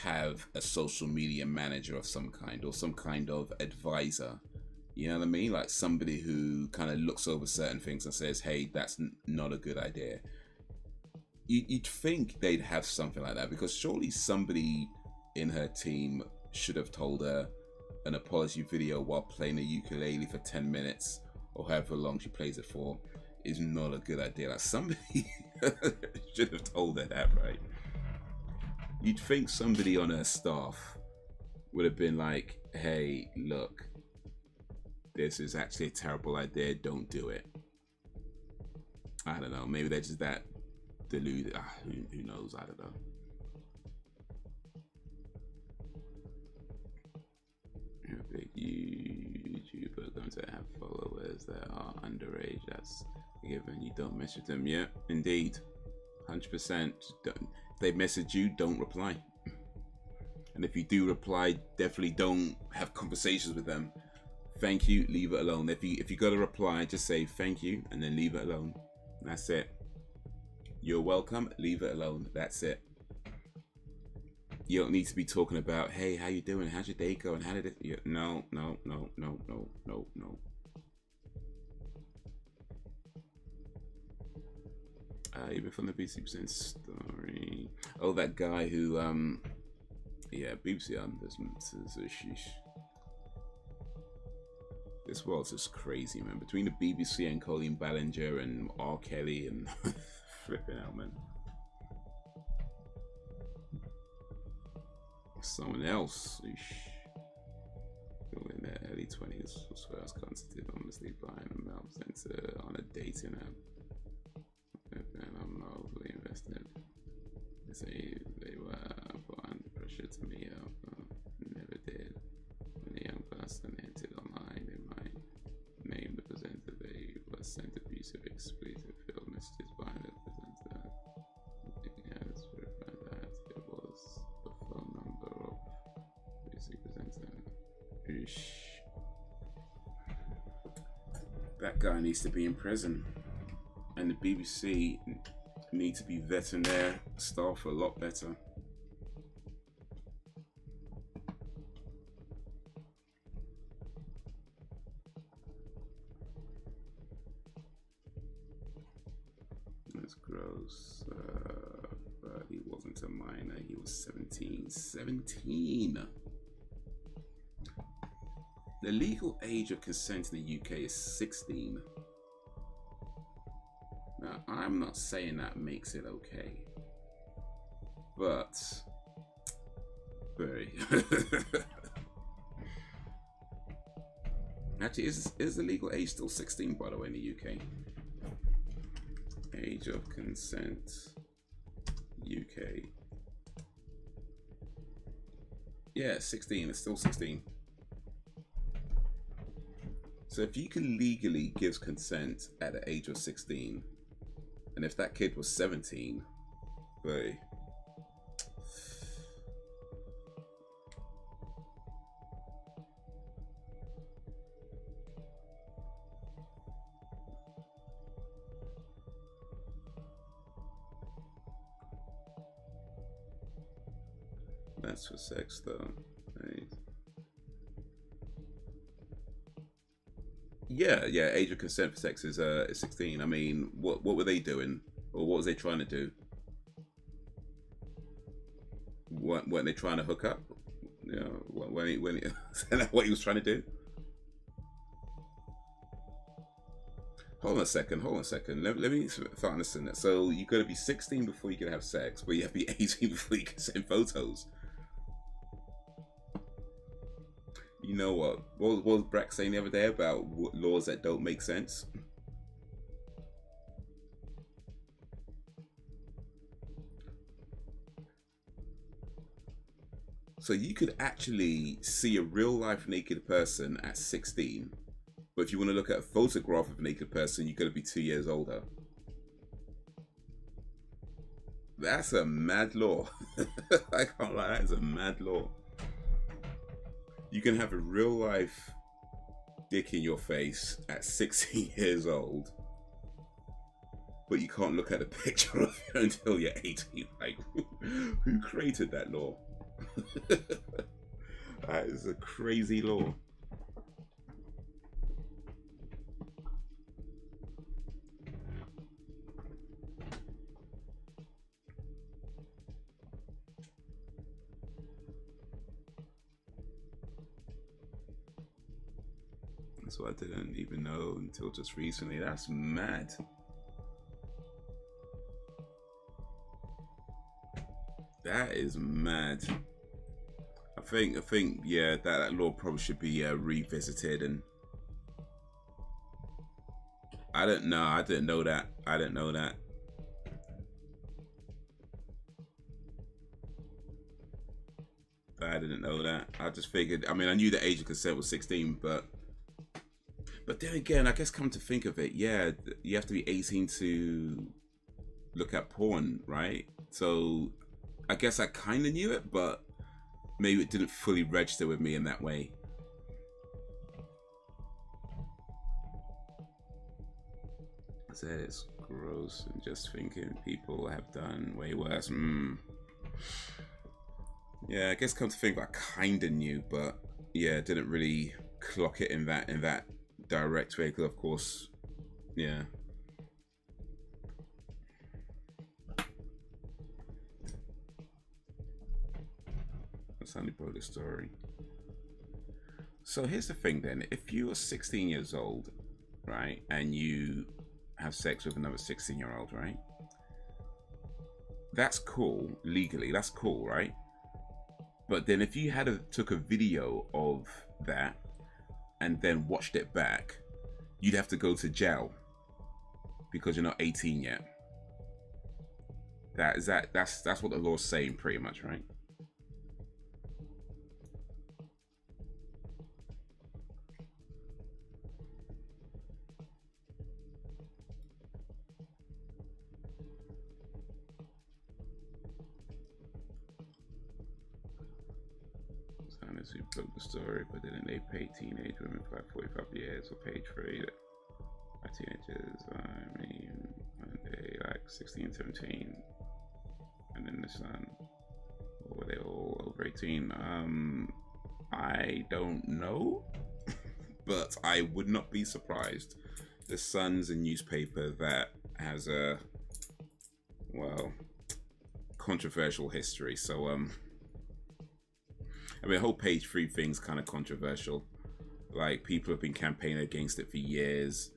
Speaker 1: have a social media manager of some kind, or some kind of advisor. You know what I mean? Like somebody who kind of looks over certain things and says, hey, that's not a good idea. You'd think they'd have something like that, because surely somebody in her team should have told her an apology video while playing a ukulele for 10 minutes or however long she plays it for is not a good idea. Like somebody should have told her that, right? You'd think somebody on her staff would have been like, hey, look, this is actually a terrible idea, don't do it. I don't know, maybe they're just that deluded. Who knows, I don't know. You're a big YouTuber going to have followers that are underage, that's given. You don't message them. Yeah, indeed, 100%. If they message you, don't reply. And if you do reply, definitely don't have conversations with them. Thank you, leave it alone. If you got to reply, just say thank you and then leave it alone. That's it. You're welcome, leave it alone. That's it. You don't need to be talking about, hey, how you doing? How's your day going? How did it? Yeah, no. Even from the BBC% story. Oh, that guy who, yeah, BBC. This world's just crazy, man. Between the BBC and Colleen Ballinger and R. Kelly and flipping out, man. Someone else. In their early 20s was first constituted honestly buying a mail center on a dating app. And I'm not overly invested. They say they were put under pressure to meet up, but never did. When a young person entered online, they might name the presenter. They were sent abusive, expletive field messages by the presenter. Yeah, it's verified that it was the phone number of the abusive presenter. Eesh. That guy needs to be in prison. And the BBC need to be vetting their staff a lot better. That's gross. But he wasn't a minor. He was 17. 17! The legal age of consent in the UK is 16. Now, I'm not saying that makes it okay, but very. Actually, is the legal age still 16, by the way, in the UK? Age of consent, UK. Yeah, 16. It's still 16. So if you can legally give consent at the age of 16, and if that kid was 17, boy. ask for sex though. Right. Yeah, age of consent for sex is 16. I mean, what were they doing, or what was they trying to do? Weren't they trying to hook up? You know, when is that what he was trying to do? Hold on a second. Let me start understanding that. So you got to be 16 before you can have sex, but you have to be 18 before you can send photos. You know what was Brack saying the other day about laws that don't make sense? So you could actually see a real life naked person at 16, but if you want to look at a photograph of a naked person, you got to be 2 years older. That's a mad law. I can't lie, that is a mad law. You can have a real life dick in your face at 16 years old, but you can't look at a picture of it until you're 18. Like, who created that law? That is a crazy law. That's what I didn't even know until just recently. That's mad. That is mad. I think, yeah, that law probably should be revisited. And I didn't know that. I didn't know that. I just figured. I mean, I knew the age of consent was 16, but then again, I guess come to think of it, yeah, you have to be 18 to look at porn, right? So I guess I kind of knew it, but maybe it didn't fully register with me in that way. I said it's gross, and just thinking people have done way worse. Yeah, I guess come to think, I kind of knew, but yeah, didn't really clock it in that direct way, because of course, yeah. That's how they broke the story. So here's the thing then, if you are 16 years old, right, and you have sex with another 16-year-old, right, that's cool, legally, that's cool, right? But then if you took a video of that and then watched it back, you'd have to go to jail because you're not 18 yet. That's what the law's saying pretty much, right? Who broke the story, but didn't they pay teenage women for 45 years or paid for it? Teenagers, I mean, they like 16, 17, and then the son, or were they all over 18? I don't know, but I would not be surprised. The Sun's a newspaper that has a, well, controversial history, so I mean, the whole page 3 thing's kind of controversial. Like, people have been campaigning against it for years.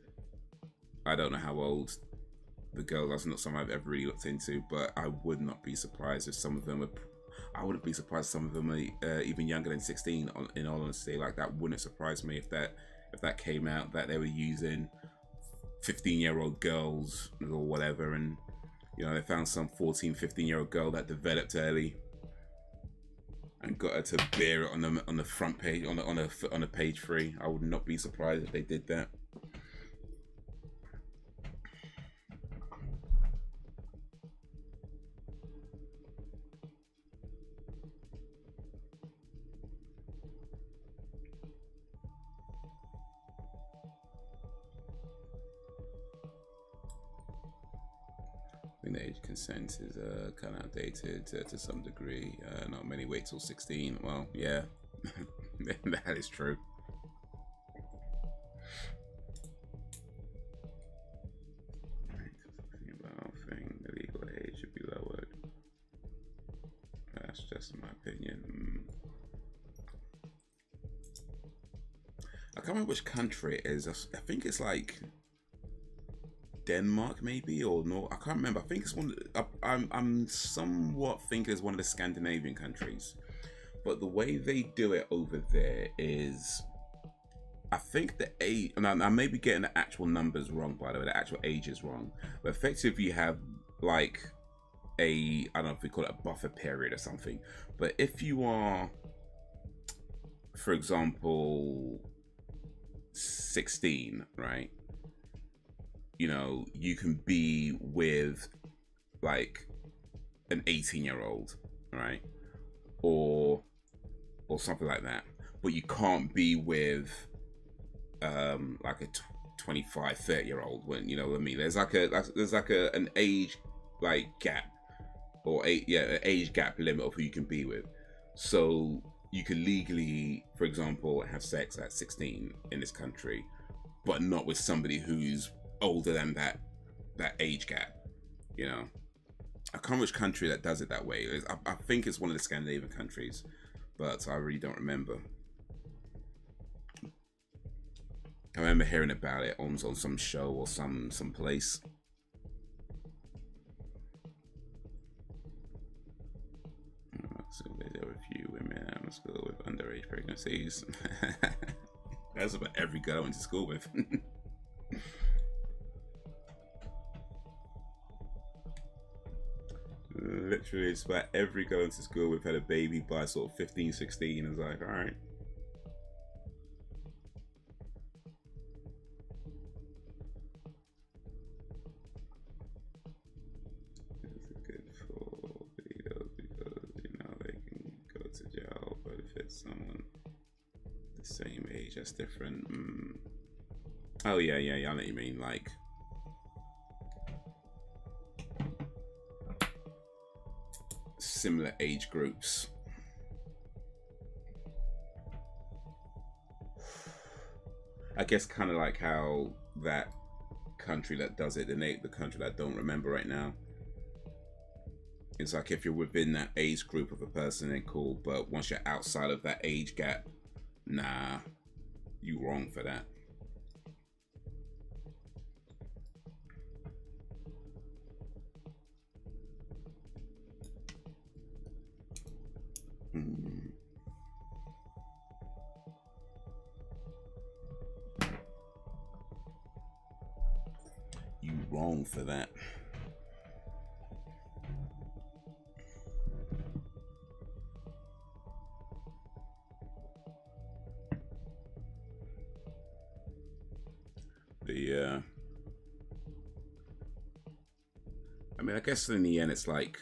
Speaker 1: I don't know how old the girls are. That's not something I've ever really looked into, but I would not be surprised if some of them are. I wouldn't be surprised if some of them are even younger than 16. In all honesty, like, that wouldn't surprise me if that came out, that they were using 15-year-old girls or whatever, and you know, they found some 14, 15-year-old girl that developed early and got her to bear it on the front page, on the page 3. I would not be surprised if they did that. think the age consent is kind of outdated to some degree. Not many wait till 16. Well, yeah, that is true. I think the legal age should be lowered. That's just my opinion. I can't remember which country it is. I think it's like Denmark, maybe, or no. I can't remember. I think it's one. I'm somewhat thinking it's one of the Scandinavian countries, but the way they do it over there is, I think the age, and I may be getting the actual numbers wrong, by the way, the actual age is wrong, but effectively you have like I don't know if we call it a buffer period or something, but if you are, for example, 16, right? You know, you can be with like an 18-year-old, right? Or something like that. But you can't be with like a 25, 30-year-old, when, you know what I mean? There's like an age like gap, or an age gap limit of who you can be with. So you can legally, for example, have sex at 16 in this country, but not with somebody who's older than that age gap. You know, I can't remember which country that does it that way. I think it's one of the Scandinavian countries, but I really don't remember. I remember hearing about it on some show or some place. So there were a few women out of school with underage pregnancies. That's about every girl I went to school with. Literally, it's about every girl I went to school with had a baby by sort of 15, 16. I was like, all right. Someone the same age, that's different. Oh yeah, I know what you mean, like similar age groups. I guess kind of like how that country that does it, the country that I don't remember right now, it's like if you're within that age group of a person, then cool. But once you're outside of that age gap, nah, you wrong for that. You wrong for that. I mean, I guess in the end, it's like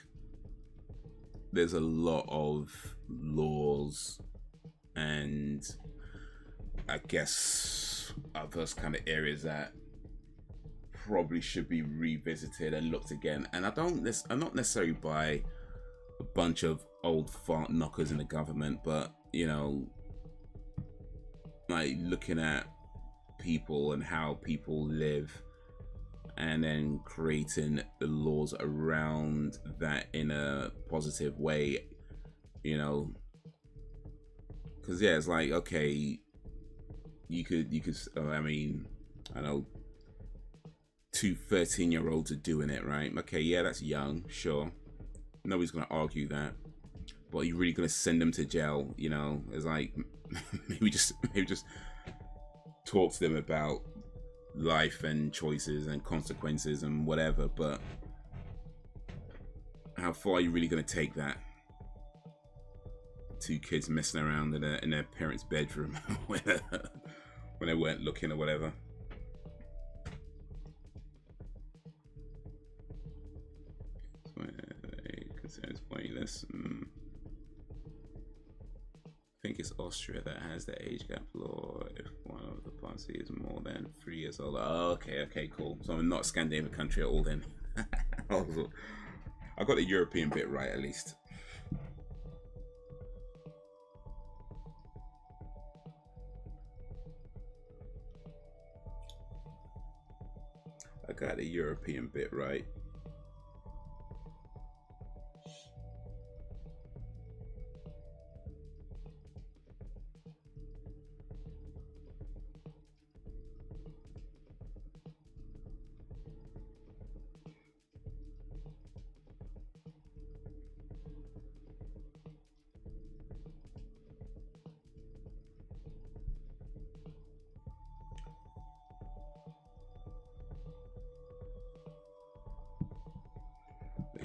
Speaker 1: there's a lot of laws and I guess other kind of areas that probably should be revisited and looked again. And I'm not necessarily by a bunch of old fart knockers in the government, but you know, like looking at people and how people live and then creating the laws around that in a positive way, you know, because yeah, it's like, okay, you could I mean, I know 2 13-year-olds are doing it, right? Okay, yeah, that's young, sure, nobody's gonna argue that, but you're really gonna send them to jail? You know, it's like maybe just talk to them about life and choices and consequences and whatever, but how far are you really going to take that? 2 kids messing around in their parents' bedroom when they weren't looking or whatever. Concerns pointless. I think it's Austria that has the age gap law if one of the party is more than 3 years old. Oh, okay, cool. So I'm not a Scandinavian country at all then. I got the European bit right at least. I got the European bit right.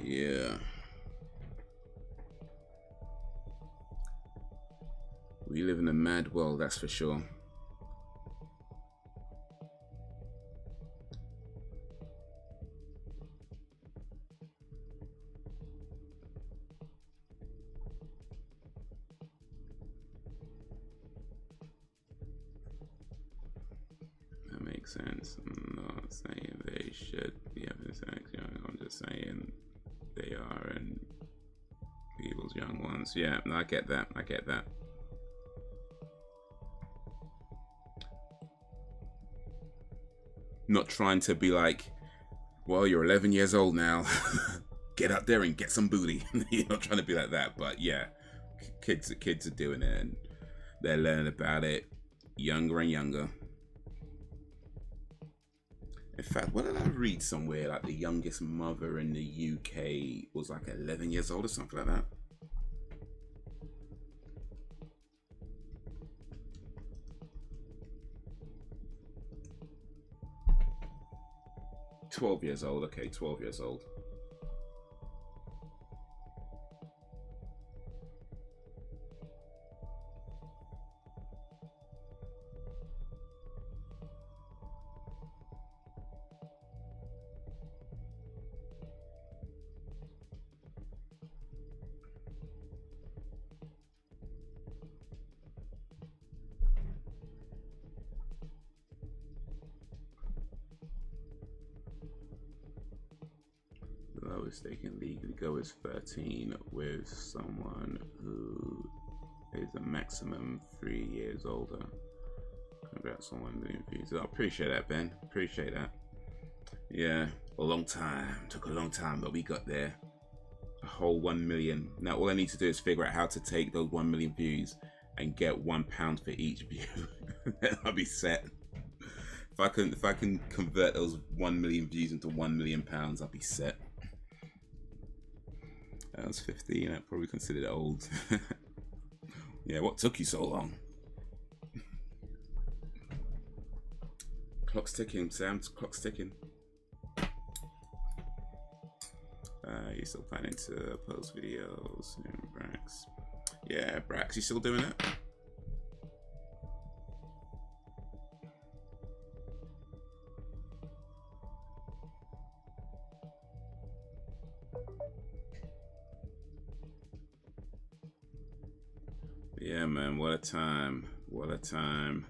Speaker 1: Yeah. We live in a mad world, that's for sure. That makes sense. I'm not saying they should be having sex, I'm just saying they are, and people's young ones. Yeah, no, I get that. I get that. Not trying to be like, well, you're 11 years old now. Get out there and get some booty. You're not trying to be like that, but yeah, kids are doing it, and they're learning about it younger and younger. In fact, what did I read somewhere? Like the youngest mother in the UK was like 11 years old or something like that. "12 years old." Okay, 12 years old. They can legally go as 13 with someone who is a maximum 3 years older. Congrats on 1 million views. I appreciate that, Ben. Appreciate that. Yeah, a long time. Took a long time, but we got there. A whole 1 million. Now all I need to do is figure out how to take those 1 million views and get £1 for each view. I'll be set. If I can convert those 1 million views into £1 million, I'll be set. I was 15, I'd probably consider it old. Yeah, what took you so long? Clock's ticking, Sam, clock's ticking. You're still planning to post videos in Brax? Yeah, Brax, you still doing it? Yeah, man, what a time. What a time.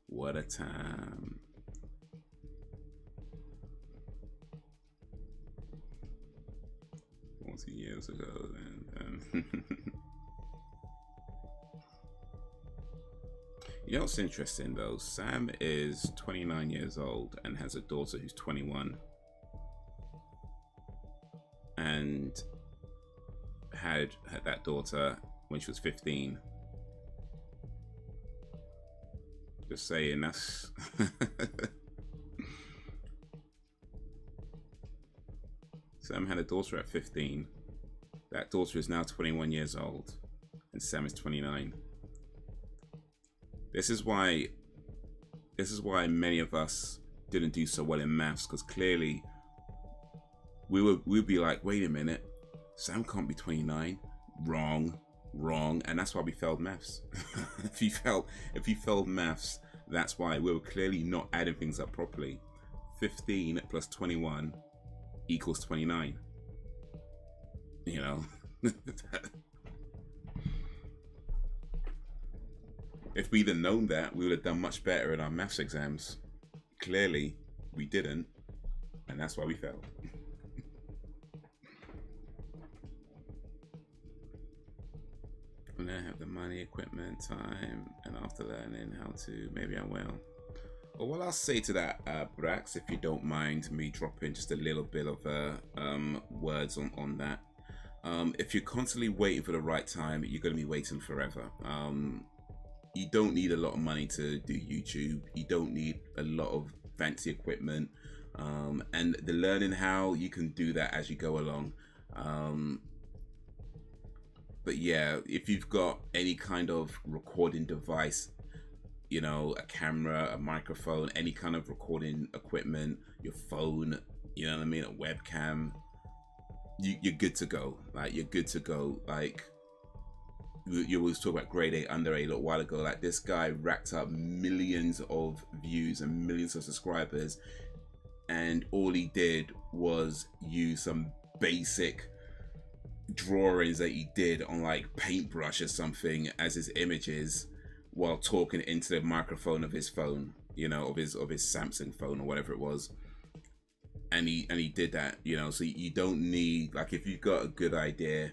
Speaker 1: What a time. 40 years ago, then. You know what's interesting, though? Sam is 29 years old and has a daughter who's 21. And had that daughter when she was 15. Just saying, that's Sam had a daughter at 15. That daughter is now 21 years old, and Sam is 29. This is why many of us didn't do so well in maths, because clearly we'd be like, wait a minute, Sam can't be 29. Wrong. And that's why we failed maths. if you failed maths, that's why we were clearly not adding things up properly. 15 plus 21 equals 29. You know. If we'd have known that, we would have done much better in our maths exams. Clearly, we didn't. and that's why we failed. When I have the money, equipment, time, and after learning how to, maybe I will. But what I'll say to that, Brax, if you don't mind me dropping just a little bit of words on that. If you're constantly waiting for the right time, you're going to be waiting forever. You don't need a lot of money to do YouTube. You don't need a lot of fancy equipment. And the learning how, you can do that as you go along. But yeah, if you've got any kind of recording device, you know, a camera, a microphone, any kind of recording equipment, your phone, you know what I mean, a webcam, you're good to go. Like, you're good to go. Like, you always talk about grade 8 under 8 a little while ago. Like, this guy racked up millions of views and millions of subscribers, and all he did was use some basic drawings that he did on like paintbrush or something as his images, while talking into the microphone of his phone, you know, of his Samsung phone or whatever it was. And he did that, you know. So you don't need, like, if you've got a good idea,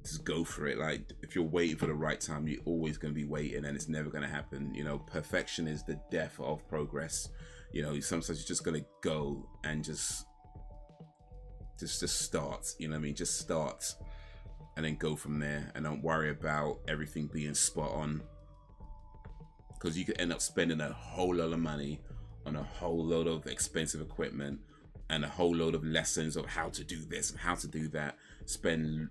Speaker 1: just go for it. Like, if you're waiting for the right time, you're always going to be waiting, and it's never going to happen. You know, perfection is the death of progress. You know, sometimes you're just going to go and just start, you know what I mean? Just start and then go from there, and don't worry about everything being spot on, because you could end up spending a whole lot of money on a whole load of expensive equipment and a whole load of lessons of how to do this and how to do that. Spend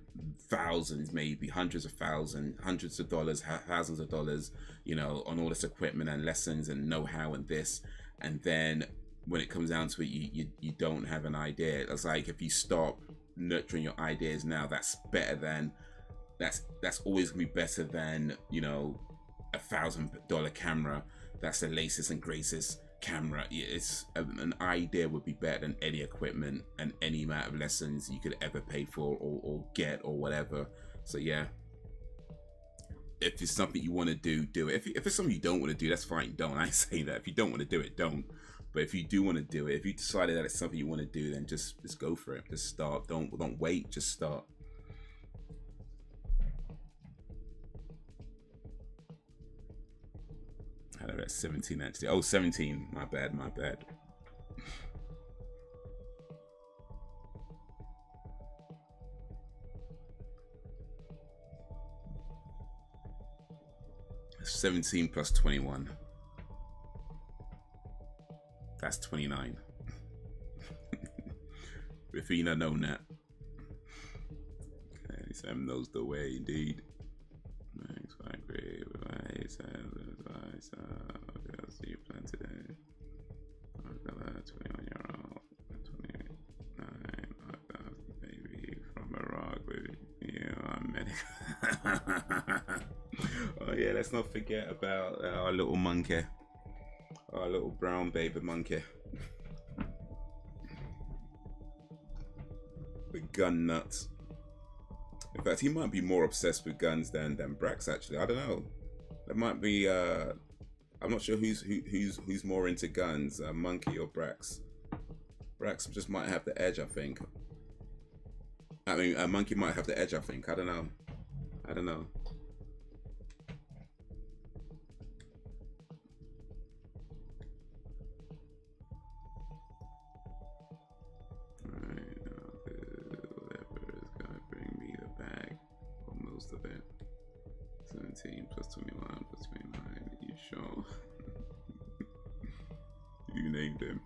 Speaker 1: thousands, maybe hundreds of thousands, hundreds of dollars, thousands of dollars, you know, on all this equipment and lessons and know-how and this, and then when it comes down to it, you don't have an idea. It's like, if you stop nurturing your ideas now, that's better than, that's always gonna be better than, you know, $1,000 camera that's the latest and greatest camera. It's an idea would be better than any equipment and any amount of lessons you could ever pay for or get or whatever. So yeah, if it's something you want to do it. If it's something you don't want to do, that's fine, don't. I ain't saying that. If you don't want to do it, don't. But if you do want to do it, if you decided that it's something you want to do, then just go for it. Just start. Don't wait, just start. I had it at 17 actually. Oh, 17. My bad. 17 plus 21. That's 29. Rafina known that. Okay, Sam knows the way indeed. Thanks, I agree with advice. I'll see you plan today. I've got a 21-year-old, 29, baby from Iraq with you. I'm medical. Oh yeah, let's not forget about our little monkey. Our little brown baby monkey. The gun nuts. In fact, he might be more obsessed with guns than Brax actually. I don't know. That might be I'm not sure who's more into guns, Monkey or Brax. Brax just might have the edge, I think. I mean, Monkey might have the edge, I think. I don't know. Of it. 17 plus 21 plus 29. You sure? You named him.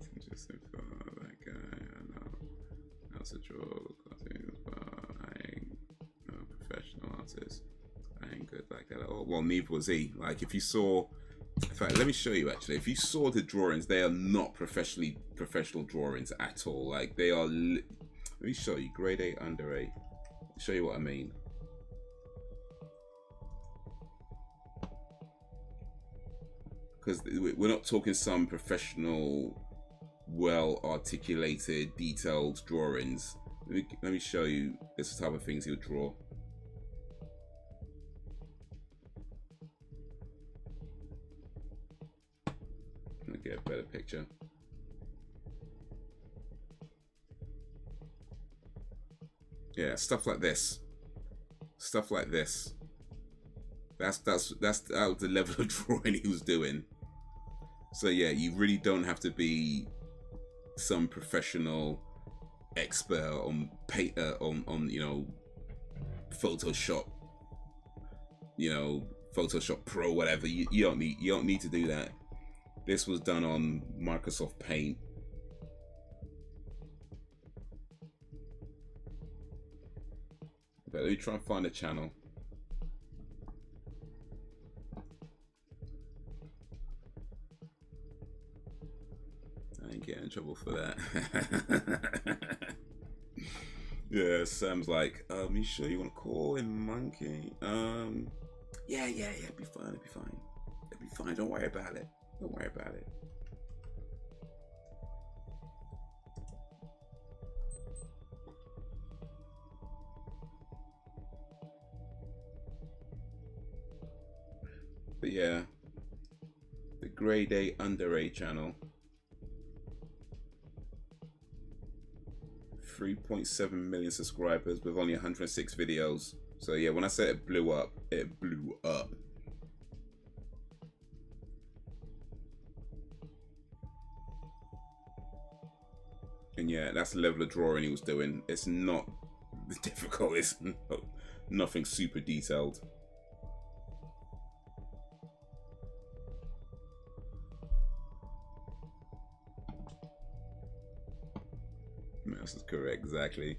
Speaker 1: It's interesting for that guy. I know how to draw cartoons, but I ain't no professional artist. I ain't good like that at all. Well, neither was he. Like, if you saw, in fact, let me show you actually. If you saw the drawings, they are not professional drawings at all. Like, they are. Let me show you. Grade 8 under 8. Show you what I mean. Because we're not talking some professional, well articulated, detailed drawings. Let me show you this type of things he'll draw. picture. Yeah, stuff like this. Stuff like this. That was the level of drawing he was doing. So yeah, you really don't have to be some professional expert on paint, on you know, Photoshop, you know, Photoshop Pro, whatever. You don't need to do that. This was done on Microsoft Paint. But let me try and find a channel. I ain't getting in trouble for that. Yeah, Sam's like, you sure you want to call in, monkey? Yeah, it'll be fine, it'll be fine. It'll be fine, don't worry about it. Don't worry about it. But yeah, the grade A under A channel, 3.7 million subscribers with only 106 videos. So yeah, when I said it blew up, it blew up. And yeah, that's the level of drawing he was doing. It's not difficult, it's nothing super detailed. Mouse is correct, exactly.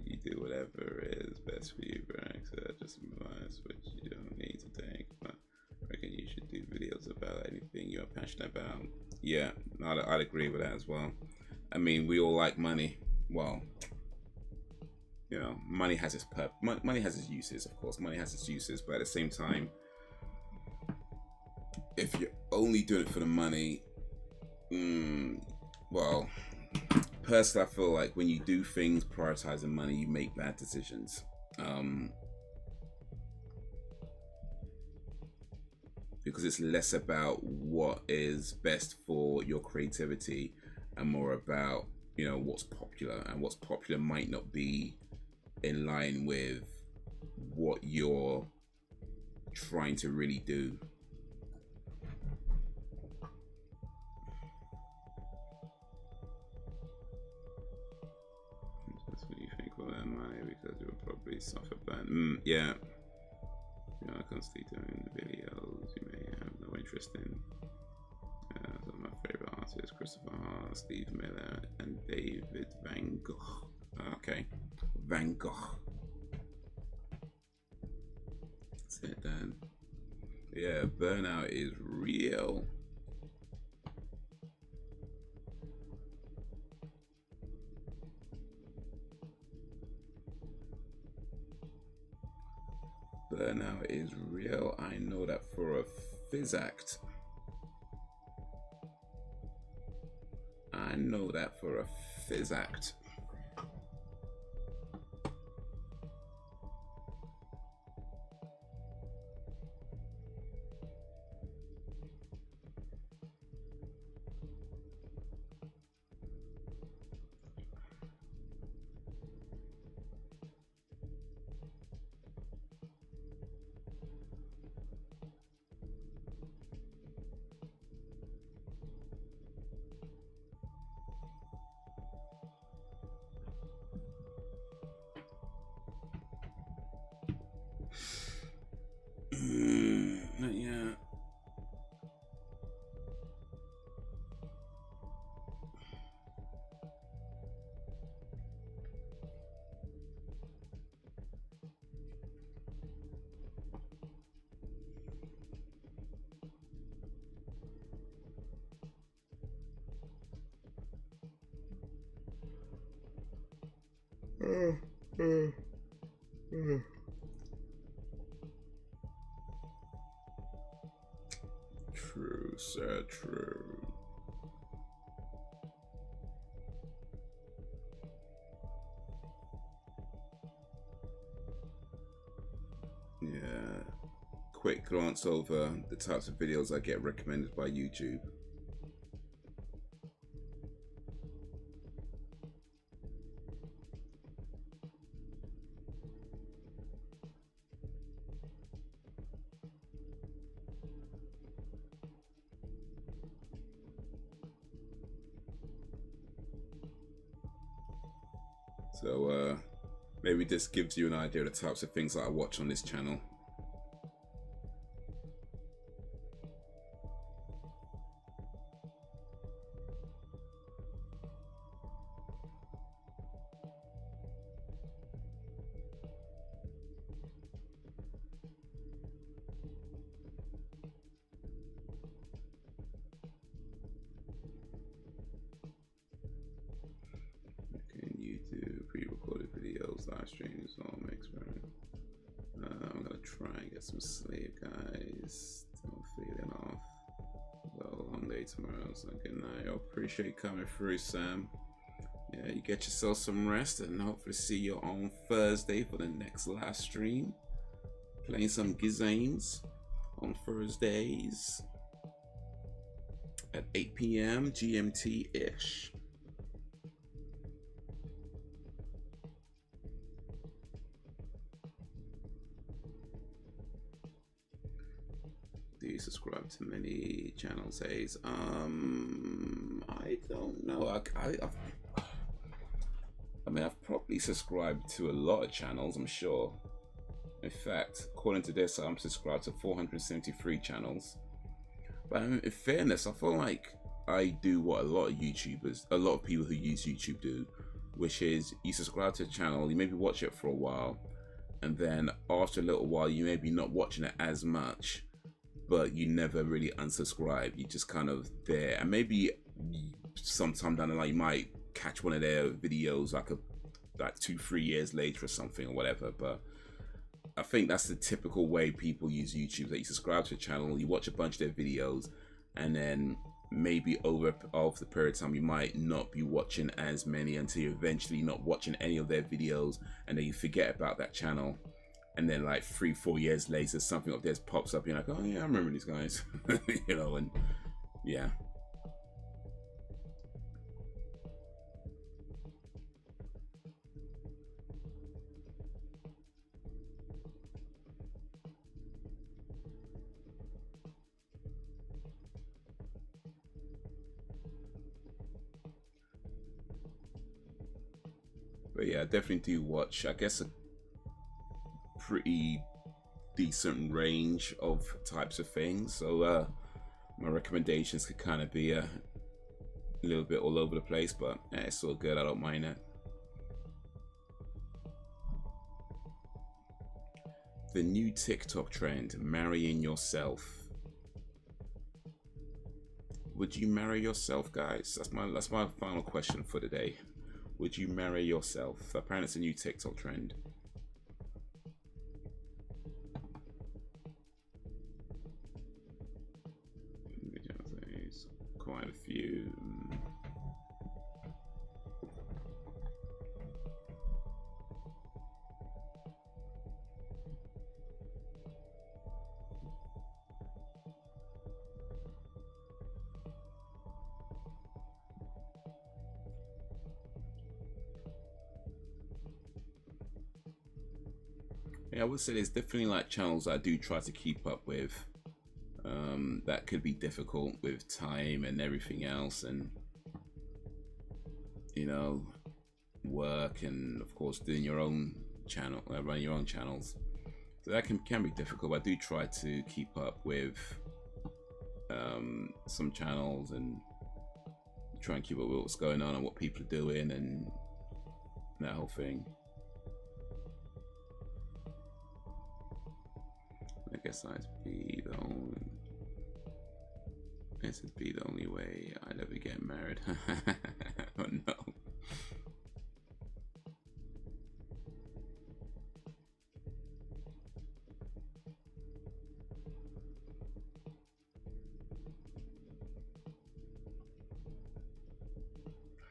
Speaker 1: You do whatever is best for you, Frank. So just advice which you don't need to take. But I reckon you should do videos about anything you're passionate about. Yeah, I'd agree with that as well. I mean, we all like money. Well, you know, money has its money has its uses, of course. Money has its uses, but at the same time, if you're only doing it for the money, well, personally, I feel like when you do things prioritizing money, you make bad decisions. Because it's less about what is best for your creativity and more about, you know, what's popular, and what's popular might not be in line with what you're trying to really do. That's what you think of that money, because you'll probably suffer bad. Yeah. You know, I can't stay doing videos you may have no interest in. Some of my favorite artists: Christopher Hart, Steve Miller, and David Van Gogh. Okay, Van Gogh. That's it then. Yeah, burnout is real. Burnout is real. I know that for a physact. I know that for a physact. Yeah. True, sir, true. Yeah. quick glance over the types of videos I get recommended by YouTube. So maybe this gives you an idea of the types of things that I watch on this channel. Live streams, all mixed, right? I'm gonna try and get some sleep, guys. Don't feeling off. Well, long day tomorrow, so good night. I appreciate you coming through, Sam. Yeah, you get yourself some rest, and hopefully see you on Thursday for the next live stream. Playing some games on Thursdays at 8 p.m. GMT-ish. Do you subscribe to many channels, Haze? I don't know. I mean, I've probably subscribed to a lot of channels, I'm sure. In fact, according to this, I'm subscribed to 473 channels. But in fairness, I feel like I do what a lot of YouTubers, a lot of people who use YouTube do, which is you subscribe to a channel, you maybe watch it for a while, and then after a little while, you maybe not watching it as much, but you never really unsubscribe. You just kind of there, and maybe sometime down the line you might catch one of their videos like 2-3 years later or something or whatever. But I think that's the typical way people use YouTube, that you subscribe to a channel, you watch a bunch of their videos, and then maybe over the period of time you might not be watching as many until you're eventually not watching any of their videos, and then you forget about that channel. And then like 3-4 years later, something like this pops up. You're like, oh yeah, I remember these guys, you know, and yeah. But yeah, I definitely do watch, I guess, a pretty decent range of types of things, so my recommendations could kind of be a little bit all over the place, but it's all good. I don't mind it. The new TikTok trend, marrying yourself. Would you marry yourself, guys? That's my final question for today. Would you marry yourself? Apparently it's a new TikTok trend. Quite a few. Yeah, I would say there's definitely like channels I do try to keep up with. That could be difficult with time and everything else, and you know, work, and of course doing your own channel, running your own channels. So that can be difficult. But I do try to keep up with some channels and try and keep up with what's going on and what people are doing and that whole thing. I guess I'd be the only. This would be the only way I'd ever get married. Oh no.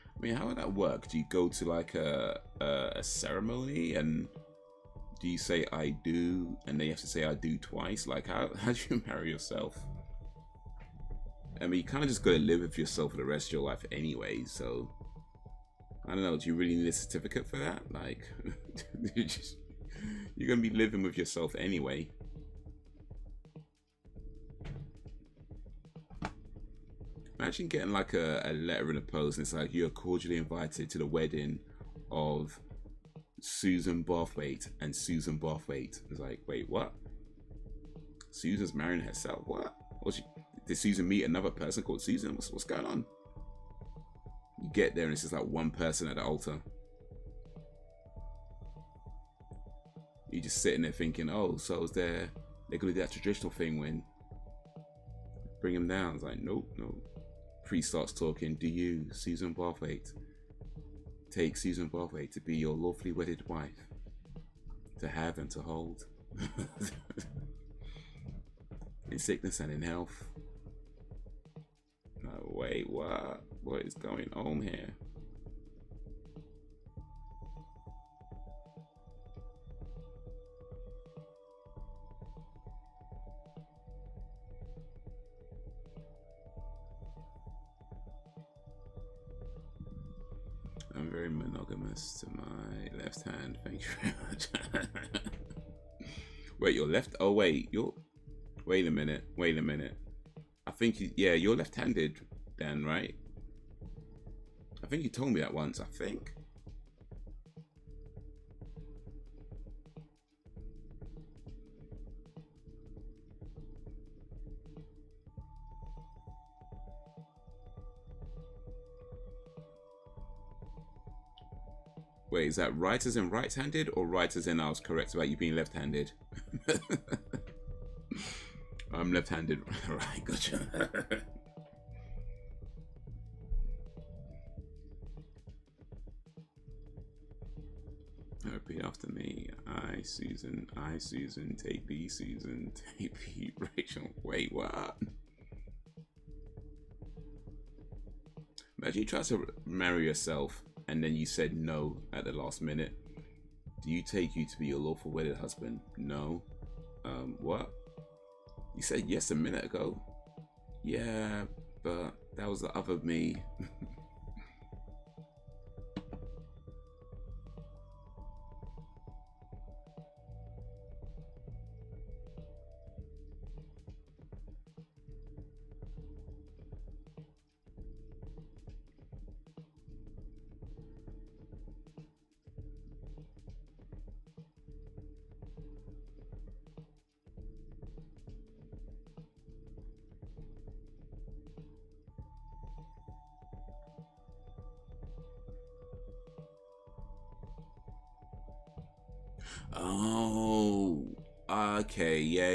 Speaker 1: I mean, how would that work? Do you go to like a ceremony and do you say I do and then you have to say I do twice? Like, how do you marry yourself? I mean, you kind of just got to live with yourself for the rest of your life anyway, so I don't know, do you really need a certificate for that? Like, you're going to be living with yourself anyway. Imagine getting like a letter in the post and it's like, you're cordially invited to the wedding of Susan Barthwaite and Susan Barthwaite. It's like, wait, what? Susan's marrying herself? What? Did Susan meet another person called Susan? What's going on? You get there and it's just like one person at the altar. You're just sitting there thinking, oh, so they're gonna do that traditional thing when bring him down. It's like, nope, no. Priest starts talking. Do you, Susan Barthwaite, take Susan Barthwaite to be your lawfully wedded wife, to have and to hold, in sickness and in health? No, wait, what? What is going on here? I'm very monogamous to my left hand. Thank you very much. Wait, your left? Oh, wait, you're. Wait a minute. Wait a minute. I think yeah, you're left-handed, Dan, right? I think you told me that once. I think. Wait, is that right as in right-handed or right as in I was correct about you being left-handed? I'm left-handed. Right, gotcha. Repeat after me. I, Susan, take B, Susan, take B, Rachel. Wait, what? Imagine you try to marry yourself and then you said no at the last minute. Do you take you to be your lawful wedded husband? No. What? You said yes a minute ago. Yeah, but that was the other me. Oh, okay, yeah.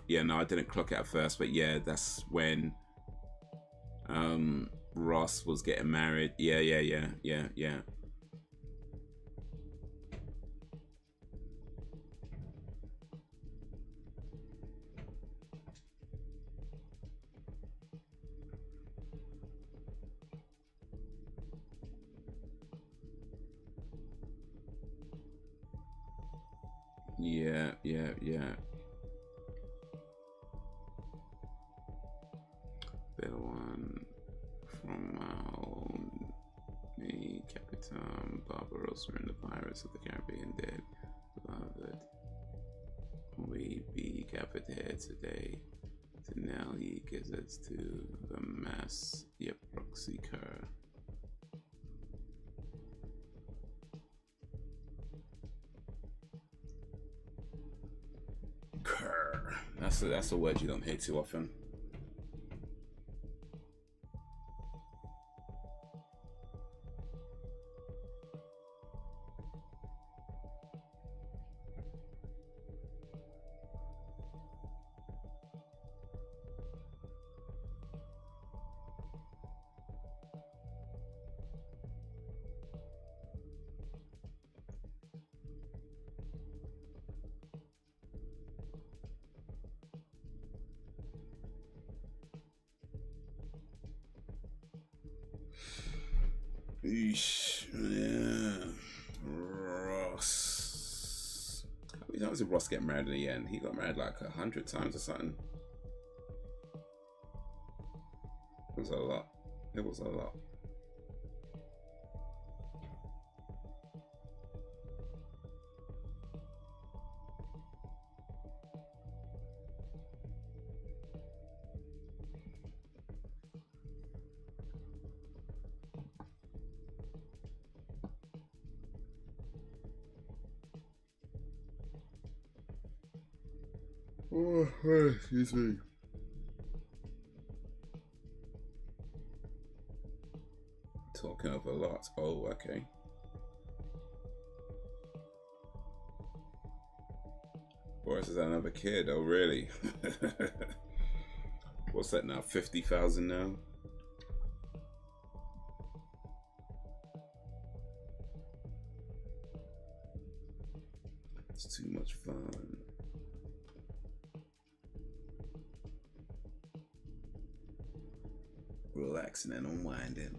Speaker 1: Yeah, no, I didn't clock it at first, but yeah, that's when Ross was getting married. Yeah. Yeah. Better one from me, Capitan Barbarossa and the Pirates of the Caribbean dead. Beloved, we be gathered here today to nail ye gizzards to the mass, ye proxy cur. Cur. That's a word you don't hear too often. Eesh, yeah. Ross. times did Ross get married in the end? He got married like 100 times or something. It was a lot. It was a lot. Oh, excuse me. Talking of a lot. Oh, okay. Boris has another kid. Oh, really? What's that now? 50,000 now? It's too much fun. Relaxing and unwinding.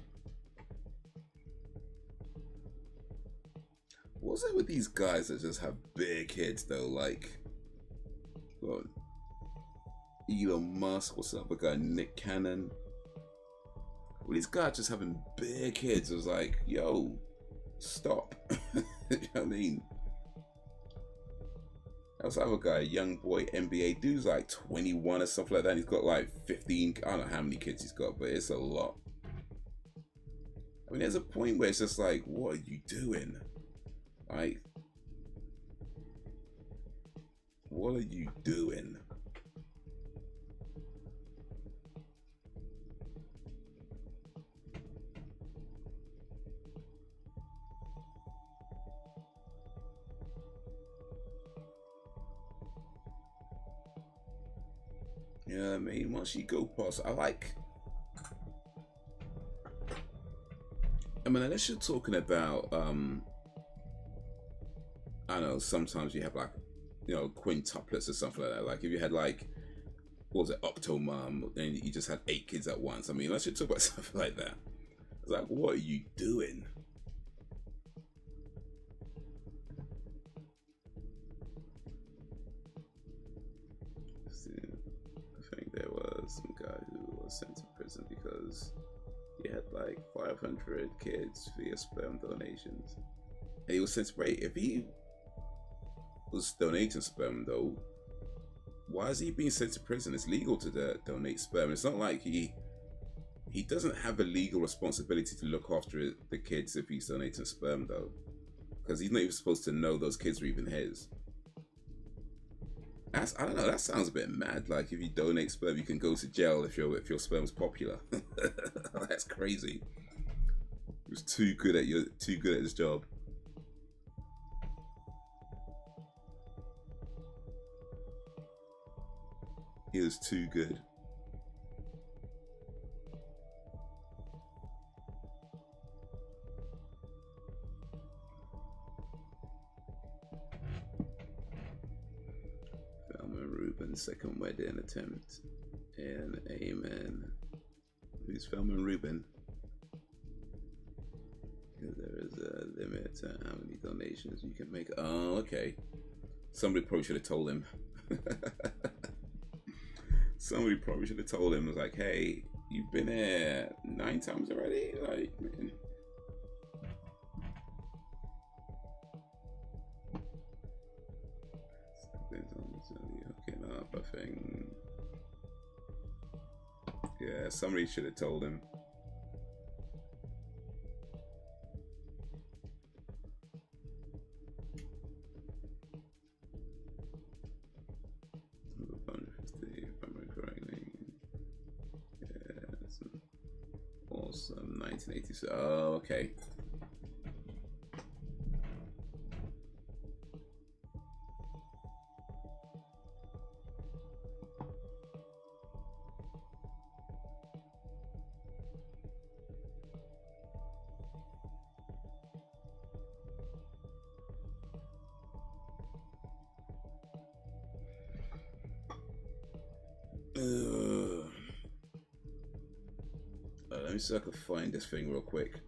Speaker 1: What's it with these guys that just have big heads though? Like, what? Elon Musk, what's up with guy Nick Cannon? Well, these guys just having big heads. It was like, yo, stop. You know what I mean? That was other guy, young boy NBA dude's like 21 or something like that. And he's got like 15. I don't know how many kids he's got, but it's a lot. I mean, there's a point where it's just like, what are you doing? Like, what are you doing? Yeah, I mean, once you go past, I mean, unless you're talking about, I don't know, sometimes you have like, you know, quintuplets or something like that. Like if you had like, what was it, Octomom, and you just had 8 kids at once. I mean, unless you talk about something like that, it's like, what are you doing? I think there was some guy who was sent to prison because he had like 500 kids via sperm donations. And he was sent to prison. If he was donating sperm though, why is he being sent to prison? It's legal to donate sperm. It's not like he doesn't have a legal responsibility to look after the kids if he's donating sperm though, because he's not even supposed to know those kids are even his. I don't know, that sounds a bit mad. Like if you donate sperm, you can go to jail if your sperm's popular. That's crazy. He was too good at his job. He was too good. Second wedding attempt and amen. Who's filming Ruben? There is a limit to how many donations you can make. Oh, okay. Somebody probably should have told him. Somebody probably should have told him. It was like, hey, you've been here 9 times already. Like, man. Yeah, somebody should have told him. If I remember correctly. Yes. Awesome. 1986. Oh, okay. Let me see if I can find this thing real quick.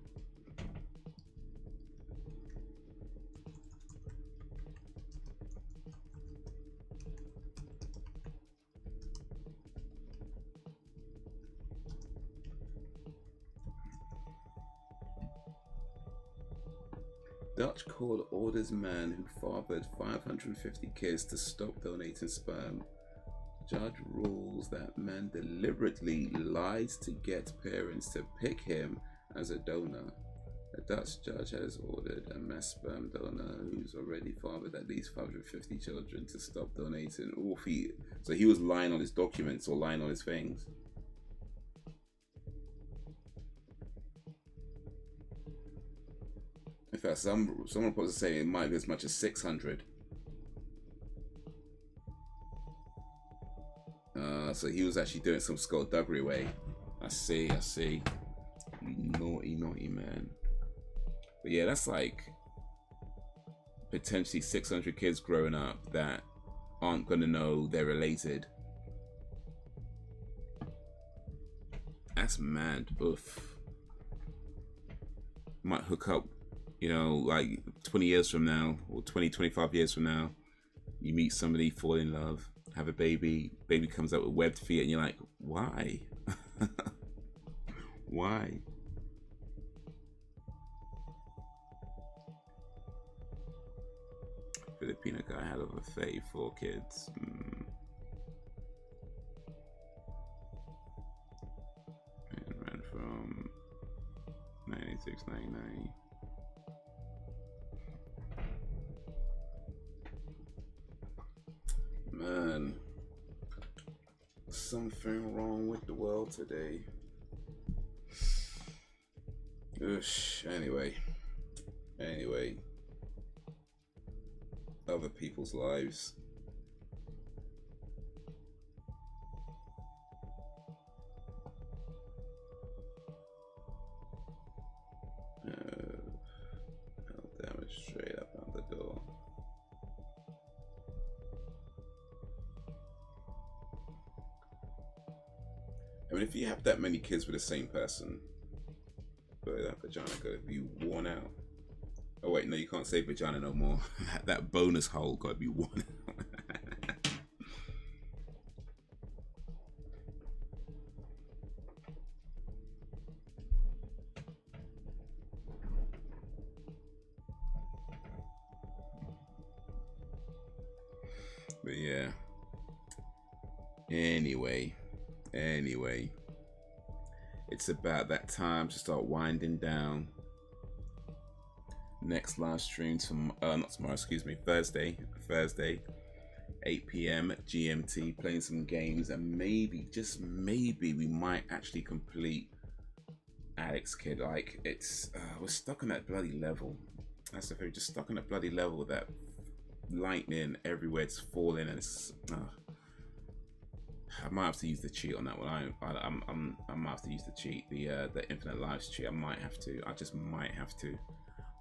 Speaker 1: Dutch court orders man who fathered 550 kids to stop donating sperm. Judge rules that man deliberately lied to get parents to pick him as a donor. A Dutch judge has ordered a mass sperm donor who's already fathered at least 550 children to stop donating. Ooh, so he was lying on his documents or lying on his things. In fact, someone supposed to say it might be as much as 600. So he was actually doing some skullduggery way. I see. Naughty man. But yeah, that's like potentially 600 kids growing up that aren't gonna know they're related. That's mad. Oof. Might hook up, you know, like 20 years from now or 25 years from now. You meet somebody, fall in love, have a baby comes out with webbed feet, and you're like, why? Why? Filipino guy had over 34 kids. And ran from 96, 99. Man, something wrong with the world today. Anyway, other people's lives. Hell damage straight up out the door. I mean, if you have that many kids with the same person, but that vagina gotta be worn out. Oh wait, no, you can't say vagina no more. That bonus hole gotta be worn out. But yeah. Anyway. It's about that time to start winding down. Next live stream not tomorrow, excuse me, Thursday, 8 p.m. GMT, playing some games, and maybe, just maybe, we might actually complete Alex Kid. Like, it's we're stuck on that bloody level. That's the thing, just stuck on that bloody level. That lightning everywhere, it's falling, and it's. I might have to use the cheat on that one. I might have to use the cheat, the infinite lives cheat. I just might have to.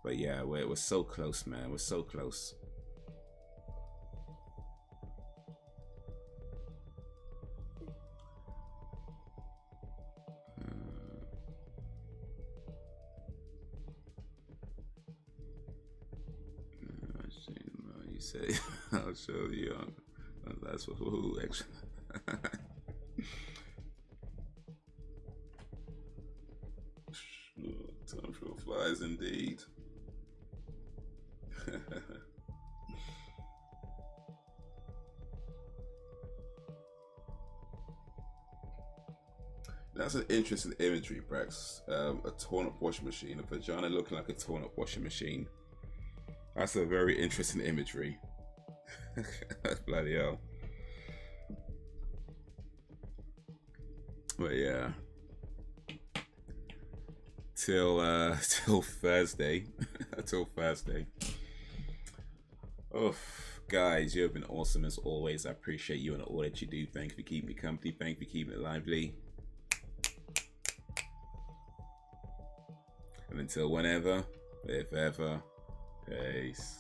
Speaker 1: But yeah, we're so close, man. We're so close. You say I'll show you. That's for who actually. Time for flies indeed. That's an interesting imagery, Brax. A torn up washing machine, a vagina looking like a torn up washing machine. That's a very interesting imagery. Bloody hell. But yeah. Till Thursday. Till Thursday. Oh, guys, you have been awesome as always. I appreciate you and all that you do. Thank you for keeping me company. Thank you for keeping it lively. And until whenever, if ever, peace.